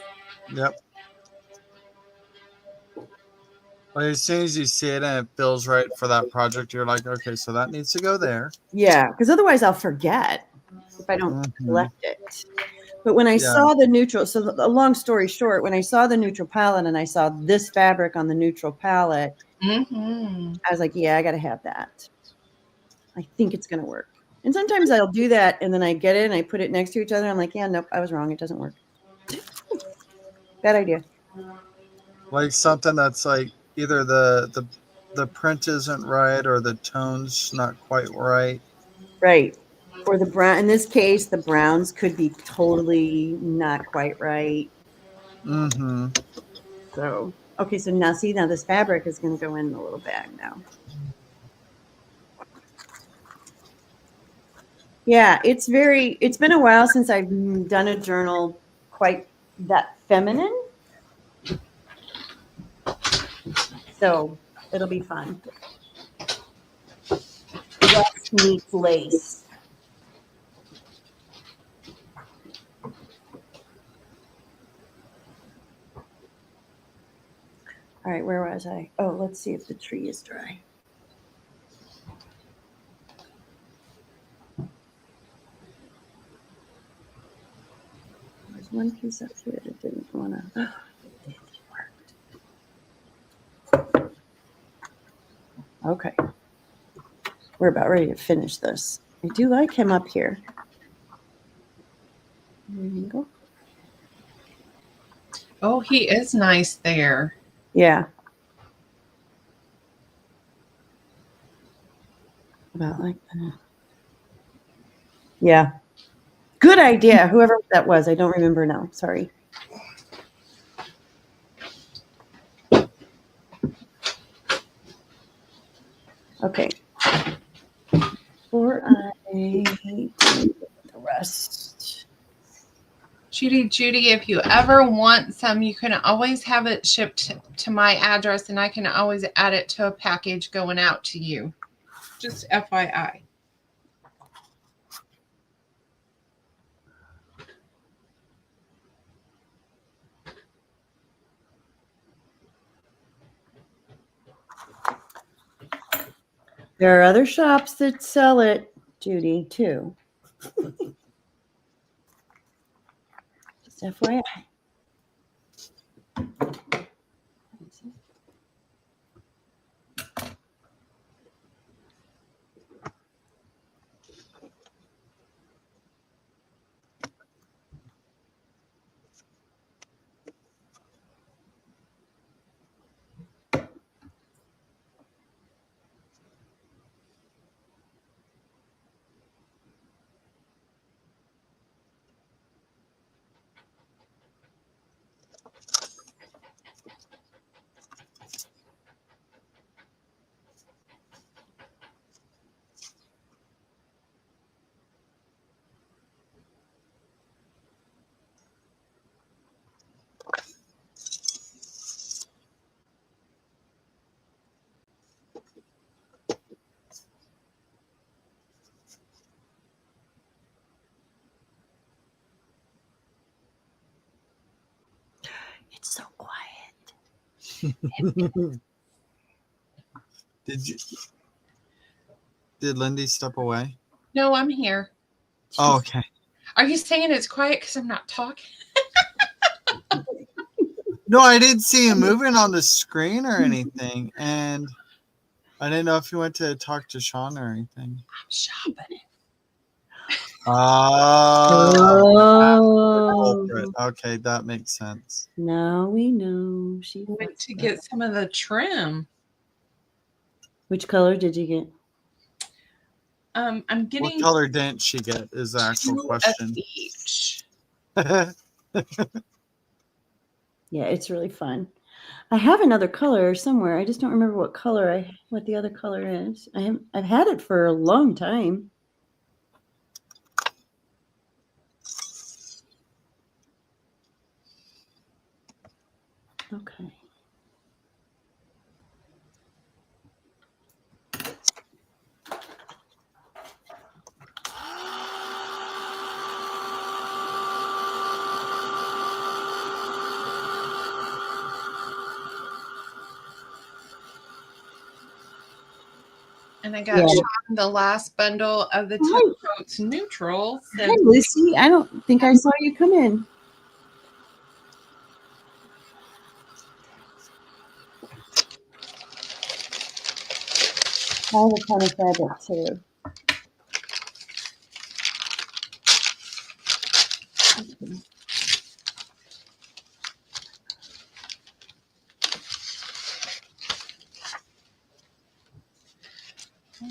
Yep. Well, as soon as you see it and it feels right for that project, you're like, okay, so that needs to go there. Yeah, because otherwise I'll forget if I don't collect it. But when I saw the neutral, so a long story short, when I saw the neutral palette and I saw this fabric on the neutral palette, I was like, yeah, I got to have that. I think it's going to work. And sometimes I'll do that and then I get it and I put it next to each other. I'm like, yeah, nope, I was wrong. It doesn't work. Bad idea. Like something that's like either the print isn't right or the tone's not quite right. Right. Or the brown, in this case, the browns could be totally not quite right. Mm-hmm. So, okay, so now see, now this fabric is going to go in the little bag now. Yeah, it's been a while since I've done a journal quite that feminine. So it'll be fun. West meets lace. All right, where was I? Oh, let's see if the tree is dry. There's one piece up here that didn't want to. It worked. Okay. We're about ready to finish this. I do like him up here. There you go. Oh, he is nice there. Yeah. About like that. Yeah. Good idea. Whoever that was, I don't remember now. Sorry. Okay. Before I do the rest. Judy, if you ever want some, you can always have it shipped to my address and I can always add it to a package going out to you. Just FYI. There are other shops that sell it, Judy, too. Just FYI. Did Lyndee step away? No, I'm here. Oh, okay. Are you saying it's quiet because I'm not talking? No, I didn't see him moving on the screen or anything, and I didn't know if you went to talk to Sean or anything. I'm shopping. Oh. Okay, that makes sense. Now we know. She Went to get some of the trim. Which color did you get? I'm getting What color didn't she get is the actual 2 of question. each. Yeah, it's really fun. I have another color somewhere. I just don't remember what the other color is. I've had it for a long time. Okay. And I got Sean the last bundle of the Tub Coats Neutrals. Hi, Lucy. I don't think I saw you come in. I have a ton of fabric too.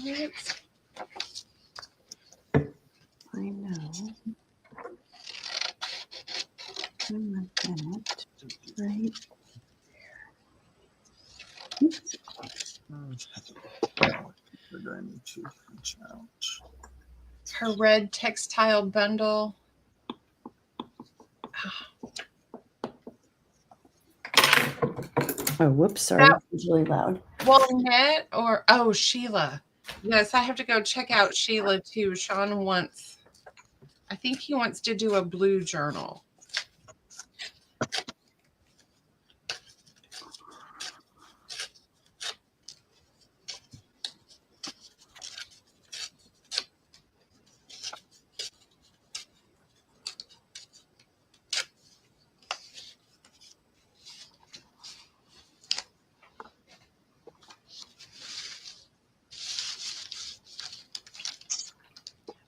Okay. I know. I want that right Do I need to reach out? Her red textile bundle. Oh, whoops. Sorry. It's really loud. Walnut or, Sheila. Yes, I have to go check out Sheila too. Sean I think he wants to do a blue journal.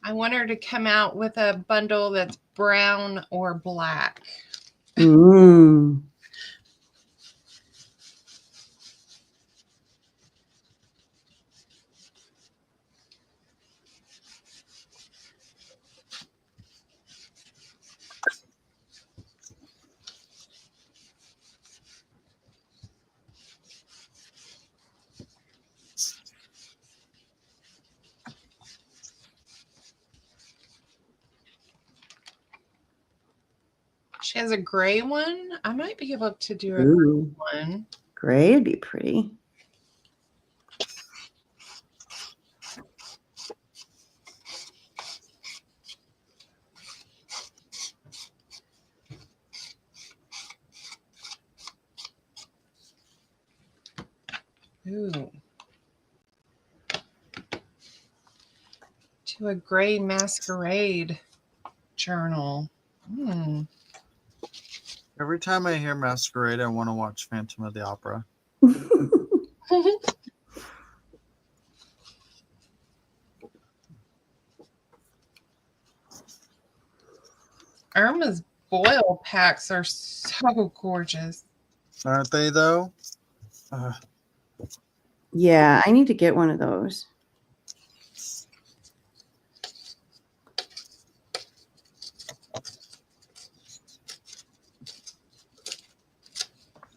I want her to come out with a bundle that's brown or black. Mm. She has a gray one. I might be able to do a Ooh. gray one. Gray would be pretty. Ooh. To a gray masquerade journal. Every time I hear Masquerade, I want to watch Phantom of the Opera. Irma's boil packs are so gorgeous. Aren't they, though? Yeah, I need to get one of those.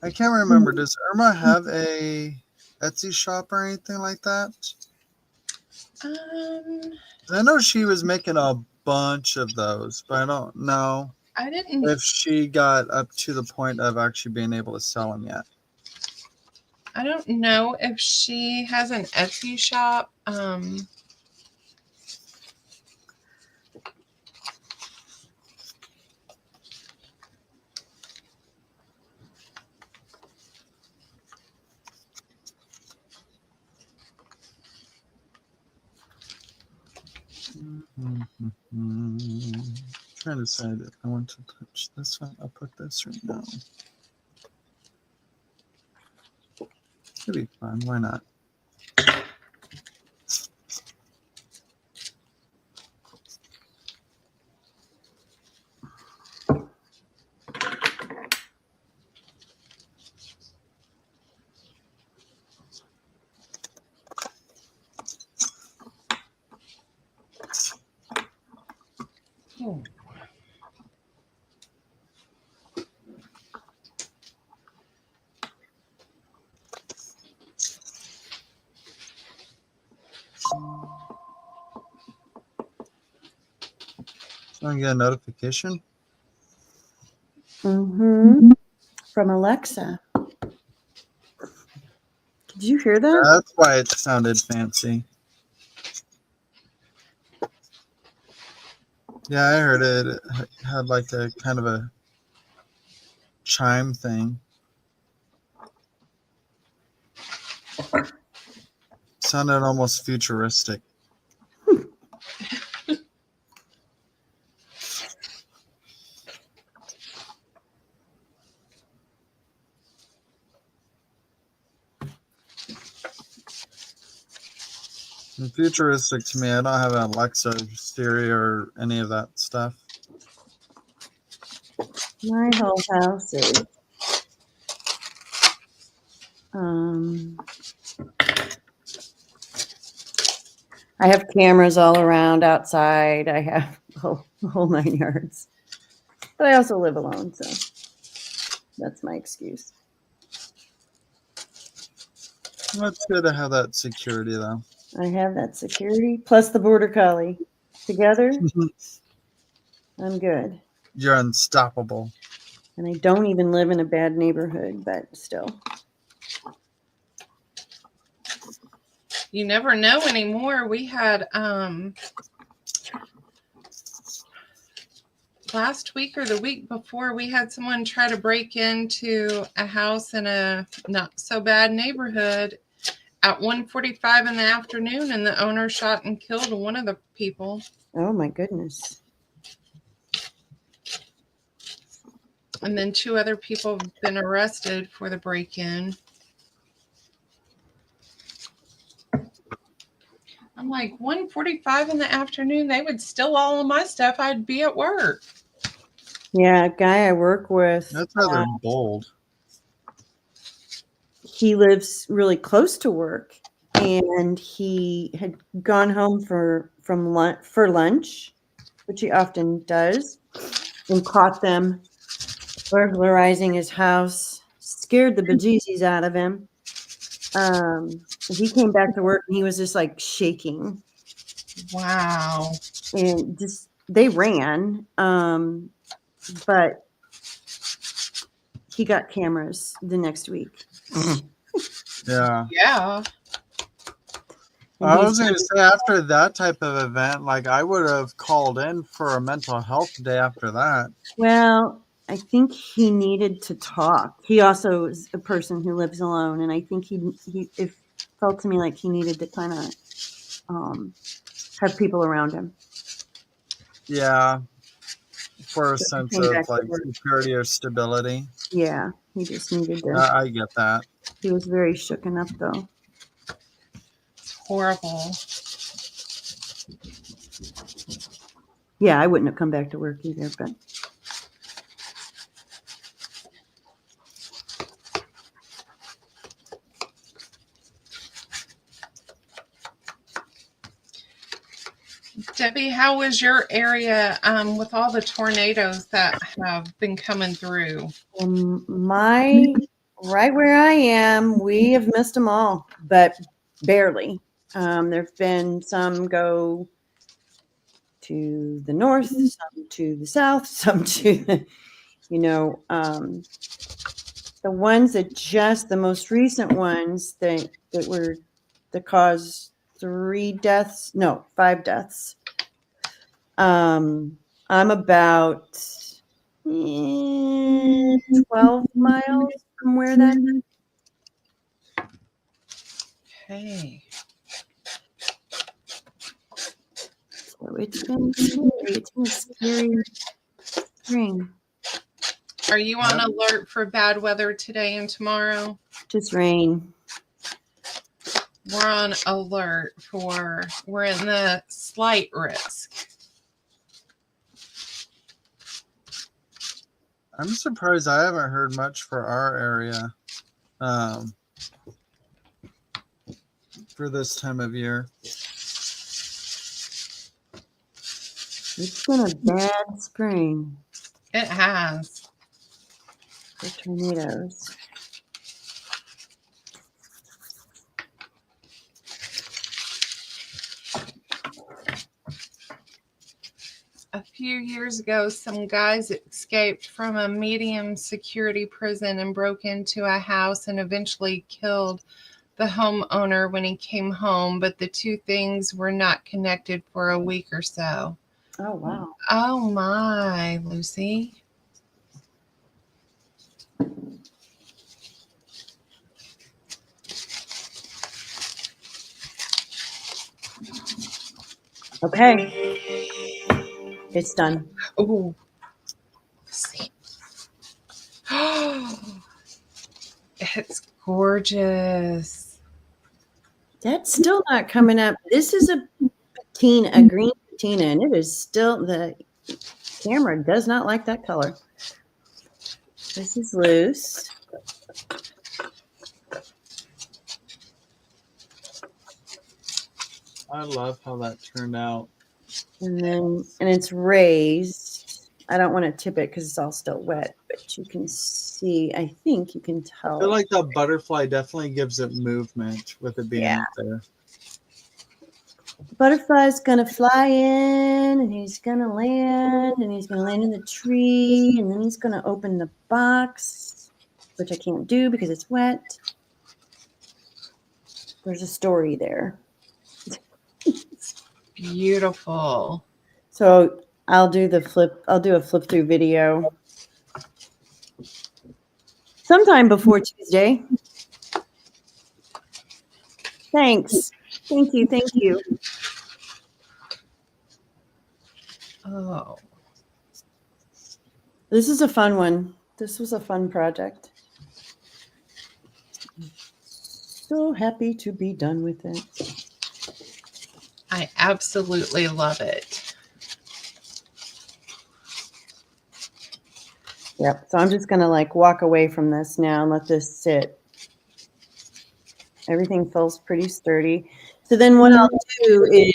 I can't remember. Does Irma have a Etsy shop or anything like that? I know she was making a bunch of those, but I don't know if she got up to the point of actually being able to sell them yet. I don't know if she has an Etsy shop. Trying to decide if I want to touch this one. I'll put this right now. It'll be fun. Why not? Oh. So I get a notification. Mm-hmm. From Alexa. Did you hear that? That's why it sounded fancy. Yeah, I heard it. It had like a kind of a chime thing. Sounded almost futuristic. And futuristic to me, I don't have an Alexa, Siri, or any of that stuff. My whole house is. I have cameras all around outside. I have the whole 9 yards. But I also live alone, so that's my excuse. It's good to have that security, though. I have that security plus the border collie. Together, I'm good. You're unstoppable. And I don't even live in a bad neighborhood, but still. You never know anymore. We had last week or the week before, we had someone try to break into a house in a not so bad neighborhood at 1:45 in the afternoon, and the owner shot and killed one of the people. Oh my goodness. And then 2 other people have been arrested for the break-in. I'm like, 1:45 in the afternoon, they would steal all of my stuff. I'd be at work. Yeah, a guy I work with. That's rather bold. He lives really close to work, and he had gone home for lunch, which he often does, and caught them burglarizing his house. Scared the bejesus out of him. He came back to work and he was just like shaking. Wow. And just they ran, but he got cameras the next week. Yeah. Yeah. I was going to say, after that type of event, like I would have called in for a mental health day after that. Well, I think he needed to talk. He also is a person who lives alone, and I think it felt to me like he needed to kind of have people around him. Yeah, for a sense of like security or stability. Yeah, he just needed to. I get that. He was very shooken up, though. Horrible. Yeah, I wouldn't have come back to work either, but. Debbie, how was your area with all the tornadoes that have been coming through? Right where I am, we have missed them all, but barely. There have been some go to the north, some to the south, some to the, the ones the most recent ones that caused 5 deaths. I'm about 12 miles from where that is. Okay. So It's been scary. It's been a scary spring. Are you on alert for bad weather today and tomorrow? Just rain. We're on alert we're in the slight risk. I'm surprised I haven't heard much for our area for this time of year. It's been a bad spring It has. for tornadoes. A few years ago, some guys escaped from a medium security prison and broke into a house and eventually killed the homeowner when he came home, but the two things were not connected for a week or so. Oh, wow. Oh my, Lucy. Okay. It's done. Oh, see. It's gorgeous. That's still not coming up. This is a patina, a green patina, and it is still, the camera does not like that color. This is loose. I love how that turned out. And it's raised. I don't want to tip it because it's all still wet, but you can see, I think you can tell. I feel like the butterfly definitely gives it movement with it being up there. The butterfly's gonna fly in and he's gonna land and he's gonna land in the tree and then he's gonna open the box, which I can't do because it's wet. There's a story there. Beautiful. So I'll do a flip through video sometime before Tuesday. Thanks. Thank you. Oh, This is a fun one. This was a fun project. So happy to be done with it. I absolutely love it. Yep. So I'm just going to walk away from this now and let this sit. Everything feels pretty sturdy. So then what I'll do is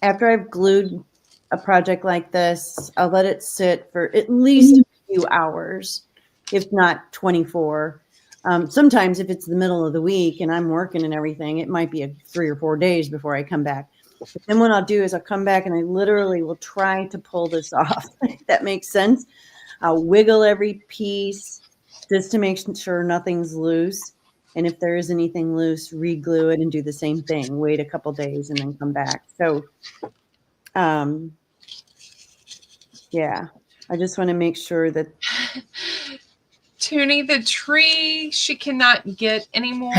after I've glued a project like this, I'll let it sit for at least a few hours, if not 24. Sometimes if it's the middle of the week and I'm working and everything, it might be 3 or 4 days before I come back. But then what I'll do is I'll come back and I literally will try to pull this off. If that makes sense. I'll wiggle every piece just to make sure nothing's loose. And if there is anything loose, re-glue it and do the same thing. Wait a couple days and then come back. So, yeah, I just want to make sure that. Toonie, the tree she cannot get anymore,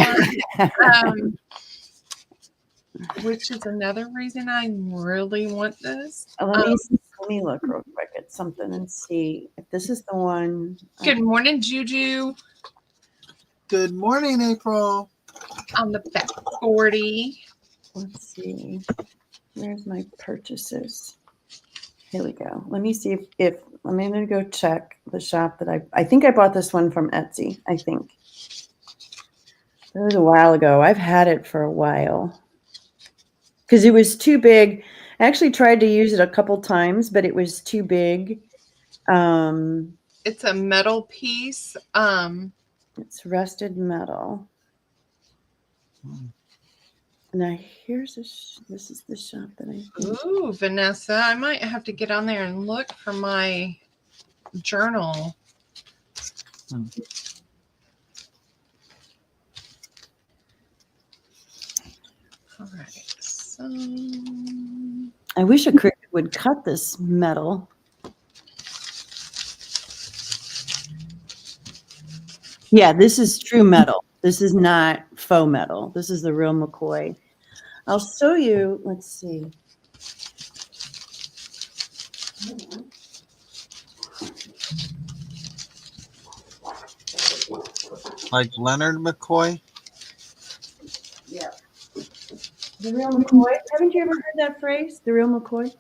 which is another reason I really want this. Let me look real quick at something and see if this is the one. Good morning, Juju. Good morning, April. On the back 40. Let's see. Where's my purchases? Here we go. Let me see if I'm going to go check the shop that I think I bought this one from Etsy. I think it was a while ago. I've had it for a while because it was too big. I actually tried to use it a couple times, but it was too big. It's a metal piece. It's rusted metal. Now here's this is the shop that I think. Ooh, Vanessa, I might have to get on there and look for my journal. All right, so I wish a Cricut would cut this metal. Yeah, this is true metal. This is not faux metal. This is the real McCoy. I'll show you. Let's see. Like Leonard McCoy? Yeah. The real McCoy. Haven't you ever heard that phrase? The real McCoy?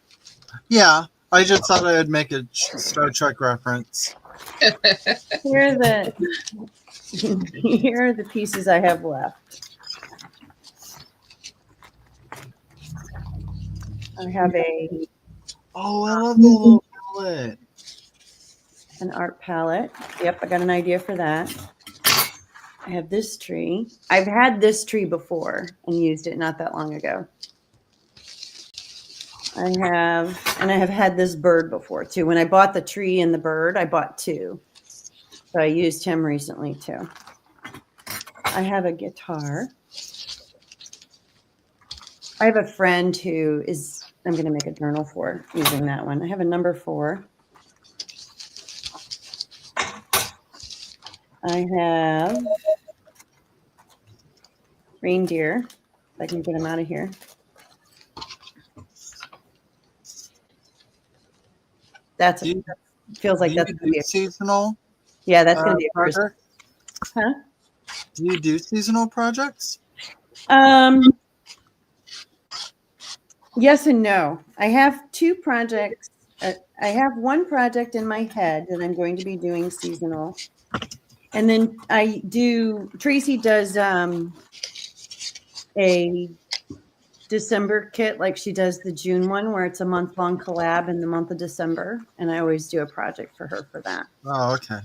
Yeah. I just thought I would make a Star Trek reference. Here are the pieces I have left. I have Oh, I love the little palette. an art palette. Yep, I got an idea for that. I have this tree. I've had this tree before and used it not that long ago. I have had this bird before too. When I bought the tree and the bird, I bought two. So I used him recently too. I have a guitar. I have a friend who is, I'm going to make a journal for using that one. I have a number 4. I have reindeer. If I can get them out of here. That's feels like that's going to be a seasonal. Yeah, that's going to be a project. Huh? Do you do seasonal projects? Yes and no. I have 2 projects. I have one project in my head that I'm going to be doing seasonal. And then Tracy does a December kit, like she does the June one, where it's a month-long collab in the month of December. And I always do a project for her for that. Oh, okay.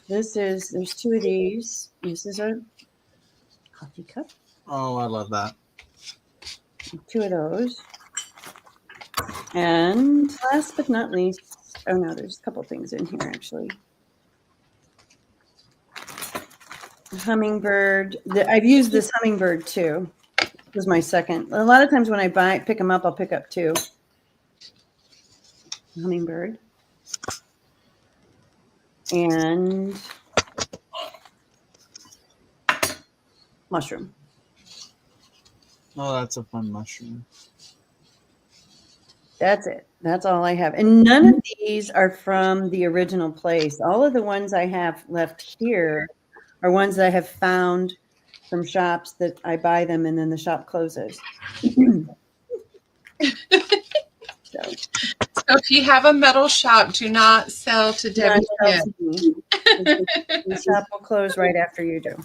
There's 2 of these. This is a coffee cup. Oh, I love that. 2 of those. And last but not least, oh no, there's a couple things in here actually. Hummingbird. I've used this hummingbird too. This was my second. A lot of times when I pick them up, I'll pick up 2. Hummingbird. And mushroom. Oh, that's a fun mushroom. That's it. That's all I have. And none of these are from the original place. All of the ones I have left here are ones that I have found from shops that I buy them and then the shop closes. So if you have a metal shop, do not sell to Debbie. The shop will close right after you do.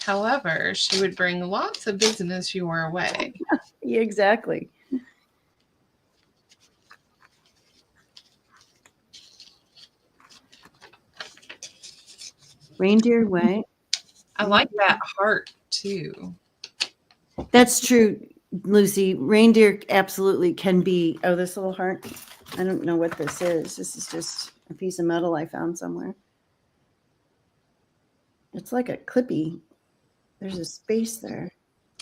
However, she would bring lots of business your way. Yeah, exactly. Reindeer way. I like that heart too. That's true, Lucy. Reindeer absolutely can be. Oh, this little heart. I don't know what this is. This is just a piece of metal I found somewhere. It's like a clippy. There's a space there.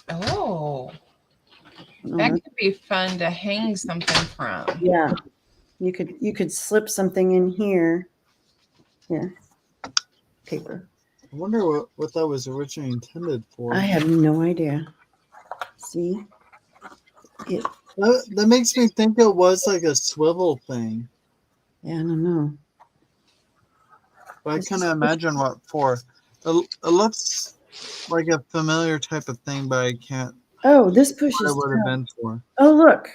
Oh, that could be fun to hang something from. Yeah, you could slip something in here. Here, paper. I wonder what that was originally intended for. I have no idea. See, that makes me think it was like a swivel thing. Yeah, I don't know. But I can't imagine what for. It looks like a familiar type of thing, but I can't. Oh, this pushes. What it would have been for. Oh, look,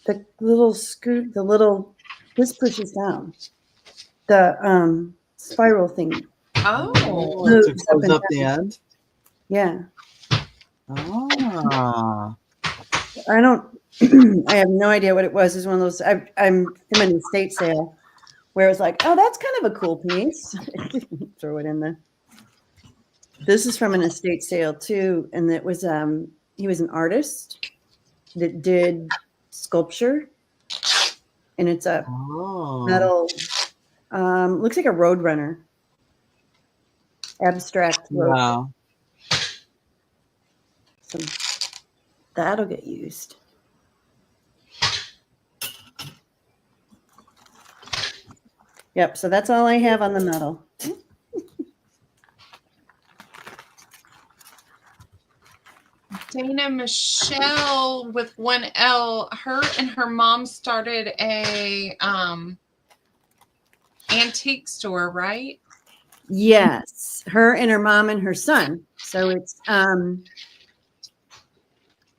the little scoot. This pushes down. The spiral thing. Oh, to close up the end. Yeah. Ah. I don't. I have no idea what it was. It's one of those. I'm from an estate sale where it was like, oh, that's kind of a cool piece. Throw it in there. This is from an estate sale too, and it was he was an artist that did sculpture, and it's a metal. Looks like a roadrunner. Abstract. Wow. So that'll get used. Yep. So that's all I have on the metal. Dana Michelle with one L, her and her mom started a antique store, right? Yes, her and her mom and her son. So it's hang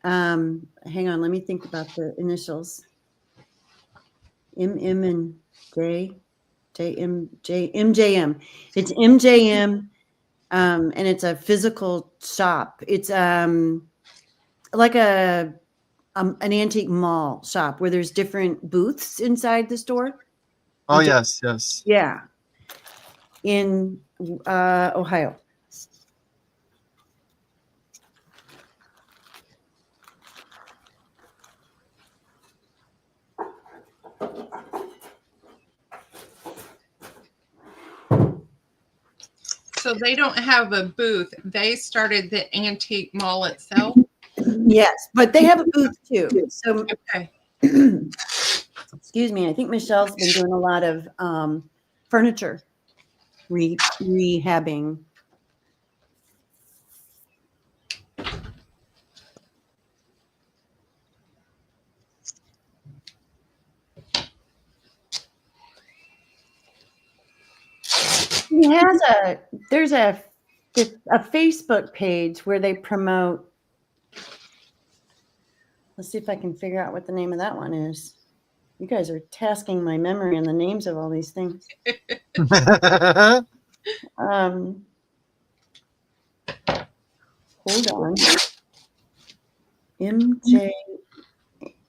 on, let me think about the initials. M and MJM. It's MJM, and it's a physical shop. It's like an antique mall shop where there's different booths inside the store. Oh yes. Yeah, in Ohio. So they don't have a booth. They started the antique mall itself. Yes, but they have a booth too. So, Okay. excuse me. I think Michelle's been doing a lot of furniture rehabbing. There's a Facebook page where they promote. Let's see if I can figure out what the name of that one is. You guys are tasking my memory on the names of all these things. Hold on.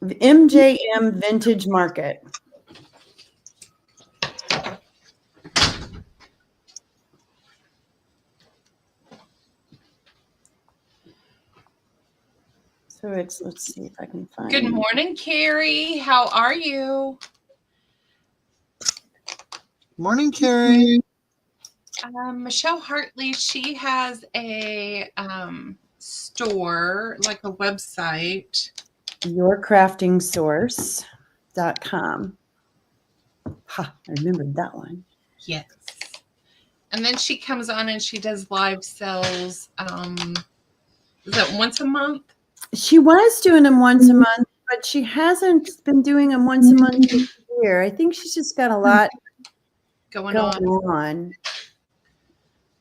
MJM Vintage Market. So let's see if I can find. Good morning, Carrie. How are you? Morning, Carrie. Michelle Hartley, she has a store, like a website. Yourcraftingsource.com. Ha, I remembered that one. Yes. And then she comes on and she does live sales. Is that once a month? She was doing them once a month, but she hasn't been doing them once a month this year. I think she's just got a lot going on.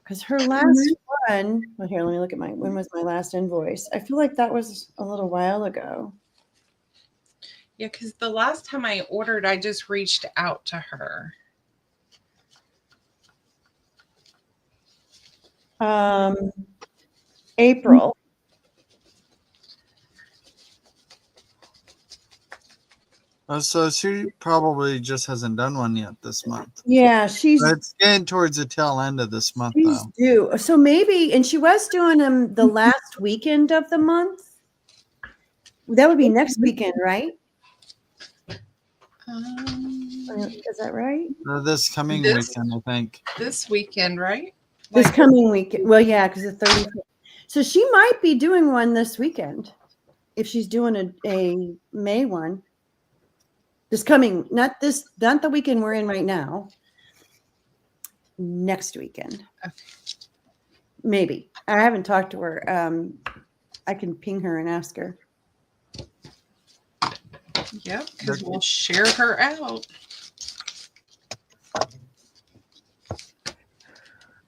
Because her last one, well, here, let me look at when was my last invoice? I feel like that was a little while ago. Yeah, because the last time I ordered, I just reached out to her. April. So she probably just hasn't done one yet this month. Yeah, it's getting towards the tail end of this month, though. Due. So maybe, and she was doing them the last weekend of the month. That would be next weekend, right? Is that right? This coming weekend, I think. This weekend, right? This coming weekend. Well, yeah, because the 30th. So she might be doing one this weekend if she's doing a May one. This coming, not the weekend we're in right now. Next weekend. Okay. Maybe. I haven't talked to her. I can ping her and ask her. Yep, because we'll share her out.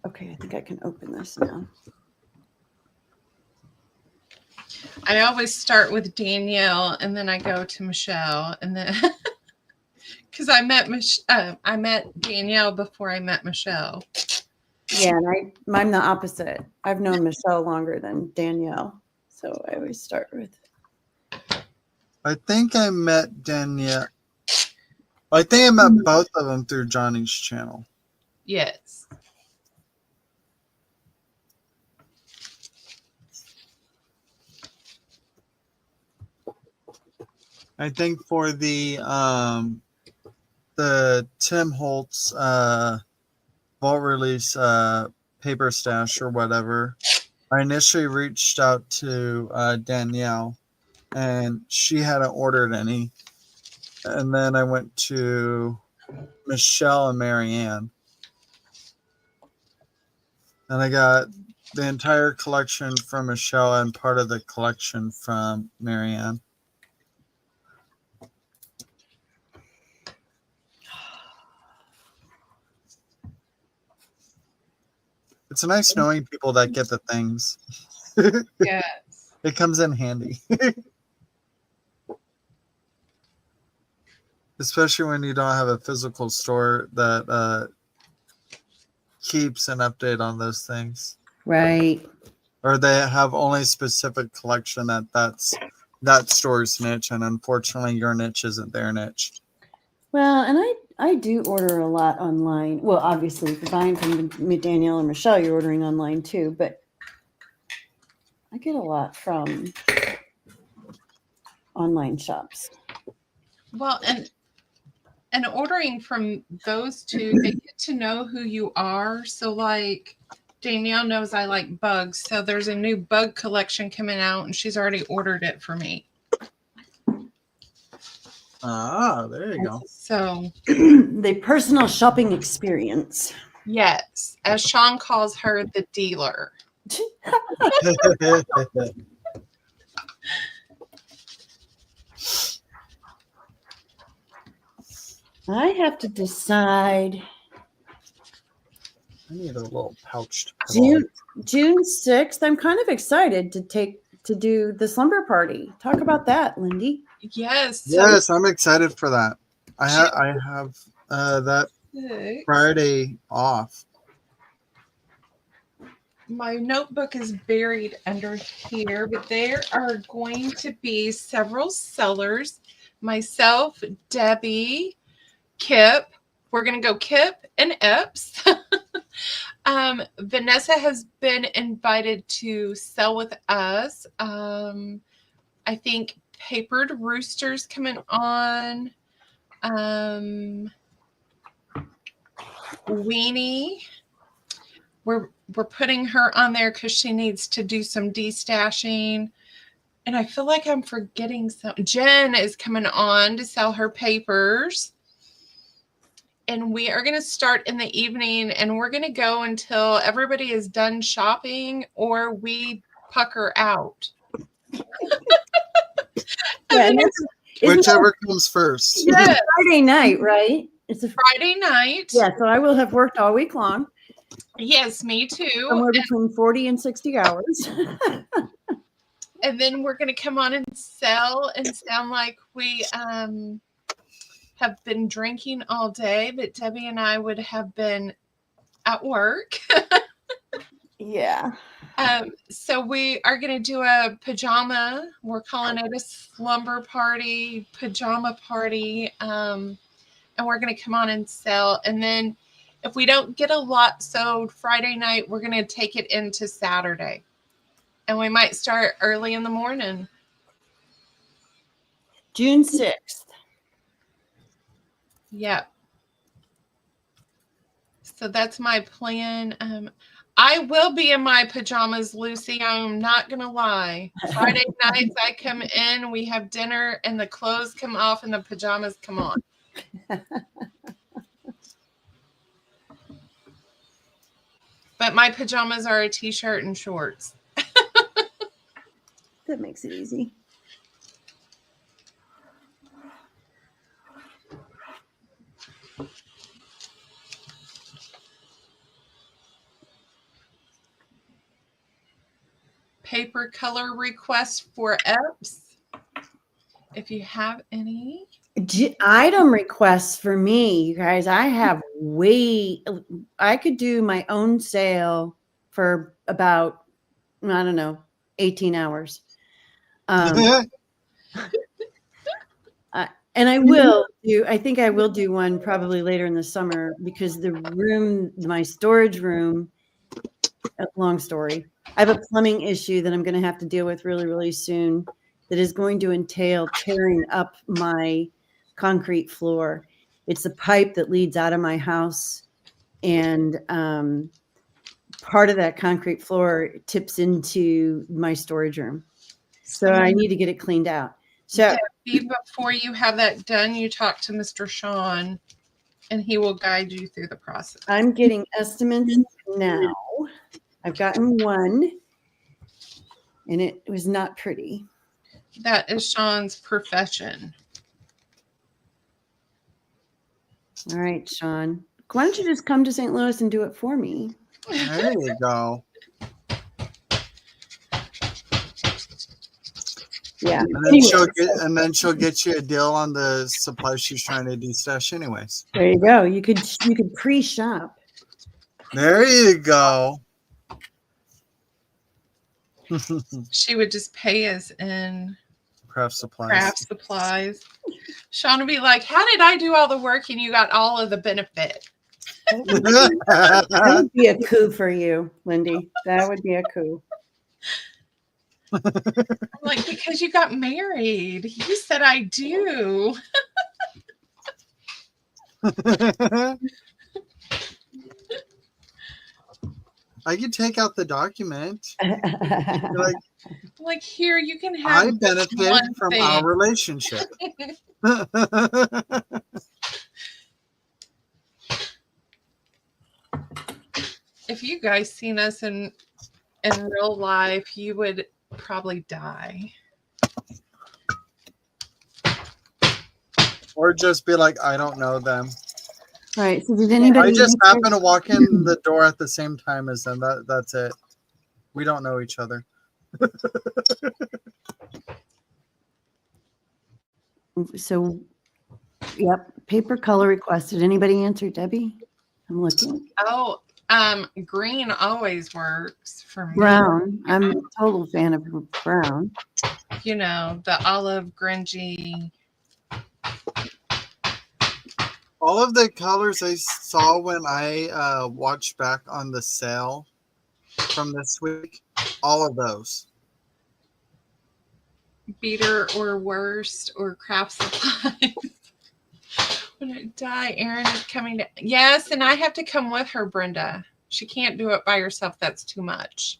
Okay, I think I can open this now. I always start with Danielle and then I go to Michelle, and then because I met Danielle before I met Michelle. Yeah, and I'm the opposite. I've known Michelle longer than Danielle, so I always start with. I think I met Danielle. I think I met both of them through Johnny's channel. Yes. I think for the Tim Holtz vault release paper stash or whatever, I initially reached out to Danielle, and she hadn't ordered any. And then I went to Michelle and Marianne. And I got the entire collection from Michelle and part of the collection from Marianne. It's nice knowing people that get the things. Yes. It comes in handy. Especially when you don't have a physical store that keeps an update on those things. Right. Or they have only specific collection that store's niche, and unfortunately your niche isn't their niche. Well, and I do order a lot online. Well, obviously, if you're buying from Danielle or Michelle, you're ordering online too. But I get a lot from online shops. Well, and ordering from those two, they get to know who you are. So like Danielle knows I like bugs. So there's a new bug collection coming out and she's already ordered it for me. Ah, there you go. So The personal shopping experience. yes, as Sean calls her, the dealer. I have to decide. I need a little pouch to put June 6th. I'm kind of excited to do the slumber party. Talk about that, Lyndee. Yes. Yes, I'm excited for that. I have that Friday off. My notebook is buried under here, but there are going to be several sellers. Myself, Debbie, Kip. We're going to go Kip and Epps. Vanessa has been invited to sell with us. I think Papered Rooster's coming on. Weenie. We're putting her on there because she needs to do some destashing. And I feel like I'm forgetting some. Jen is coming on to sell her papers. And we are going to start in the evening and we're going to go until everybody is done shopping or we pucker out. Yeah, whichever comes first. It's a Friday night, right? It's a Friday night. Yeah, so I will have worked all week long. Yes, me too. Somewhere between 40 and 60 hours. And then we're going to come on and sell and sound like we have been drinking all day, but Debbie and I would have been at work. Yeah. So we are going to do a pajama. We're calling it a slumber party, pajama party. And we're going to come on and sell. And then if we don't get a lot sold Friday night, we're going to take it into Saturday. And we might start early in the morning. June 6th. Yep. So that's my plan. I will be in my pajamas, Lucy. I'm not going to lie. Friday nights I come in, we have dinner, and the clothes come off and the pajamas come on. But my pajamas are a t-shirt and shorts. That makes it easy. Paper color requests for Epps. If you have any. Item requests for me, you guys. I could do my own sale for about, I don't know, 18 hours. And I think I will do one probably later in the summer because my storage room, long story, I have a plumbing issue that I'm going to have to deal with really, really soon that is going to entail tearing up my concrete floor. It's a pipe that leads out of my house, and part of that concrete floor tips into my storage room. So I need to get it cleaned out. So before you have that done, you talk to Mr. Sean, and he will guide you through the process. I'm getting estimates now. I've gotten one, and it was not pretty. That is Sean's profession. All right, Sean. Why don't you just come to St. Louis and do it for me? There you go. Yeah. And then she'll get you a deal on the supplies she's trying to de-stash anyways. There you go. You could pre-shop. There you go. She would just pay us in Craft supplies. Sean would be like, how did I do all the work and you got all of the benefit? That would be a coup for you, Lyndee. That would be a coup. I'm like, because you got married. You said I do. I could take out the document. Like here, you can have. I benefit from our relationship. If you guys seen us in real life, you would probably die. Or just be like, I don't know them. All right. So did anybody? I just happen to walk in the door at the same time as them. That's it. We don't know each other. So, yep. Paper color requested. Anybody answer, Debbie? I'm looking. Oh, green always works for me. Brown. I'm a total fan of brown. You know, the olive grungy. All of the colors I saw when I watched back on the sale from this week, all of those. Beater or worst or craft supplies. When it die, Erin is coming to. Yes, and I have to come with her, Brenda. She can't do it by herself. That's too much.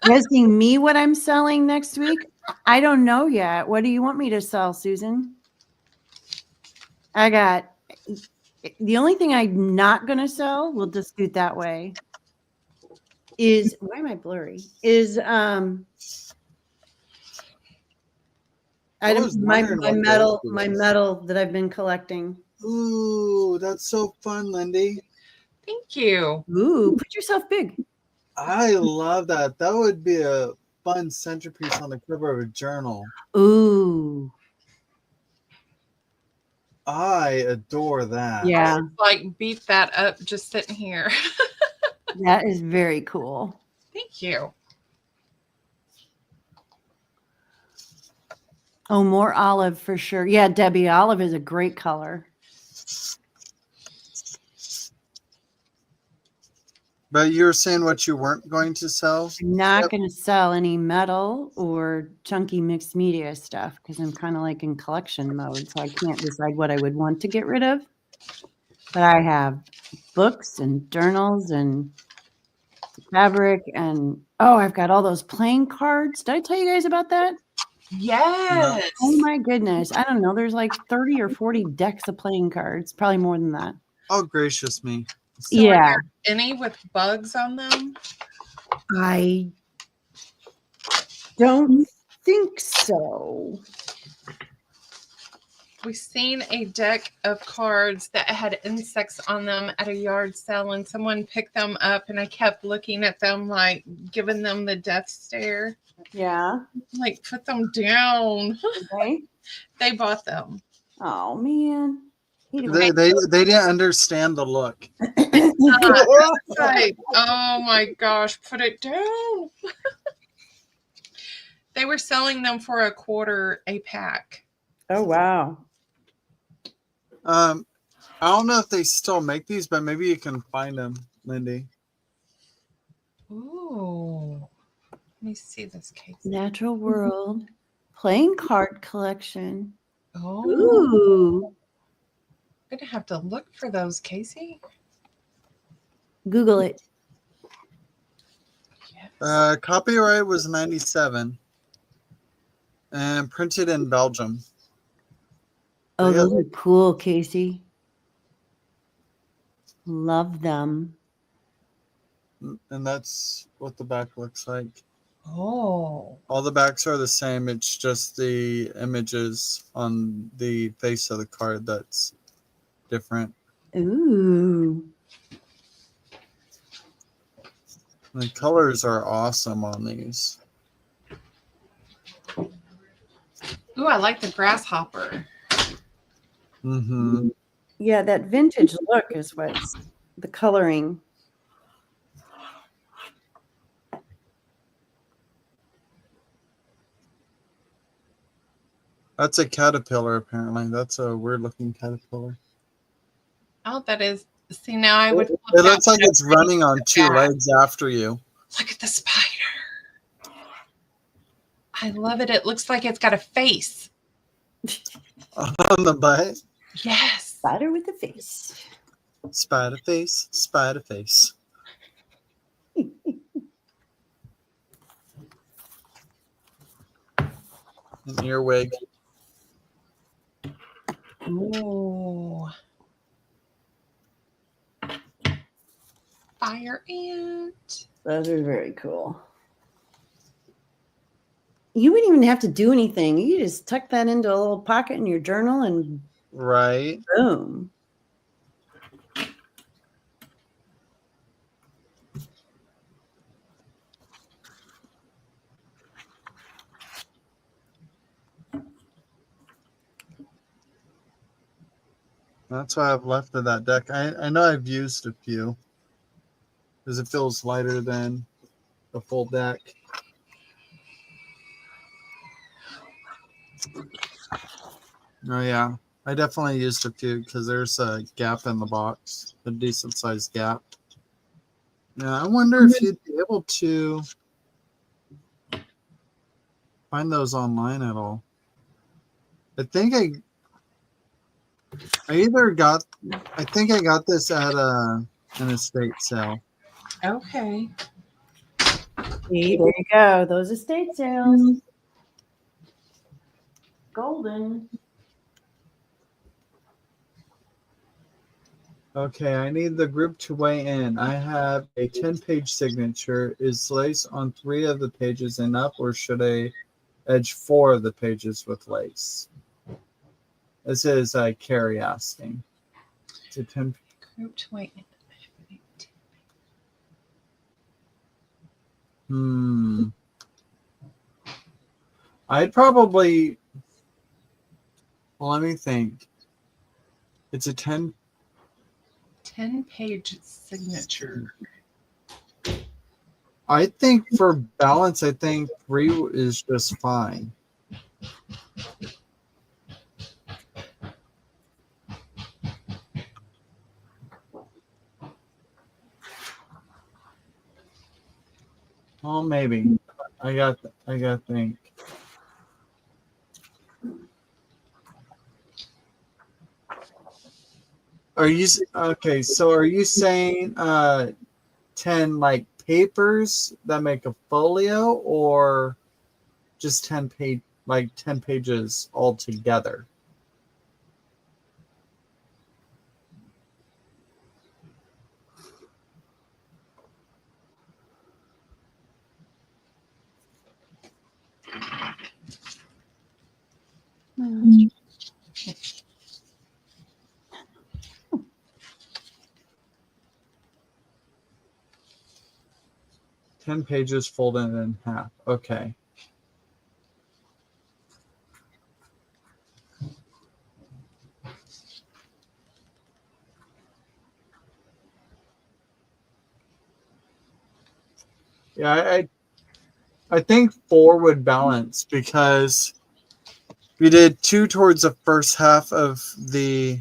Asking me what I'm selling next week? I don't know yet. What do you want me to sell, Susan? I got the only thing I'm not going to sell, we'll just do it that way, is why am I blurry? Is my metal that I've been collecting. Ooh, that's so fun, Lyndee. Thank you. Ooh, put yourself big. I love that. That would be a fun centerpiece on the cover of a journal. Ooh. I adore that. Yeah. Like beat that up just sitting here. That is very cool. Thank you. Oh, more olive for sure. Yeah, Debbie, olive is a great color. But you were saying what you weren't going to sell? I'm not going to sell any metal or chunky mixed media stuff because I'm kind of like in collection mode. So I can't decide what I would want to get rid of. But I have books and journals and fabric. And I've got all those playing cards. Did I tell you guys about that? Yes. Oh my goodness. I don't know. There's like 30 or 40 decks of playing cards. Probably more than that. Oh, gracious me. So yeah. Are there any with bugs on them? I don't think so. We seen a deck of cards that had insects on them at a yard sale, and someone picked them up, and I kept looking at them like giving them the death stare. Yeah. Like, put them down. Okay. They bought them. Oh man. They didn't understand the look. Like, oh my gosh, put it down. They were selling them for $0.25 a pack. Oh wow. I don't know if they still make these, but maybe you can find them, Lyndee. Ooh. Let me see this case. Natural World playing card collection. Oh. Ooh. I'm gonna have to look for those, Casey. Google it. Yes. Copyright was 97 and printed in Belgium. Oh, Yeah. those are cool, Casey. Love them. And that's what the back looks like. Oh. All the backs are the same. It's just the images on the face of the card that's different. Ooh. The colors are awesome on these. Ooh, I like the grasshopper. Mm-hmm. Yeah, that vintage look is what's the coloring. That's a caterpillar, apparently. That's a weird-looking caterpillar. Oh, that is. See, now I would. It looks like it's running on two legs after you. Look at the spider. I love it. It looks like it's got a face. On the butt? Yes. Spider with a face. Spider face, spider face. An earwig. Ooh. Fire ant. Those are very cool. You wouldn't even have to do anything. You just tuck that into a little pocket in your journal and Right. boom. That's why I've left of that deck. I know I've used a few because it feels lighter than the full deck. Oh yeah, I definitely used a few because there's a gap in the box, a decent sized gap. Yeah, I wonder if you'd be able to find those online at all. I think I think I got this at an estate sale. Okay. See, there you go. Those estate sales. Golden. Okay, I need the group to weigh in. I have a 10-page signature. Is lace on 3 of the pages enough, or should I edge 4 of the pages with lace? This is Carrie asking. It's a 10. Group to wait. I'd probably. Well, let me think. It's a 10-page signature. I think for balance, I think 3 is just fine. Oh, maybe. I got to think. Are you okay? So are you saying 10 like papers that make a folio, or just 10 pages all together? Mm. 10 pages folded in half. Okay. Yeah, I think 4 would balance because we did 2 towards the first half of the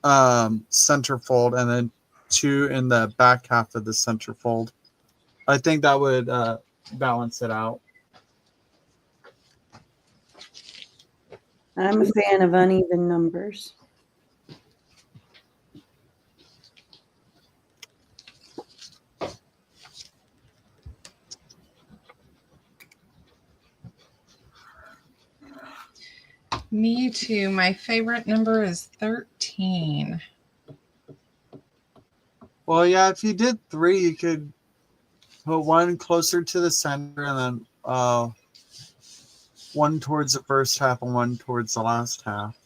centerfold and then 2 in the back half of the centerfold. I think that would balance it out. I'm a fan of uneven numbers. Me too. My favorite number is 13. Well, yeah, if you did 3, you could Put one closer to the center, and then one towards the first half and one towards the last half.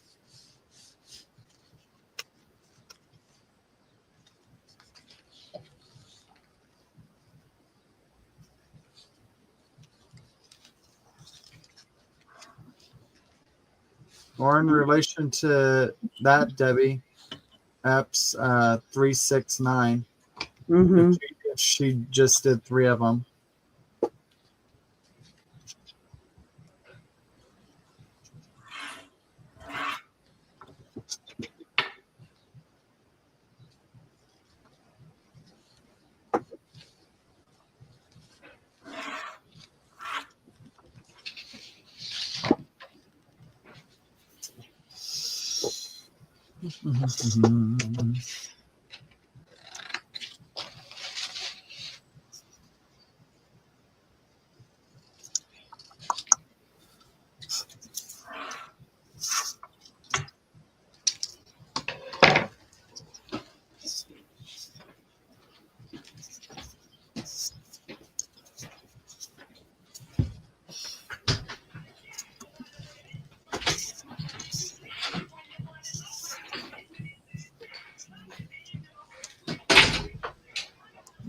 Or in relation to that, Debbie, Epps 369. Mm-hmm. If she just did 3 of them.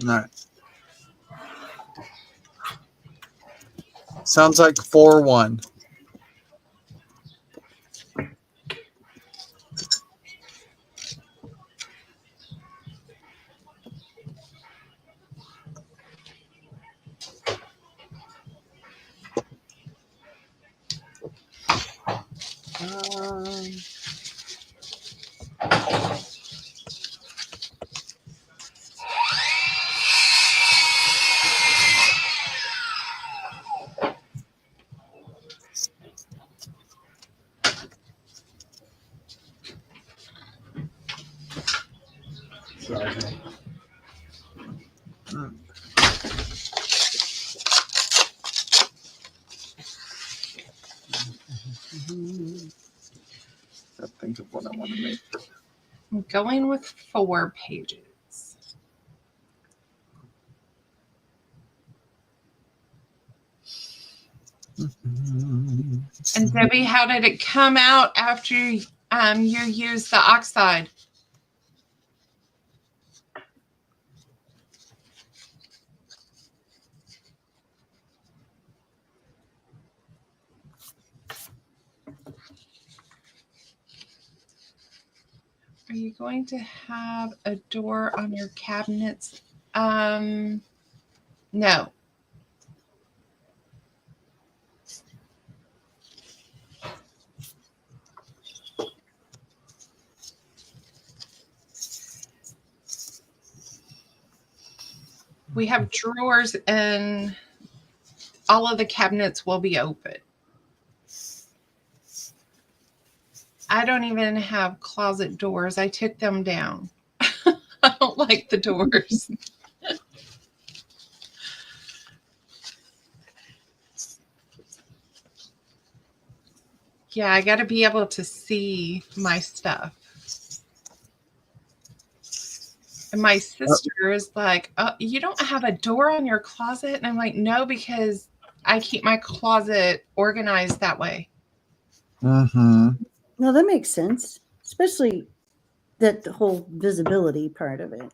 All right. Sounds like 4-1. Sorry. I think of what I want to make. I'm going with 4 pages. And Debbie, how did it come out after you used the oxide? Are you going to have a door on your cabinets? No. We have drawers and all of the cabinets will be open. I don't even have closet doors. I took them down. I don't like the doors. Yeah, I got to be able to see my stuff. And my sister is like, oh, you don't have a door on your closet? And I'm like, no, because I keep my closet organized that way. Mm-hmm. No, that makes sense, especially that whole visibility part of it.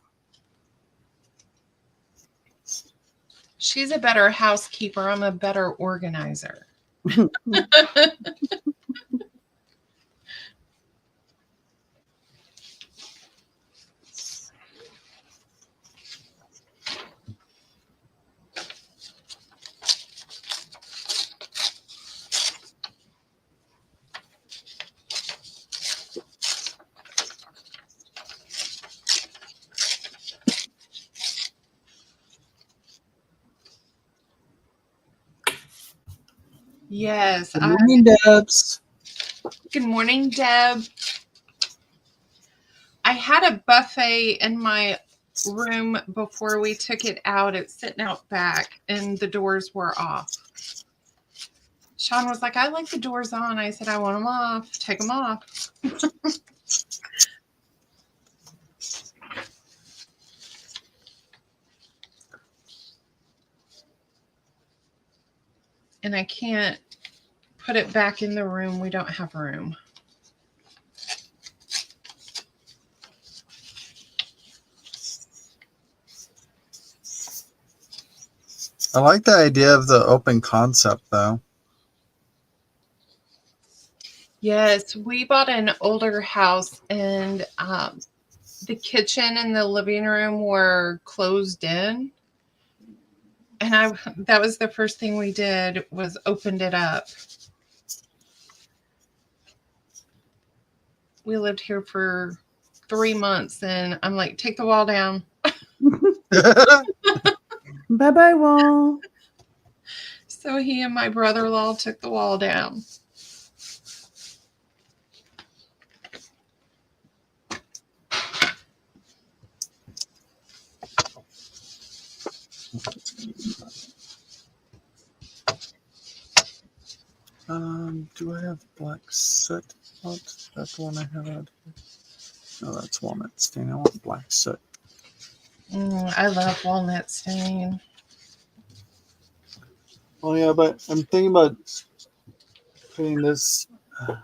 She's a better housekeeper. I'm a better organizer. Yes. Good morning, Debs. Good morning, Deb. I had a buffet in my room before we took it out. It's sitting out back and the doors were off. Sean was like, I like the doors on. I said, I want them off. Take them off. and I can't put it back in the room. We don't have room. I like the idea of the open concept, though. Yes, we bought an older house, and the kitchen and the living room were closed in. And that was the first thing we did, was opened it up. We lived here for 3 months, and I'm like, take the wall down. Bye-bye, wall. So he and my brother-in-law took the wall down. Do I have black soot? That's the one I have out here. No, that's walnut stain. I want black soot. I love walnut stain. Oh yeah, but I'm thinking about putting this. I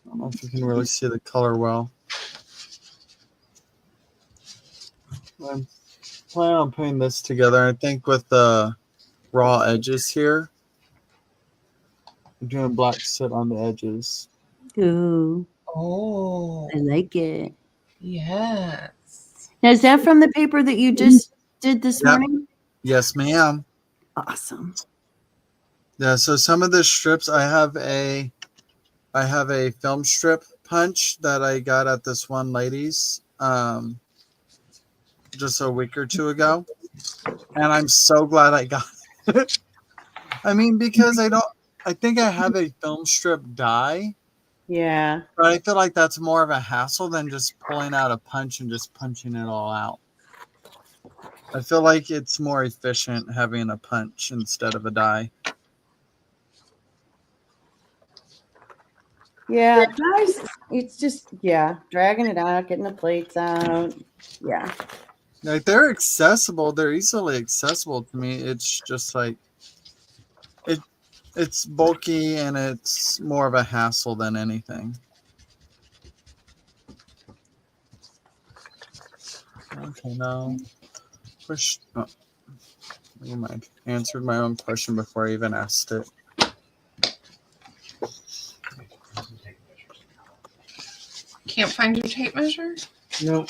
don't know if you can really see the color well. I'm planning on putting this together. I think with the raw edges here, I'm doing black soot on the edges. Ooh, Oh, I like it. yes. Now, is that from the paper that you just did this morning? Yes, ma'am. Awesome. Yeah. So some of the strips, I have a film strip punch that I got at this one lady's just a week or two ago, and I'm so glad I got it. I mean, because I think I have a film strip die. Yeah. But I feel like that's more of a hassle than just pulling out a punch and just punching it all out. I feel like it's more efficient having a punch instead of a die. Yeah, guys, it's just, dragging it out, getting the plates out. Yeah. Like, they're accessible. They're easily accessible to me. It's just like it's bulky and it's more of a hassle than anything. Okay, now push. Oh, never mind. Answered my own question before I even asked it. Can't find your tape measure? Nope.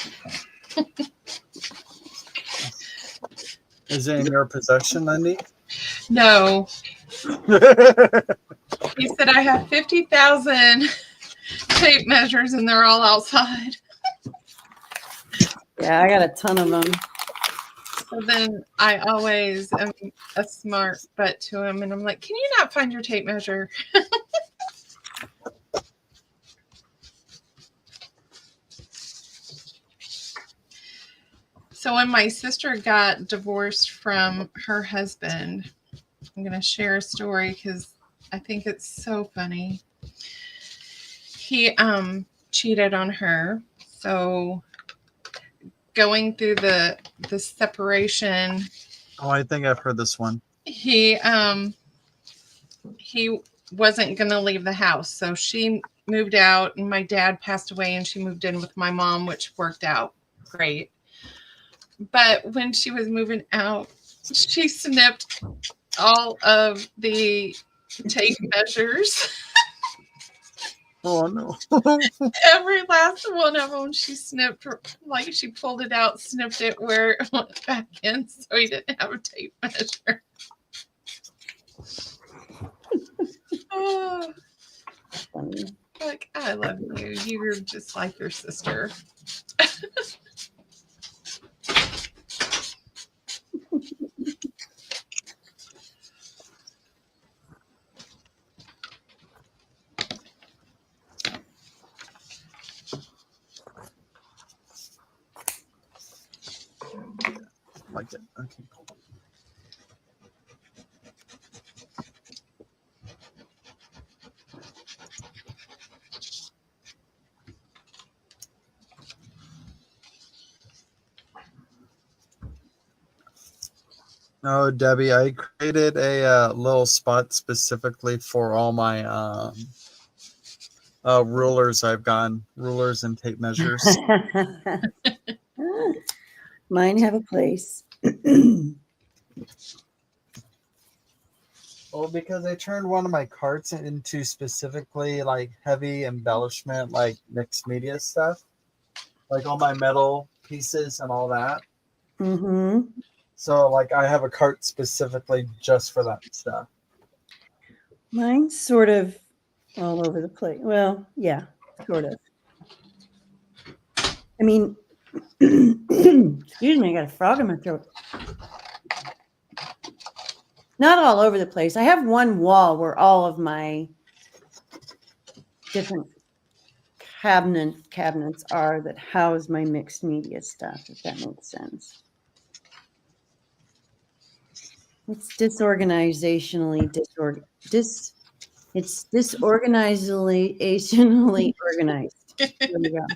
Is it in your possession, Lyndee? No. He said I have 50,000 tape measures and they're all outside. Yeah, I got a ton of them. So then I always am a smart butt to him, and I'm like, can you not find your tape measure? So when my sister got divorced from her husband, I'm going to share a story because I think it's so funny. He cheated on her. So going through the separation. Oh, I think I've heard this one. He wasn't going to leave the house. So she moved out and my dad passed away and she moved in with my mom, which worked out great. But when she was moving out, she snipped all of the tape measures. Oh no. Every last one of them, she snipped, like she pulled it out, snipped it where it went back in, so he didn't have a tape measure. Oh, like, I love you. You're just like your sister. Like it. Okay, cool. Oh, Debbie, I created a little spot specifically for all my rulers. I've gotten rulers and tape measures. Mine have a place. Well, because I turned one of my carts into specifically like heavy embellishment, like mixed media stuff, like all my metal pieces and all that. Mm-hmm. So, like, I have a cart specifically just for that stuff. Mine's sort of all over the place. Well, yeah, sort of. I mean, excuse me, I got a frog in my throat. Not all over the place. I have one wall where all of my different cabinets are that house my mixed media stuff, if that makes sense. It's disorganizationally it's disorganizationally organized. There you go.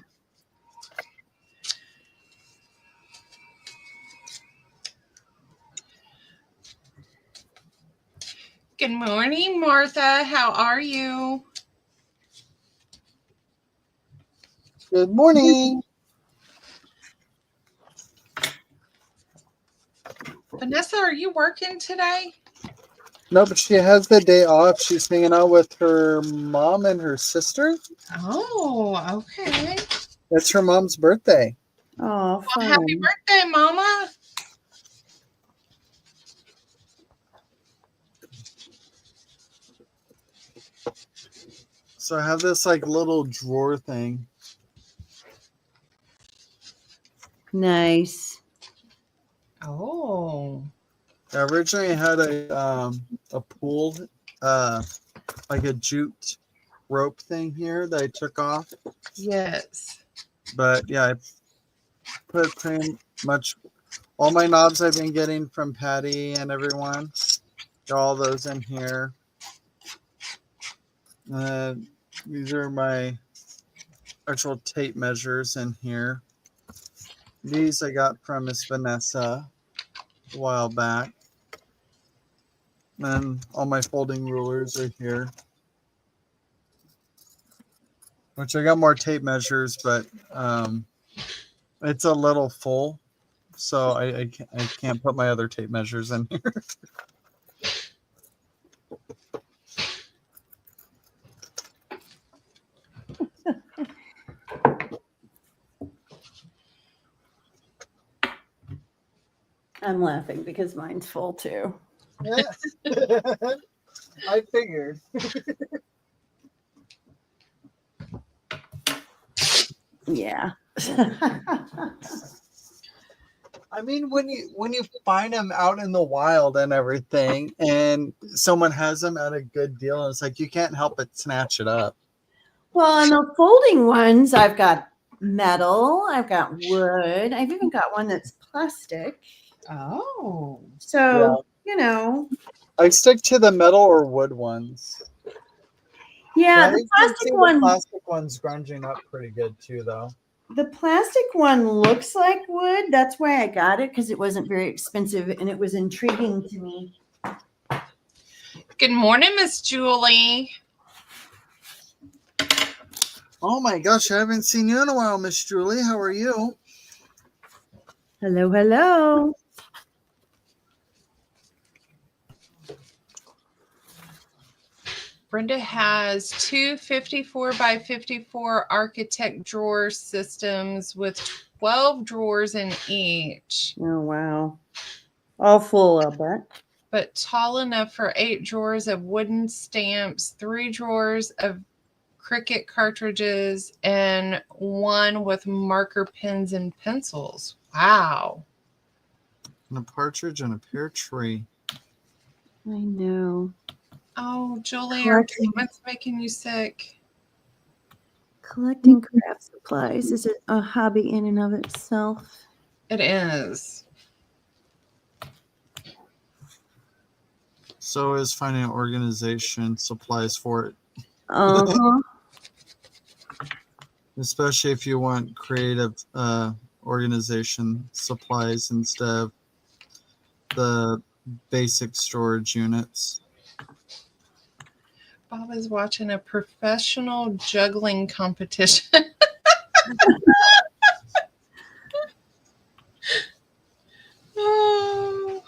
Good morning, Martha. How are you? Good morning. Vanessa, are you working today? No, but she has the day off. She's hanging out with her mom and her sister. Oh, okay. It's her mom's birthday. Oh, Well, fun. happy birthday, Mama. So I have this like little drawer thing. Nice. Oh. I originally had a pooled like a jute rope thing here that I took off. Yes. But yeah, I put pretty much all my knobs I've been getting from Patty and everyone. Got all those in here. These are my actual tape measures in here. These I got from Miss Vanessa a while back. And all my folding rulers are here. Which I got more tape measures, but it's a little full. So I can't put my other tape measures in here. I'm laughing because mine's full too. I figured. Yeah. I mean, when you find them out in the wild and everything, and someone has them at a good deal, and it's like you can't help but snatch it up. Well, on the folding ones, I've got metal, I've got wood, I've even got one that's plastic. Oh. So, you know. I stick to the metal or wood ones. Yeah, But the plastic one. The plastic one's grunging up pretty good too, though. The plastic one looks like wood. That's why I got it, because it wasn't very expensive and it was intriguing to me. Good morning, Miss Julie. Oh my gosh, I haven't seen you in a while, Miss Julie. How are you? Hello, hello. Brenda has two 54 by 54 architect drawer systems with 12 drawers in each. Oh, wow. All full, I'll bet. But tall enough for 8 drawers of wooden stamps, 3 drawers of Cricut cartridges, and 1 with marker pens and pencils. Wow. And a partridge and a pear tree. I know. Oh, Julie, are treatments making you sick? Collecting craft supplies is a hobby in and of itself. It is. So is finding organization supplies for it. Uh-huh. Especially if you want creative organization supplies instead of the basic storage units. Bob is watching a professional juggling competition. Oh.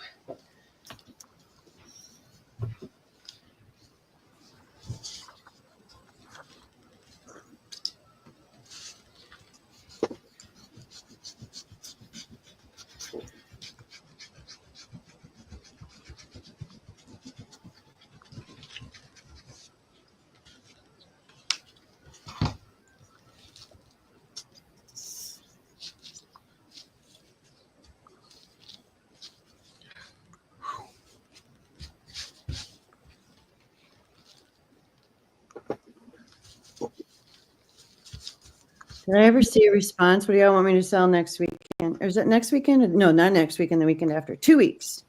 Did I ever see a response? What do y'all want me to sell next weekend? Or is it next weekend? No, not next weekend, the weekend after. 2 weeks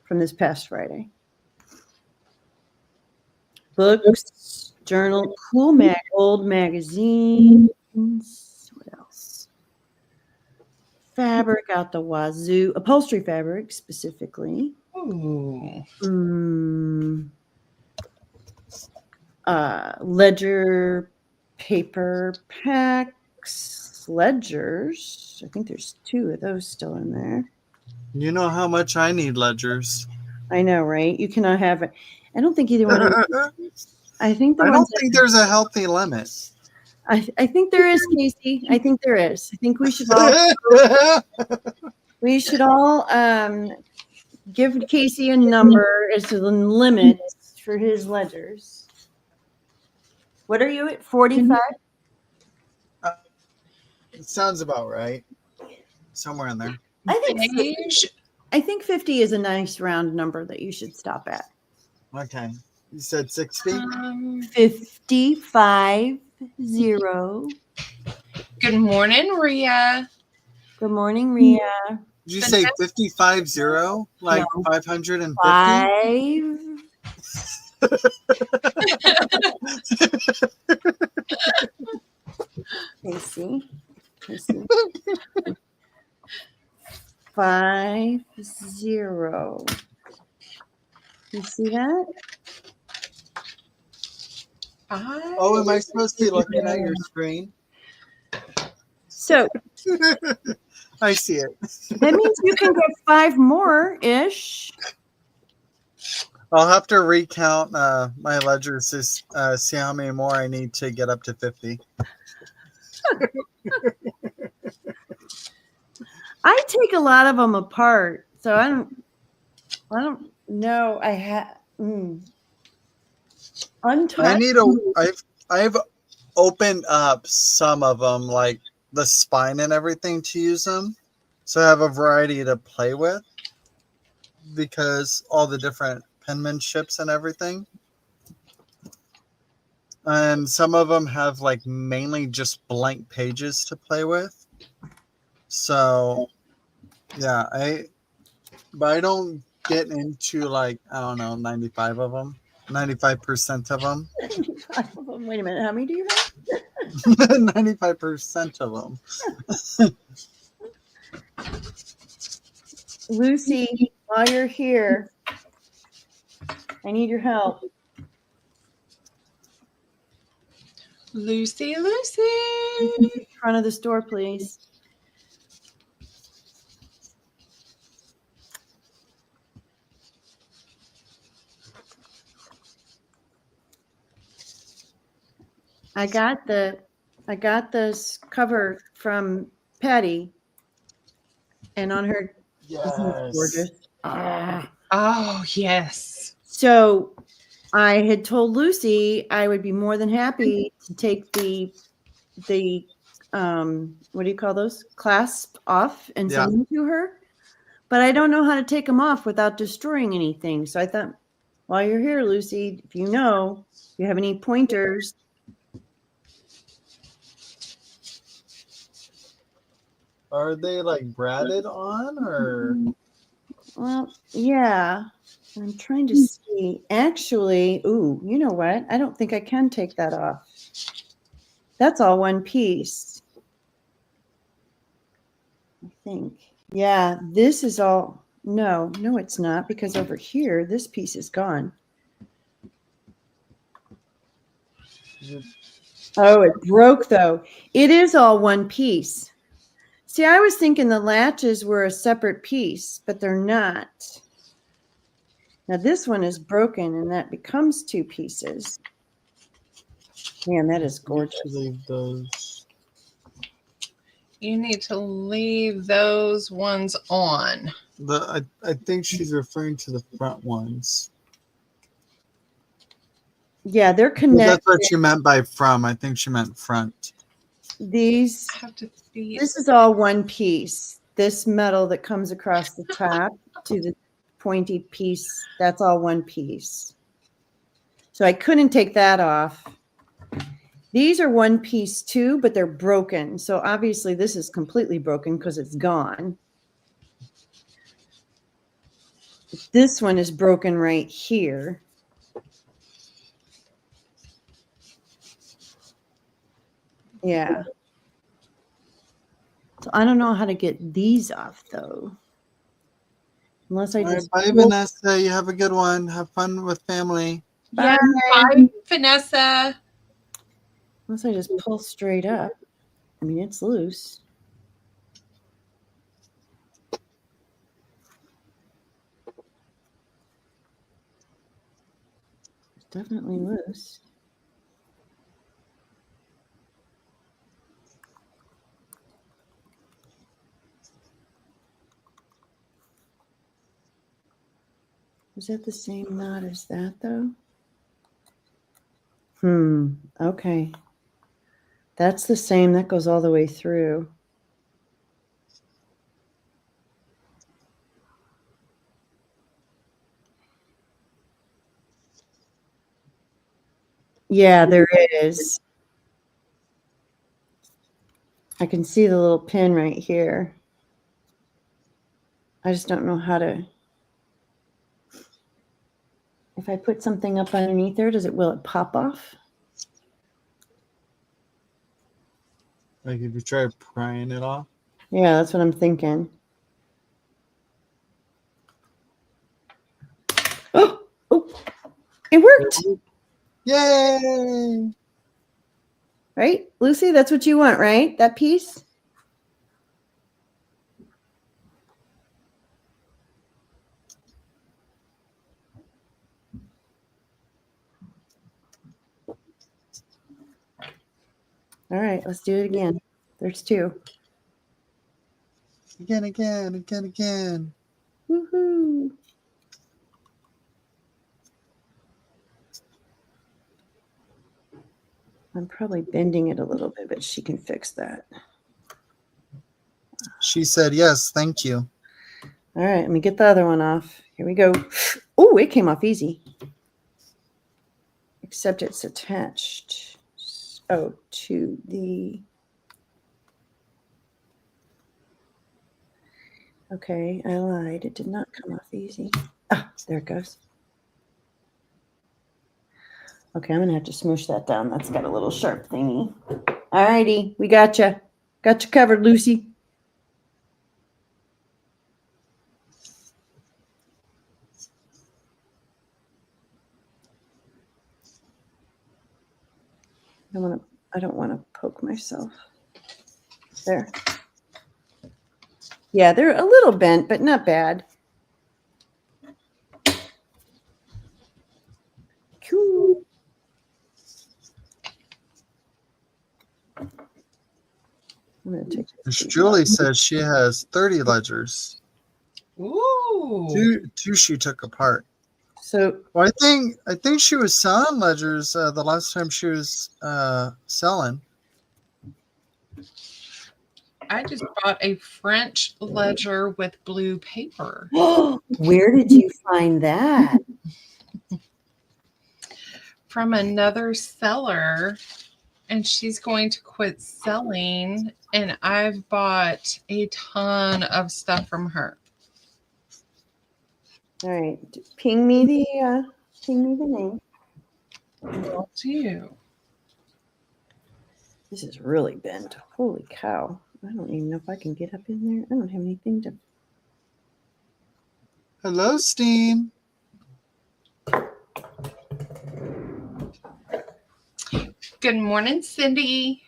from this past Friday. Books, journal, old magazines. What else? Fabric out the wazoo. Upholstery fabric, specifically. Ooh. Ledger paper packs, ledgers. I think there's 2 of those still in there. You know how much I need ledgers. I know, right? You cannot have it. I don't think either one of them. I think I don't think there's a healthy limit. I think there is, Casey. I think there is. I think we should all give Casey a number as to the limit for his ledgers. What are you at? 45? It sounds about right. Somewhere in there. I think 50 is a nice round number that you should stop at. Okay. You said 60? 55. Good morning, Rhea. Good morning, Rhea. Did you say 55-0? Like No. 550? 5. Casey. 50. You see that? Oh, am I supposed to be looking at your screen? So I see it. that means you can get 5 more-ish. I'll have to recount my ledgers to see how many more I need to get up to 50. I take a lot of them apart, so I don't know. I have untouched. I've opened up some of them, like the spine and everything, to use them, so I have a variety to play with because all the different penmanships and everything. And some of them have like mainly just blank pages to play with. So yeah, I don't get into like, I don't know, 95 of them, 95% of them. Wait a minute, how many do you have? 95% of them. Lucy, while you're here, I need your help. Lucy. In front of the store, please. I got this cover from Patty, and on her, Yes. gorgeous. Oh, yes. So I had told Lucy I would be more than happy to take the what do you call those, clasp off and send them to her, but I don't know how to take them off without destroying anything. So I thought, while you're here, Lucy, if you have any pointers. Are they like braided on or? Well, yeah. I'm trying to see. Actually, ooh, you know what? I don't think I can take that off. That's all one piece. I think. Yeah, this is all. No, it's not, because over here, this piece is gone. Oh, it broke though. It is all one piece. See, I was thinking the latches were a separate piece, but they're not. Now this one is broken and that becomes two pieces. Man, that is gorgeous. Leave those. You need to leave those ones on. I think she's referring to the front ones. Yeah, they're Well, connected. that's what she meant by from. I think she meant front. These, I have to see. this is all one piece. This metal that comes across the top to the pointy piece, that's all one piece. So I couldn't take that off. These are one piece too, but they're broken. So obviously this is completely broken because it's gone. This one is broken right here. Yeah. So I don't know how to get these off though. Unless I All right, just bye, Vanessa. You have a good one. Have fun with family. Yeah, bye, Vanessa. unless I just pull straight up. I mean, it's loose. It's definitely loose. Is that the same knot as that though? Okay. That's the same. That goes all the way through. Yeah, there is. I can see the little pin right here. I just don't know how to. If I put something up underneath there, will it pop off? Like if you try prying it off. Yeah, that's what I'm thinking. Oh, it worked. Yay! Right, Lucy? That's what you want, right? That piece? All right, let's do it again. There's two. Again. Woohoo! I'm probably bending it a little bit, but she can fix that. She said yes, thank you. All right, let me get the other one off. Here we go. Oh, it came off easy. Except it's attached. Oh, to the. Okay, I lied. It did not come off easy. Ah, there it goes. Okay, I'm going to have to smoosh that down. That's got a little sharp thingy. All righty, we got you. Got you covered, Lucy. I don't want to poke myself. There. Yeah, they're a little bent, but not bad. Cool. I'm gonna take Julie says she has 30 ledgers. Ooh. Two she took apart. So Well, I think she was selling ledgers the last time she was selling. I just bought a French ledger with blue paper. where did you find that? From another seller, and she's going to quit selling, and I've bought a ton of stuff from her. All right, ping me the name. Will do. This is really bent. Holy cow! I don't even know if I can get up in there. I don't have anything to. Hello, Steam. Good morning, Cindy.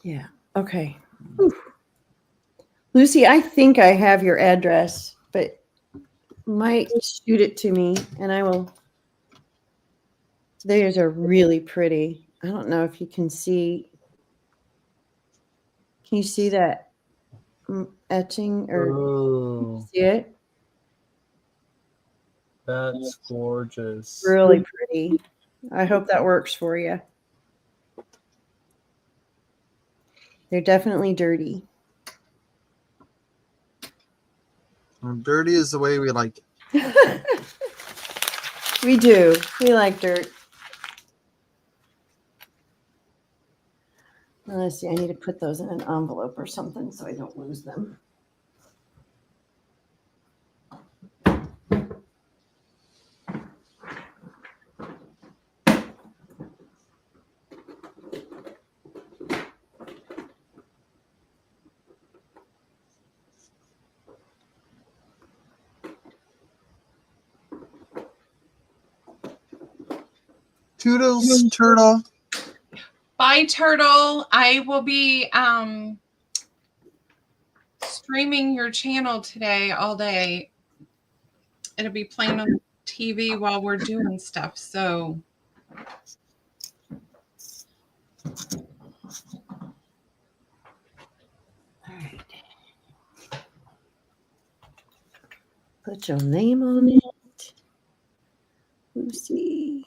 Yeah. Okay. Whew. Lucy, I think I have your address, but might shoot it to me and I will. These are really pretty. I don't know if you can see. Can you see that etching or Oh, see it? that's gorgeous. Really pretty. I hope that works for you. They're definitely dirty. Dirty is the way we like it. We do. We like dirt. Let's see. I need to put those in an envelope or something so I don't lose them. Toodles, turtle. Bye, Turtle. I will be streaming your channel today all day. It'll be playing on TV while we're doing stuff. So All right. Put your name on it. Lucy.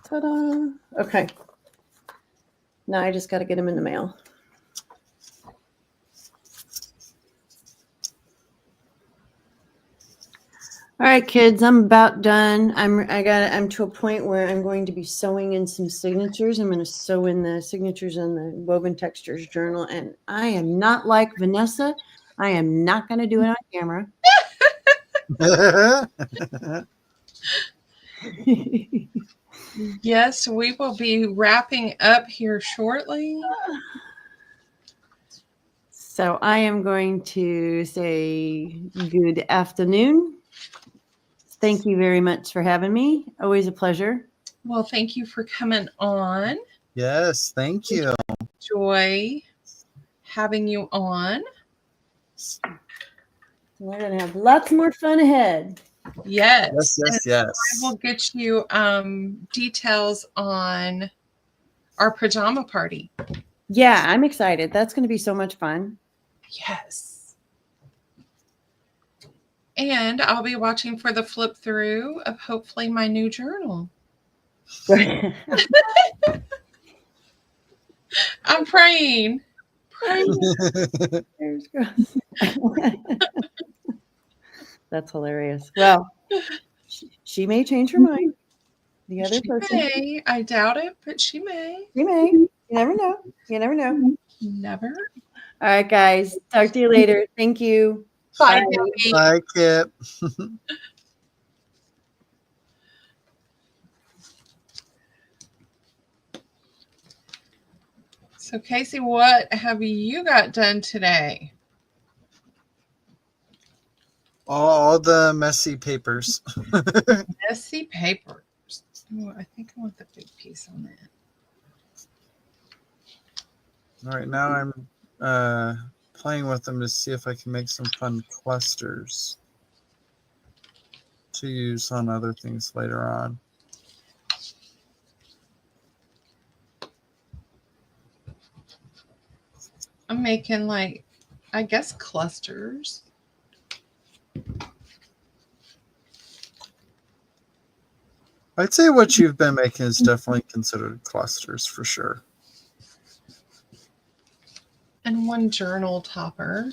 Ta-da. Okay. Now I just got to get them in the mail. All right, kids, I'm about done. I'm to a point where I'm going to be sewing in some signatures. I'm going to sew in the signatures on the Woven Textures journal, and I am not like Vanessa. I am not going to do it on camera. yes, we will be wrapping up here shortly. So I am going to say good afternoon. Thank you very much for having me. Always a pleasure. Well, thank you for coming on. Yes, thank you. Enjoy having you on. We're going to have lots more fun ahead. Yes. Yes. I will get you details on our pajama party. Yeah, I'm excited. That's going to be so much fun. Yes. And I'll be watching for the flip through of hopefully my new journal. I'm praying. That's hilarious. Well, she may change her mind. The other person may. I doubt it, but she may. She may. You never know. You never know. Never. All right, guys. Talk to you later. Thank you. Bye, Bye. Debbie. Bye, Kip. So, Casey, what have you got done today? All the messy papers. Messy papers. Oh, I think I want the big piece on that. All right, now I'm playing with them to see if I can make some fun clusters to use on other things later on. I'm making I guess clusters. I'd say what you've been making is definitely considered clusters for sure. And one journal topper.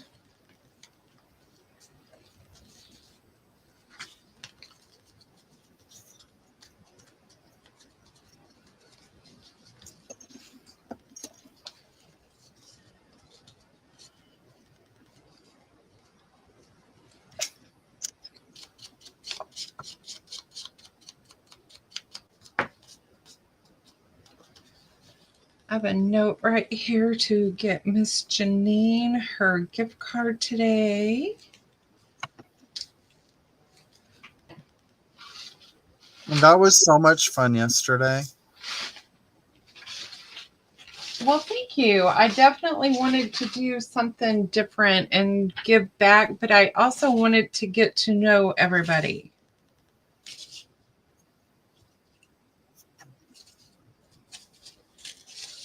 I have a note right here to get Miss Janine her gift card today. And that was so much fun yesterday. Well, thank you. I definitely wanted to do something different and give back, but I also wanted to get to know everybody.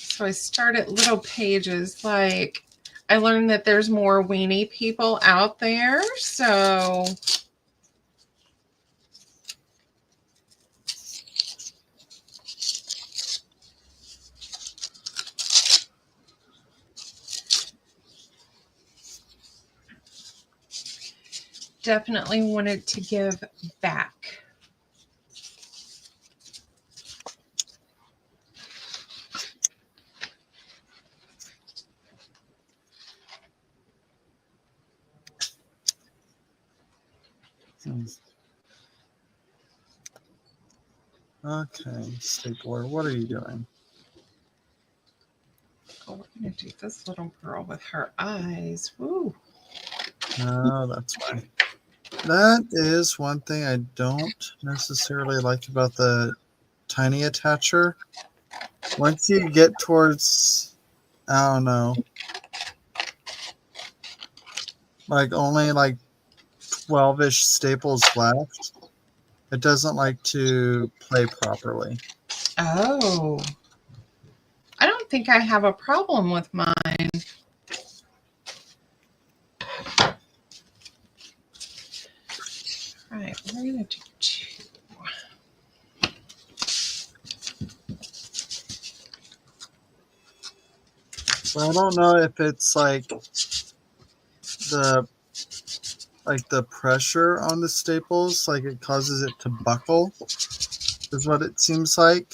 So I started little pages. Like, I learned that there's more weenie people out there. So definitely wanted to give back. Okay, stapler, what are you doing? Oh, we're going to do this little girl with her eyes. Woo. No, that's fine. That is one thing I don't necessarily like about the tiny attacher. Once you get towards, I don't know, like only like 12-ish staples left, it doesn't like to play properly. Oh. I don't think I have a problem with mine. All right, we're going to do 2. But I don't know if it's like the pressure on the staples, like it causes it to buckle, is what it seems like.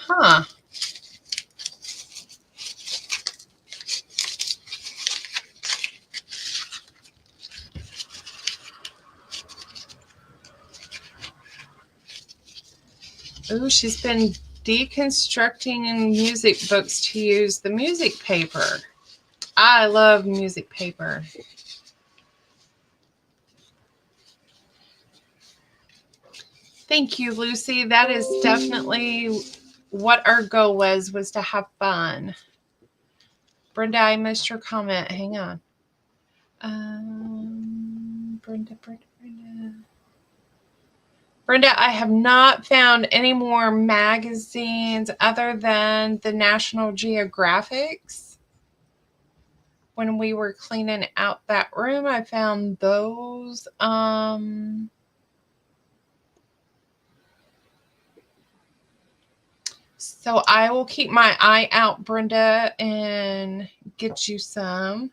Huh. Oh, she's been deconstructing music books to use the music paper. I love music paper. Thank you, Lucy. That is definitely what our goal was to have fun. Brenda, I missed your comment. Hang on. Brenda. Brenda, I have not found any more magazines other than the National Geographics. When we were cleaning out that room, I found those. So I will keep my eye out, Brenda, and get you some.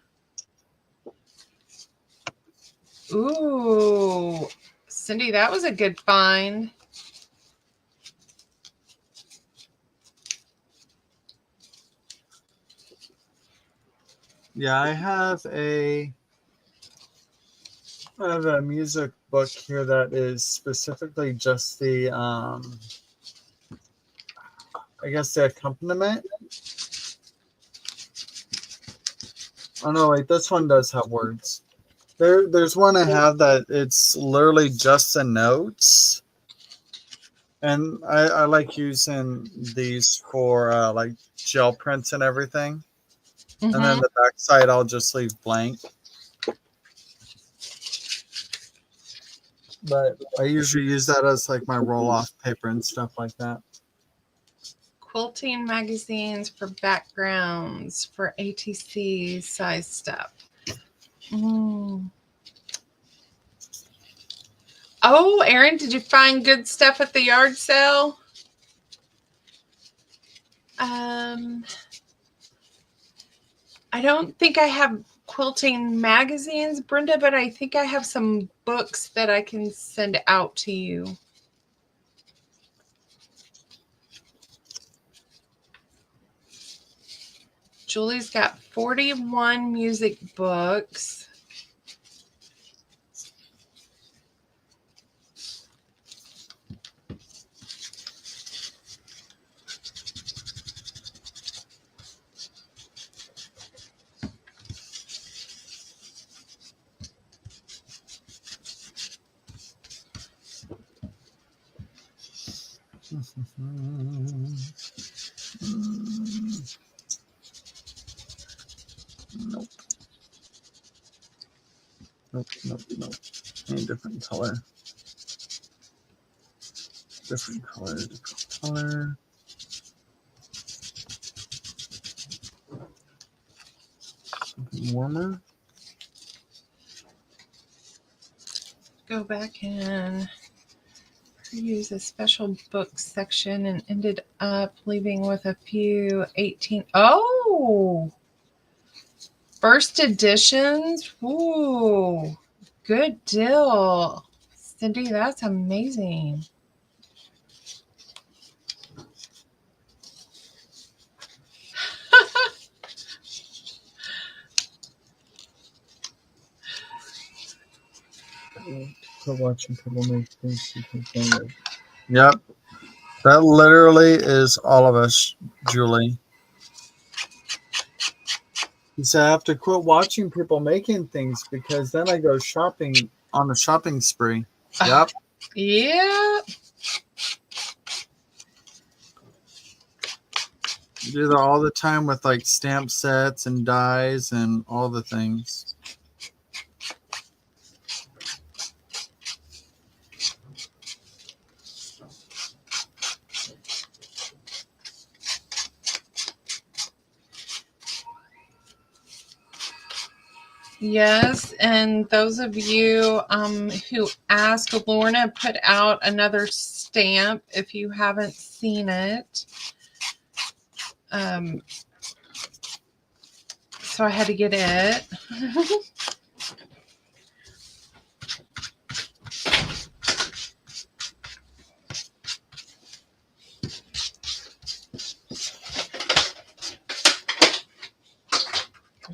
Ooh, Cindy, that was a good find. Yeah, I have a music book here that is specifically just the I guess the accompaniment. Oh no, wait, this one does have words. There's one I have that it's literally just the notes. And I like using these for like gel prints and everything. Mm-hmm. And then the back side I'll just leave blank. But I usually use that as like my roll-off paper and stuff like that. Quilting magazines for backgrounds for ATC size stuff. Oh, Erin, did you find good stuff at the yard sale? I don't think I have quilting magazines, Brenda, but I think I have some books that I can send out to you. Julie's got 41 music books. Nope. Nope. Any different color. Different color. Something warmer. Go back and use a special book section and ended up leaving with a few 18. Oh, first editions. Ooh, good deal. Cindy, that's amazing. To watching people make things Yep. That literally is all of us, Julie. He said I have to quit watching people making things because then I go shopping on a shopping spree. Yep. Yeah. Do that all the time with like stamp sets and dies and all the things. Yes, and those of you who asked, Lorna put out another stamp if you haven't seen it. So I had to get it.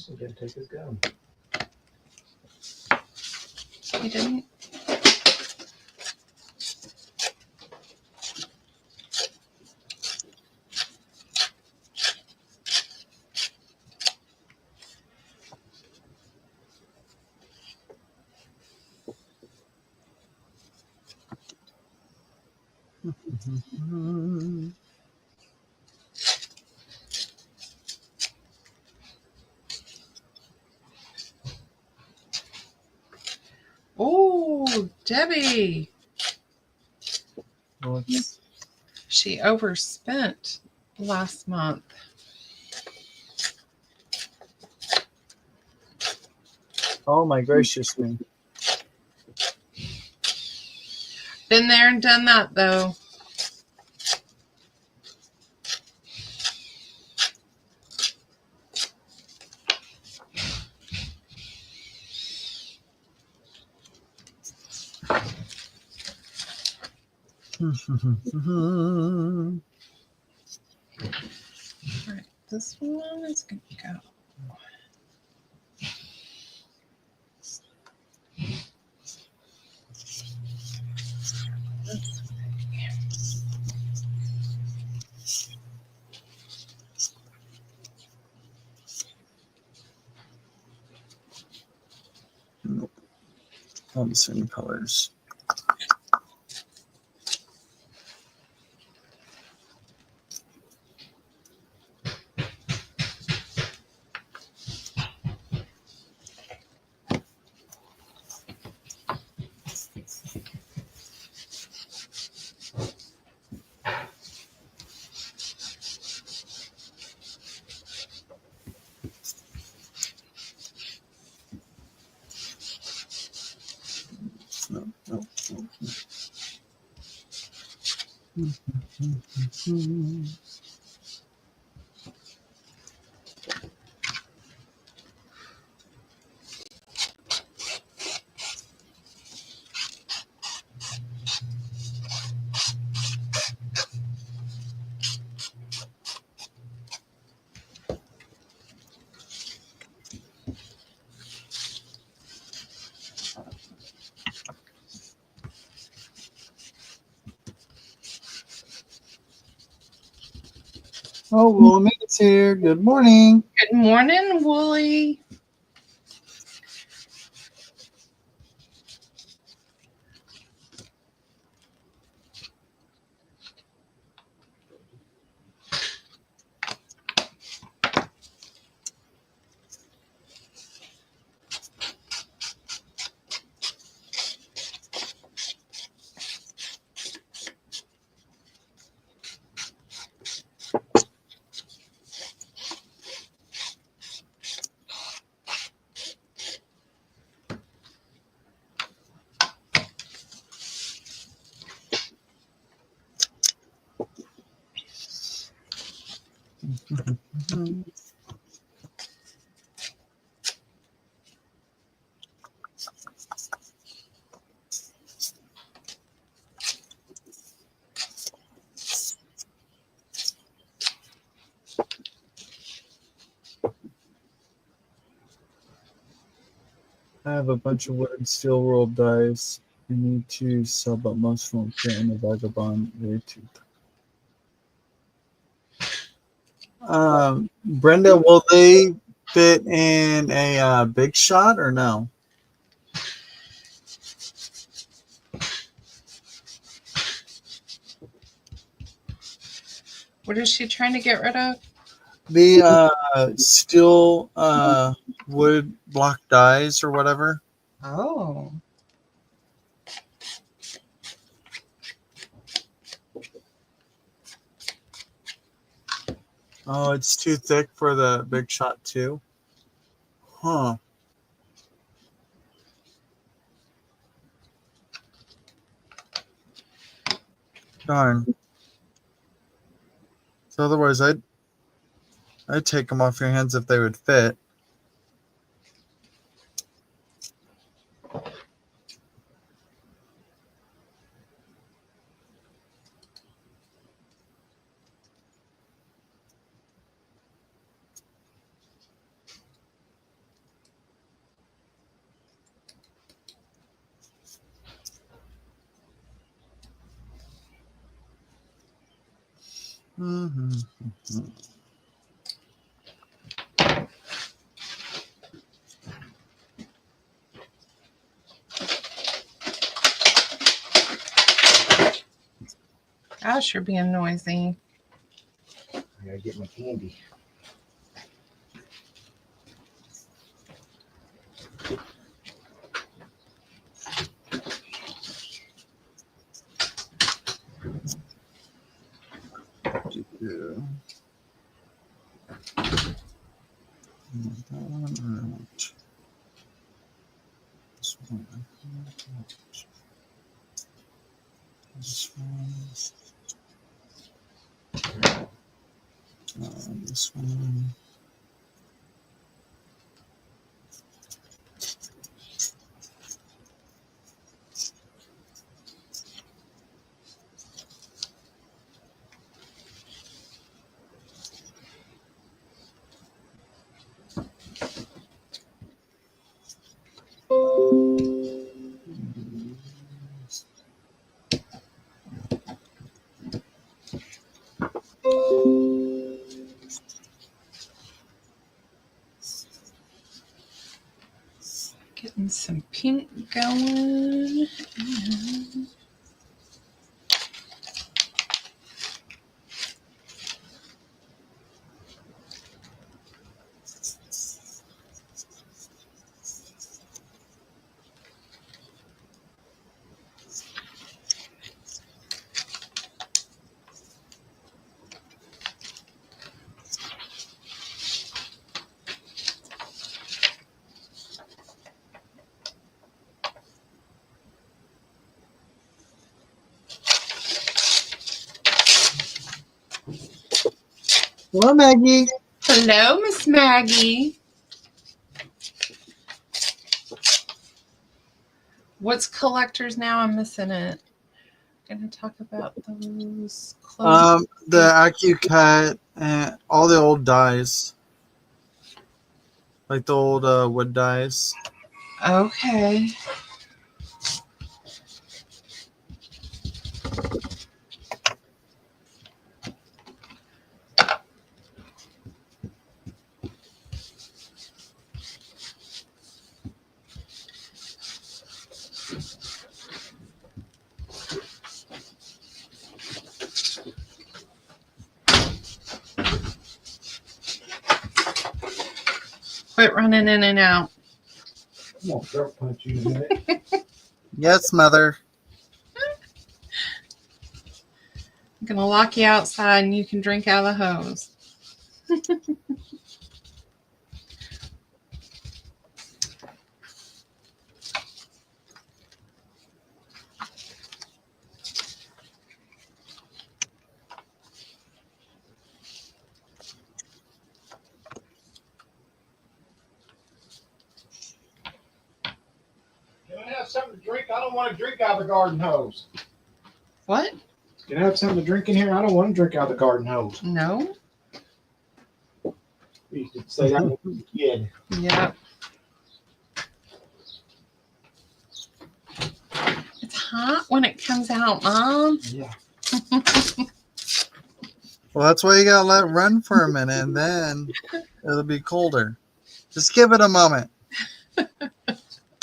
He didn't take his gum. He didn't. Oh, Debbie. She overspent last month. Oh my gracious me. Been there and done that though. All right, this one is going to go. Nope. All the same colors. Nope. Oh, Willamita's here. Good morning. Good morning, Wooly. I have a bunch of wood and steel rolled dice. I need to sell, but most won't fit in a vagabond way too. Brenda, will they fit in a big shot or no? What is she trying to get rid of? The steel wood block dies or whatever. Oh. Oh, it's too thick for the big shot too. Huh. Darn. So otherwise, I'd take them off your hands if they would fit. Mm-hmm. Gosh, you're being noisy. I gotta get my candy. Yeah. This one. This one. Getting some pink going. Hello, Maggie. Hello, Miss Maggie. What's collectors now? I'm missing it. I'm going to talk about those clothes. The AccuCut and all the old dies, like the old wood dies. Okay. Quit running in and out. I'm gonna throat punch you in a minute. Yes, mother. I'm gonna lock you outside and you can drink out of the hose. Can I have something to drink? I don't want to drink out of the garden hose. What? Can I have something to drink in here? I don't want to drink out of the garden hose. No? We used to say that when we were a kid. Yep. It's hot when it comes out, Mom. Yeah. Well, that's why you gotta let it run for a minute, and then it'll be colder. Just give it a moment.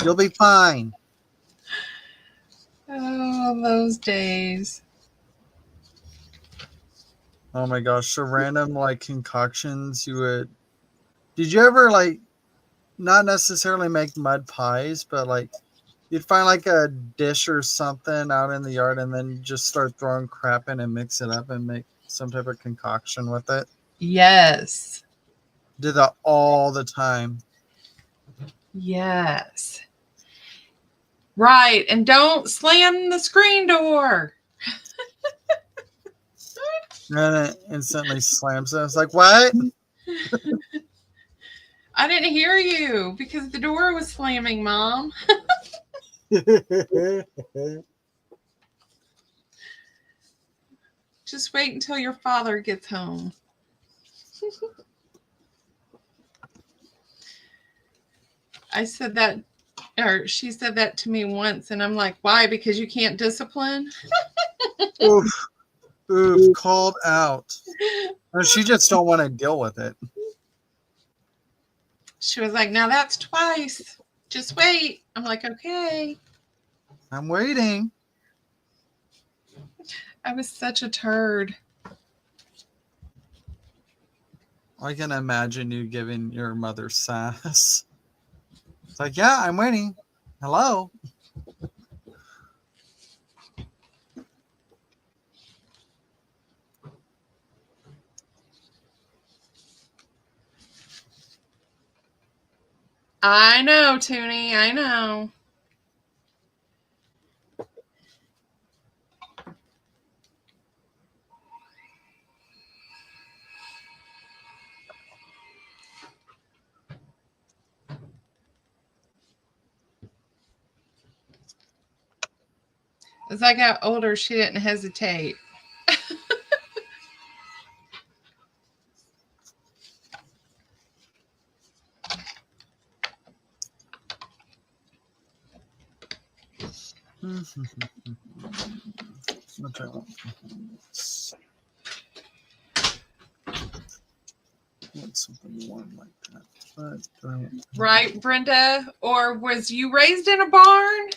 You'll be fine. Oh, those days. Oh my gosh, the random like concoctions you would. Did you ever like not necessarily make mud pies, but like you'd find like a dish or something out in the yard and then just start throwing crap in and mix it up and make some type of concoction with it? Yes. Did that all the time. Yes. Right. And don't slam the screen door. And it instantly slams it. It's like, what? I didn't hear you because the door was slamming, Mom. Just wait until your father gets home. I said that, or she said that to me once, and I'm like, why? Because you can't discipline? Oof. Oof. Called out. Or she just don't want to deal with it. She was like, now that's twice. Just wait. I'm like, okay. I'm waiting. I was such a turd. I can imagine you giving your mother sass. It's like, yeah, I'm waiting. Hello. I know, Toonie. I know. As I got older, she didn't hesitate. Want something warm like that. But, Right, Brenda? Or was you raised in a barn?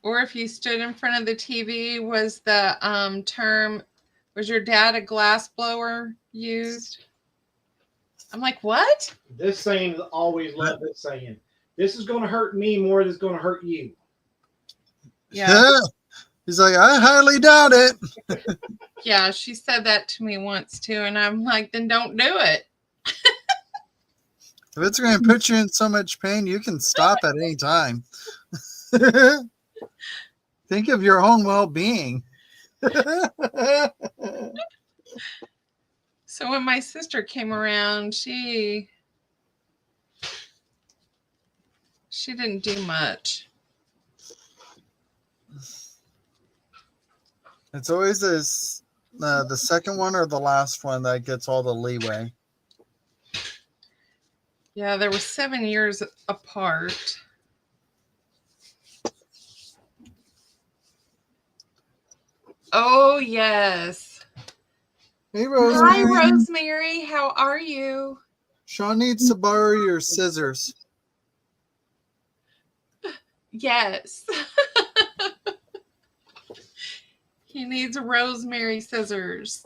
Or if you stood in front of the TV, was the term, was your dad a glass blower used? I'm like, what? This saying, always love this saying. This is going to hurt me more than it's going to hurt you. Yeah. He's like, I highly doubt it. Yeah, she said that to me once too. And I'm like, then don't do it. If it's going to put you in so much pain, you can stop at any time. Think of your own well-being. So when my sister came around, she didn't do much. It's always this the second one or the last one that gets all the leeway. Yeah, there were 7 years apart. Oh, yes. Hey, Rosemary. Hi, Rosemary. How are you? Sean needs to borrow your scissors. Yes. He needs rosemary scissors.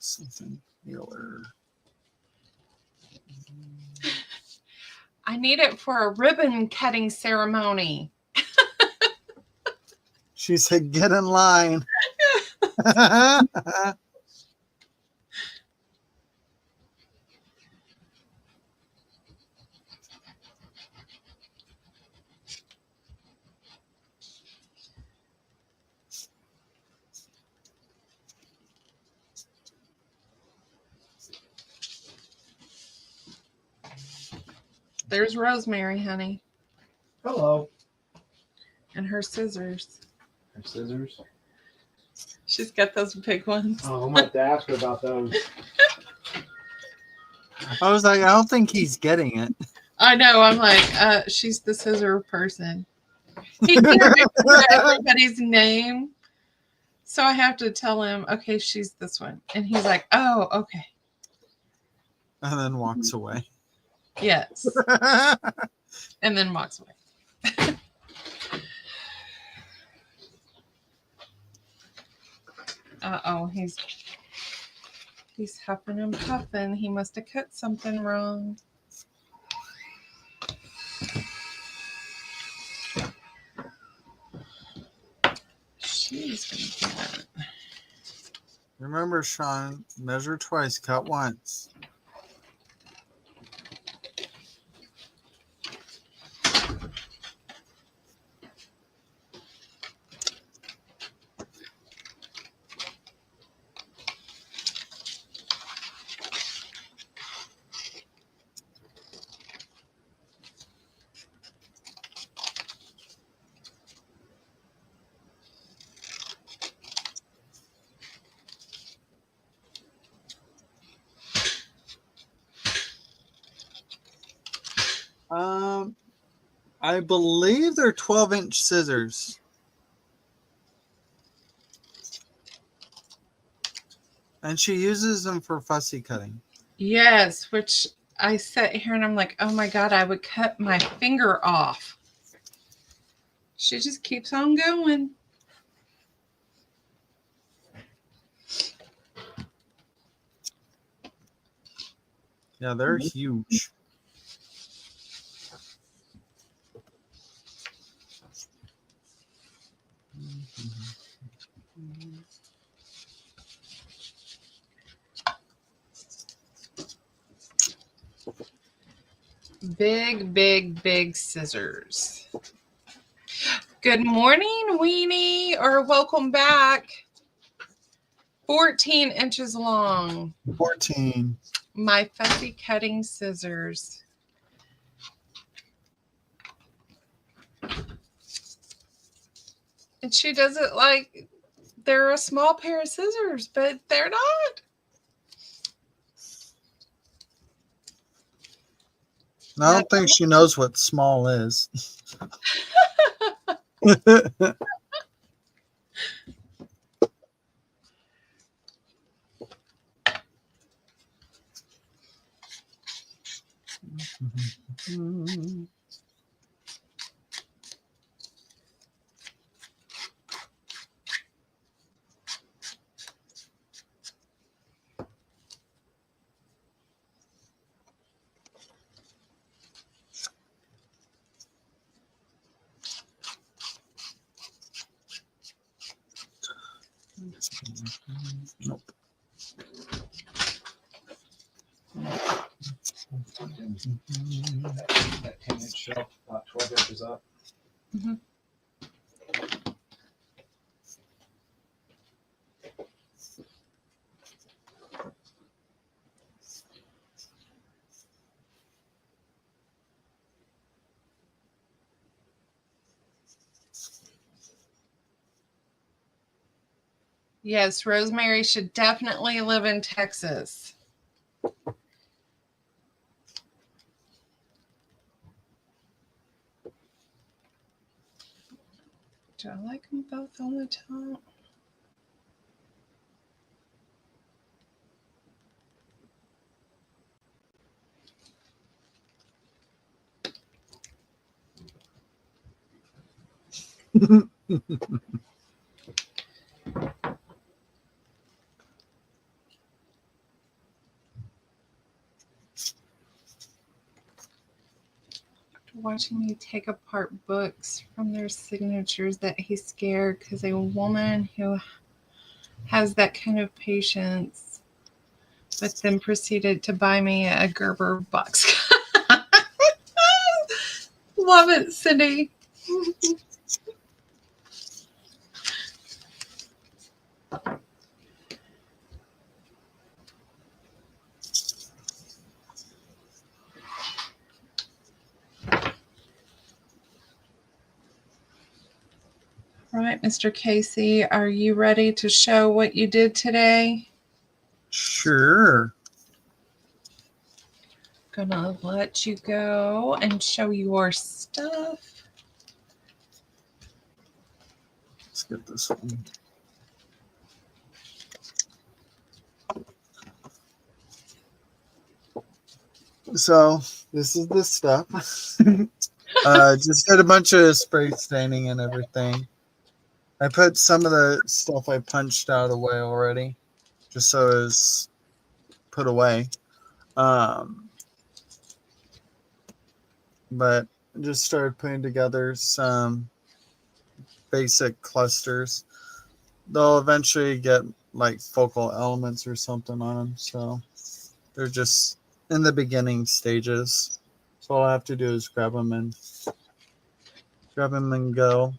Something healer. I need it for a ribbon cutting ceremony. She said, "Get in line." There's Rosemary, honey, Hello. and her scissors. Her scissors. She's got those big ones. Oh, I might have to ask her about those. I was like, I don't think he's getting it. I know. I'm like, she's the scissor person. He can't remember everybody's name. So I have to tell him, okay, she's this one. And he's like, oh, okay. And then walks away. Yes. And then walks away. Uh-oh, he's huffing and puffing. He must have cut something wrong. She's gonna do that. Remember, Sean, measure twice, cut once. I believe they're 12-inch scissors. And she uses them for fussy cutting. Yes, which I sit here and I'm like, oh my God, I would cut my finger off. She just keeps on going. Yeah, they're huge. Big, big, big scissors. Good morning, Weenie, or welcome back. 14 inches long. 14. My fussy cutting scissors. And she does it like they're a small pair of scissors, but they're not. I don't think she knows what small is. Nope. That 10-inch shelf, about 12 inches up. Mm-hmm. Yes, Rosemary should definitely live in Texas. Do I like them both on the top? Watching me take apart books from their signatures that he's scared because a woman who has that kind of patience, but then proceeded to buy me a Gerber box. Love it, Cindy. All right, Mr. Casey, are you ready to show what you did today? Sure. Gonna let you go and show your stuff. Let's get this one. So this is the stuff. Just did a bunch of spray staining and everything. I put some of the stuff I punched out away already, just so it's put away. But I just started putting together some basic clusters. They'll eventually get like focal elements or something on them, so they're just in the beginning stages. So all I have to do is grab them and go.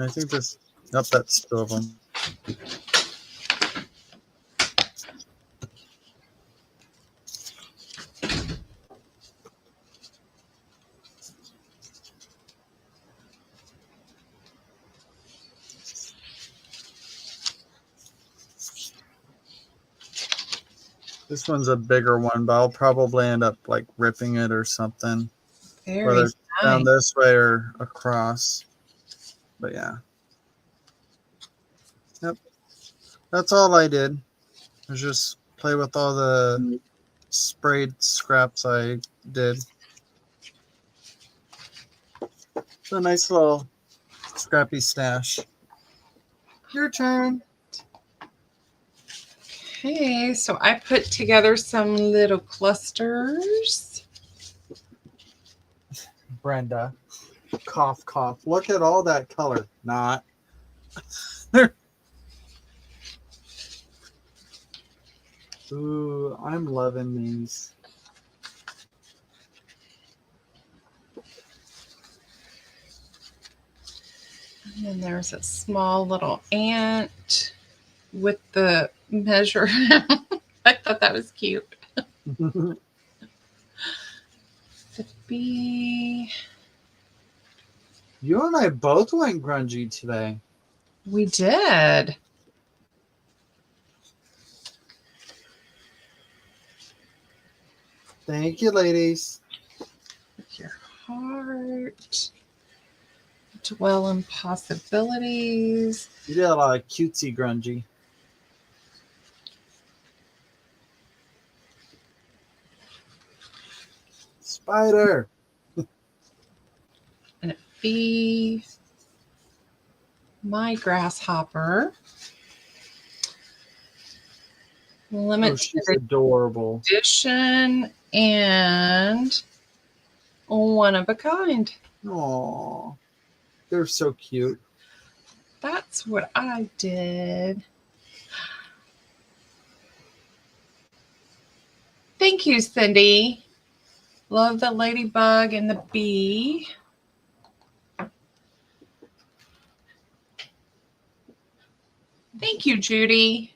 I think this, nope, that's two of them. This one's a bigger one, but I'll probably end up like ripping it or something. Very whether nice. down this way or across. But yeah. Yep. That's all I did. Was just play with all the sprayed scraps I did. It's a nice little scrappy stash. Your turn. Okay, so I put together some little clusters. Brenda. Cough, cough. Look at all that color. Not. Ooh, I'm loving these. And then there's a small little ant with the measure. I thought that was cute. The bee. You and I both went grungy today. We did. Thank you, ladies. With your heart. Dwell in possibilities. You did a lot of cutesy grungy. Spider. And a bee. My grasshopper. Oh, Limited she's adorable. edition and one of a kind. Aw. They're so cute. That's what I did. Thank you, Cindy. Love the ladybug and the bee. Thank you, Judy.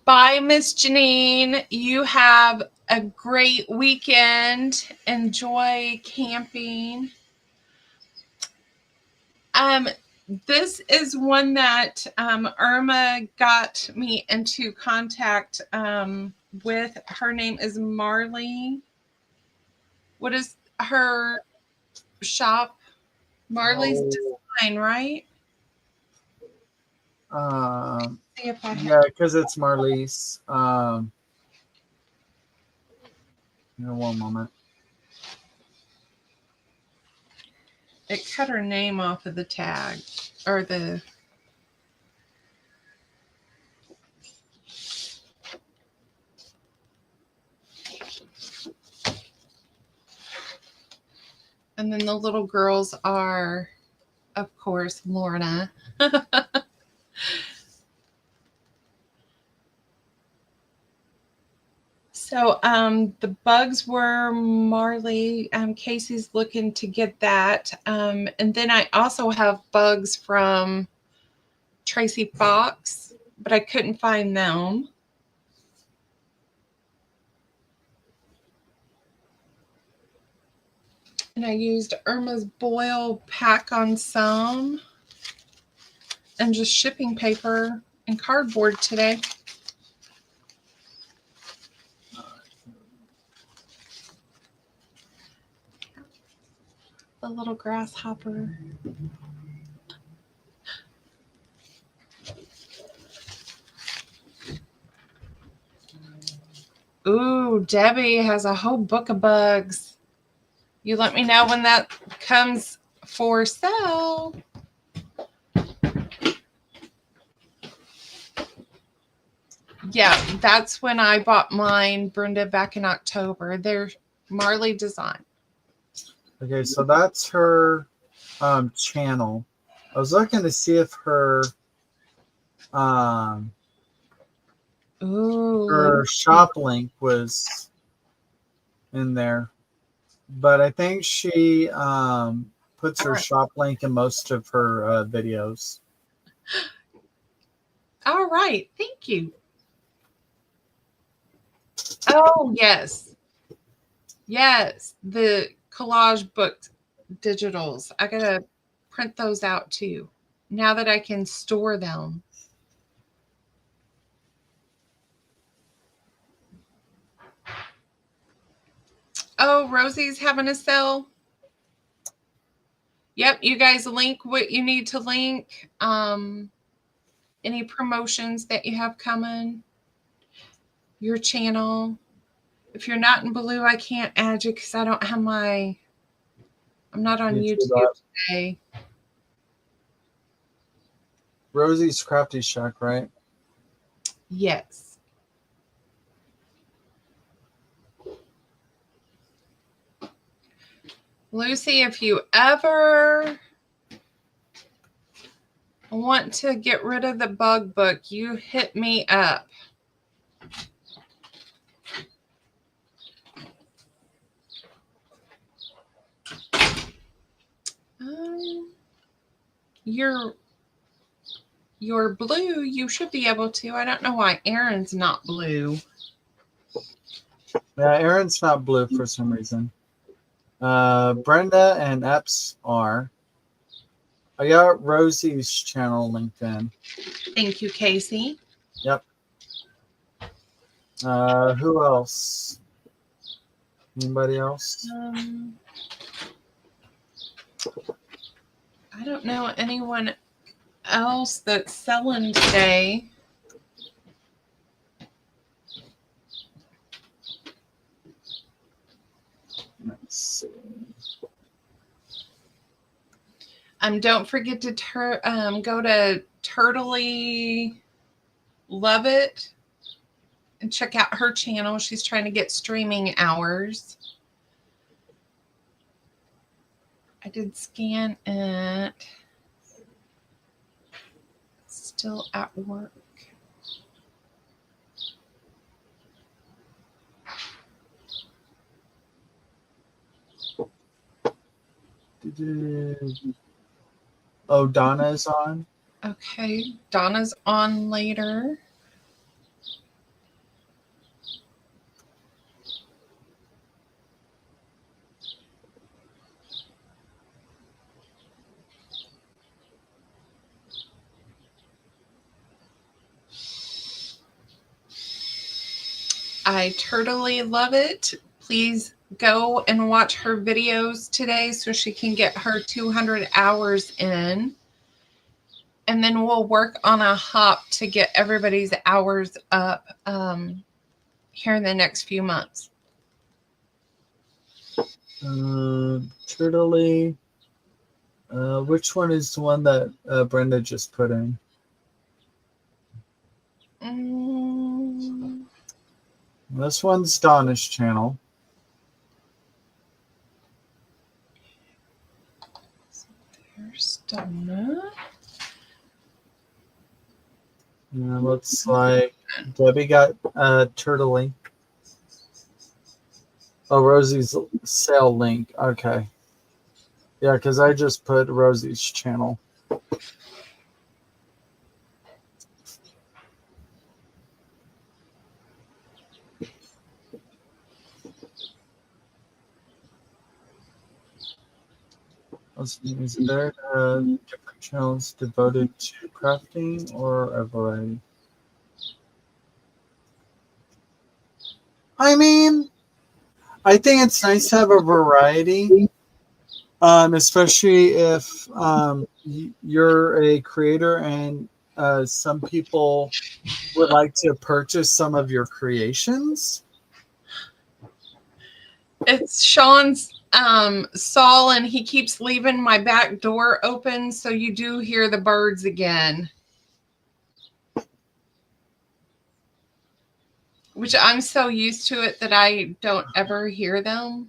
Bye, Miss Janine. You have a great weekend. Enjoy camping. This is one that Irma got me into contact with. Her name is Marley. What is her shop? Marley's Design, right? See if I have. Yeah, because it's Marlies. One moment. It cut her name off of the tag or the. And then the little girls are, of course, Lorna. So the bugs were Marley. Casey's looking to get that. And then I also have bugs from Tracy Fox, but I couldn't find them. And I used Irma's Boil pack on some and just shipping paper and cardboard today. The little grasshopper. Ooh, Debbie has a whole book of bugs. You let me know when that comes for sale. Yeah, that's when I bought mine, Brenda, back in October. They're Marley Design. Okay, so that's her channel. I was looking to see if her her shop link was in there, but I think she puts her shop link in most of her videos. All right, thank you. Oh, yes. Yes, the collage book digitals. I got to print those out too, now that I can store them. Oh, Rosie's having a sale. Yep, you guys link what you need to link. Any promotions that you have coming, your channel. If you're not in Blue, I can't add you because I don't have I'm not on YouTube today. Rosie's Crafty Shack, right? Yes. Lucy, if you ever want to get rid of the bug book, you hit me up. You're blue. You should be able to. I don't know why Aaron's not blue. Yeah, Aaron's not blue for some reason. Brenda and Epps are. I got Rosie's channel linked in. Thank you, Casey. Yep. Who else? Anybody else? I don't know anyone else that's selling today. Let's see. Don't forget to go to Turtley Love It and check out her channel. She's trying to get streaming hours. I did scan it. Still at work. Oh, Donna's on. Okay, Donna's on later. I totally love it. Please go and watch her videos today so she can get her 200 hours in. And then we'll work on a hop to get everybody's hours up here in the next few months. Turtley. Which one is the one that Brenda just put in? This one's Donna's channel. There's Donna. Yeah, looks like Debbie got Turtley. Oh, Rosie's sale link. Okay. Yeah, because I just put Rosie's channel. Is there different channels devoted to crafting or a variety? I mean, I think it's nice to have a variety, especially if you're a creator and some people would like to purchase some of your creations. It's Sean's Saul, and he keeps leaving my back door open, so you do hear the birds again. Which I'm so used to it that I don't ever hear them.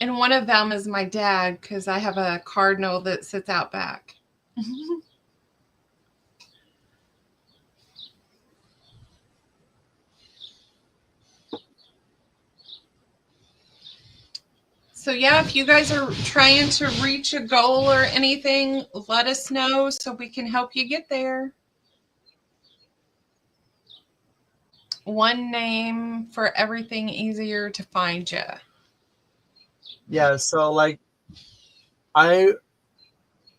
And one of them is my dad, because I have a cardinal that sits out back. So yeah, if you guys are trying to reach a goal or anything, let us know so we can help you get there. One name for everything easier to find you. Yeah, so like I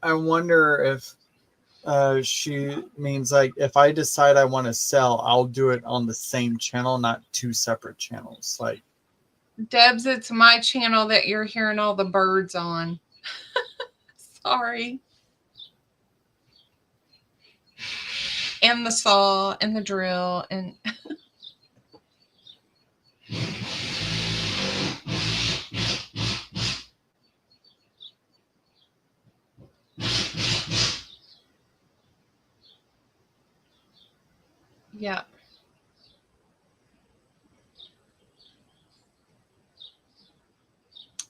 wonder if she means like if I decide I want to sell, I'll do it on the same channel, not two separate channels. Like Debs, it's my channel that you're hearing all the birds on. Sorry. And the saw and the drill and yeah.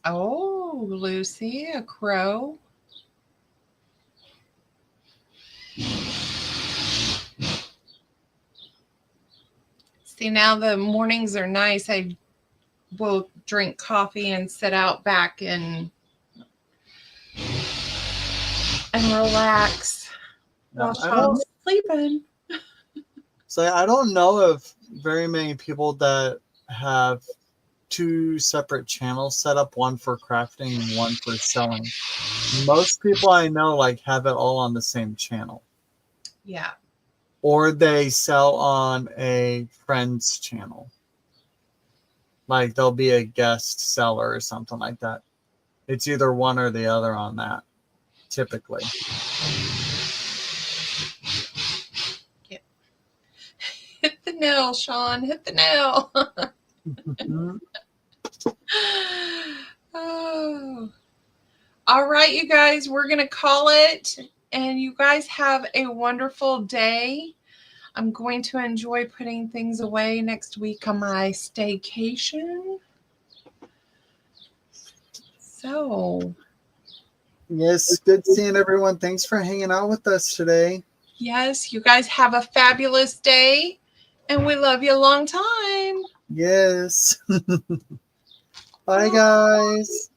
Oh, Lucy, a crow. See, now the mornings are nice. I will drink coffee and sit out back and relax while Sean's sleeping. So I don't know of very many people that have two separate channels set up, one for crafting and one for selling. Most people I know like have it all on the same channel. Yeah. Or they sell on a friend's channel. Like there'll be a guest seller or something like that. It's either one or the other on that, typically. Yeah. Hit the nail, Sean. Hit the nail. Oh. All right, you guys, we're going to call it. And you guys have a wonderful day. I'm going to enjoy putting things away next week on my staycation. So. Yes, good seeing everyone. Thanks for hanging out with us today. Yes, you guys have a fabulous day. And we love you a long time. Yes. Bye, guys.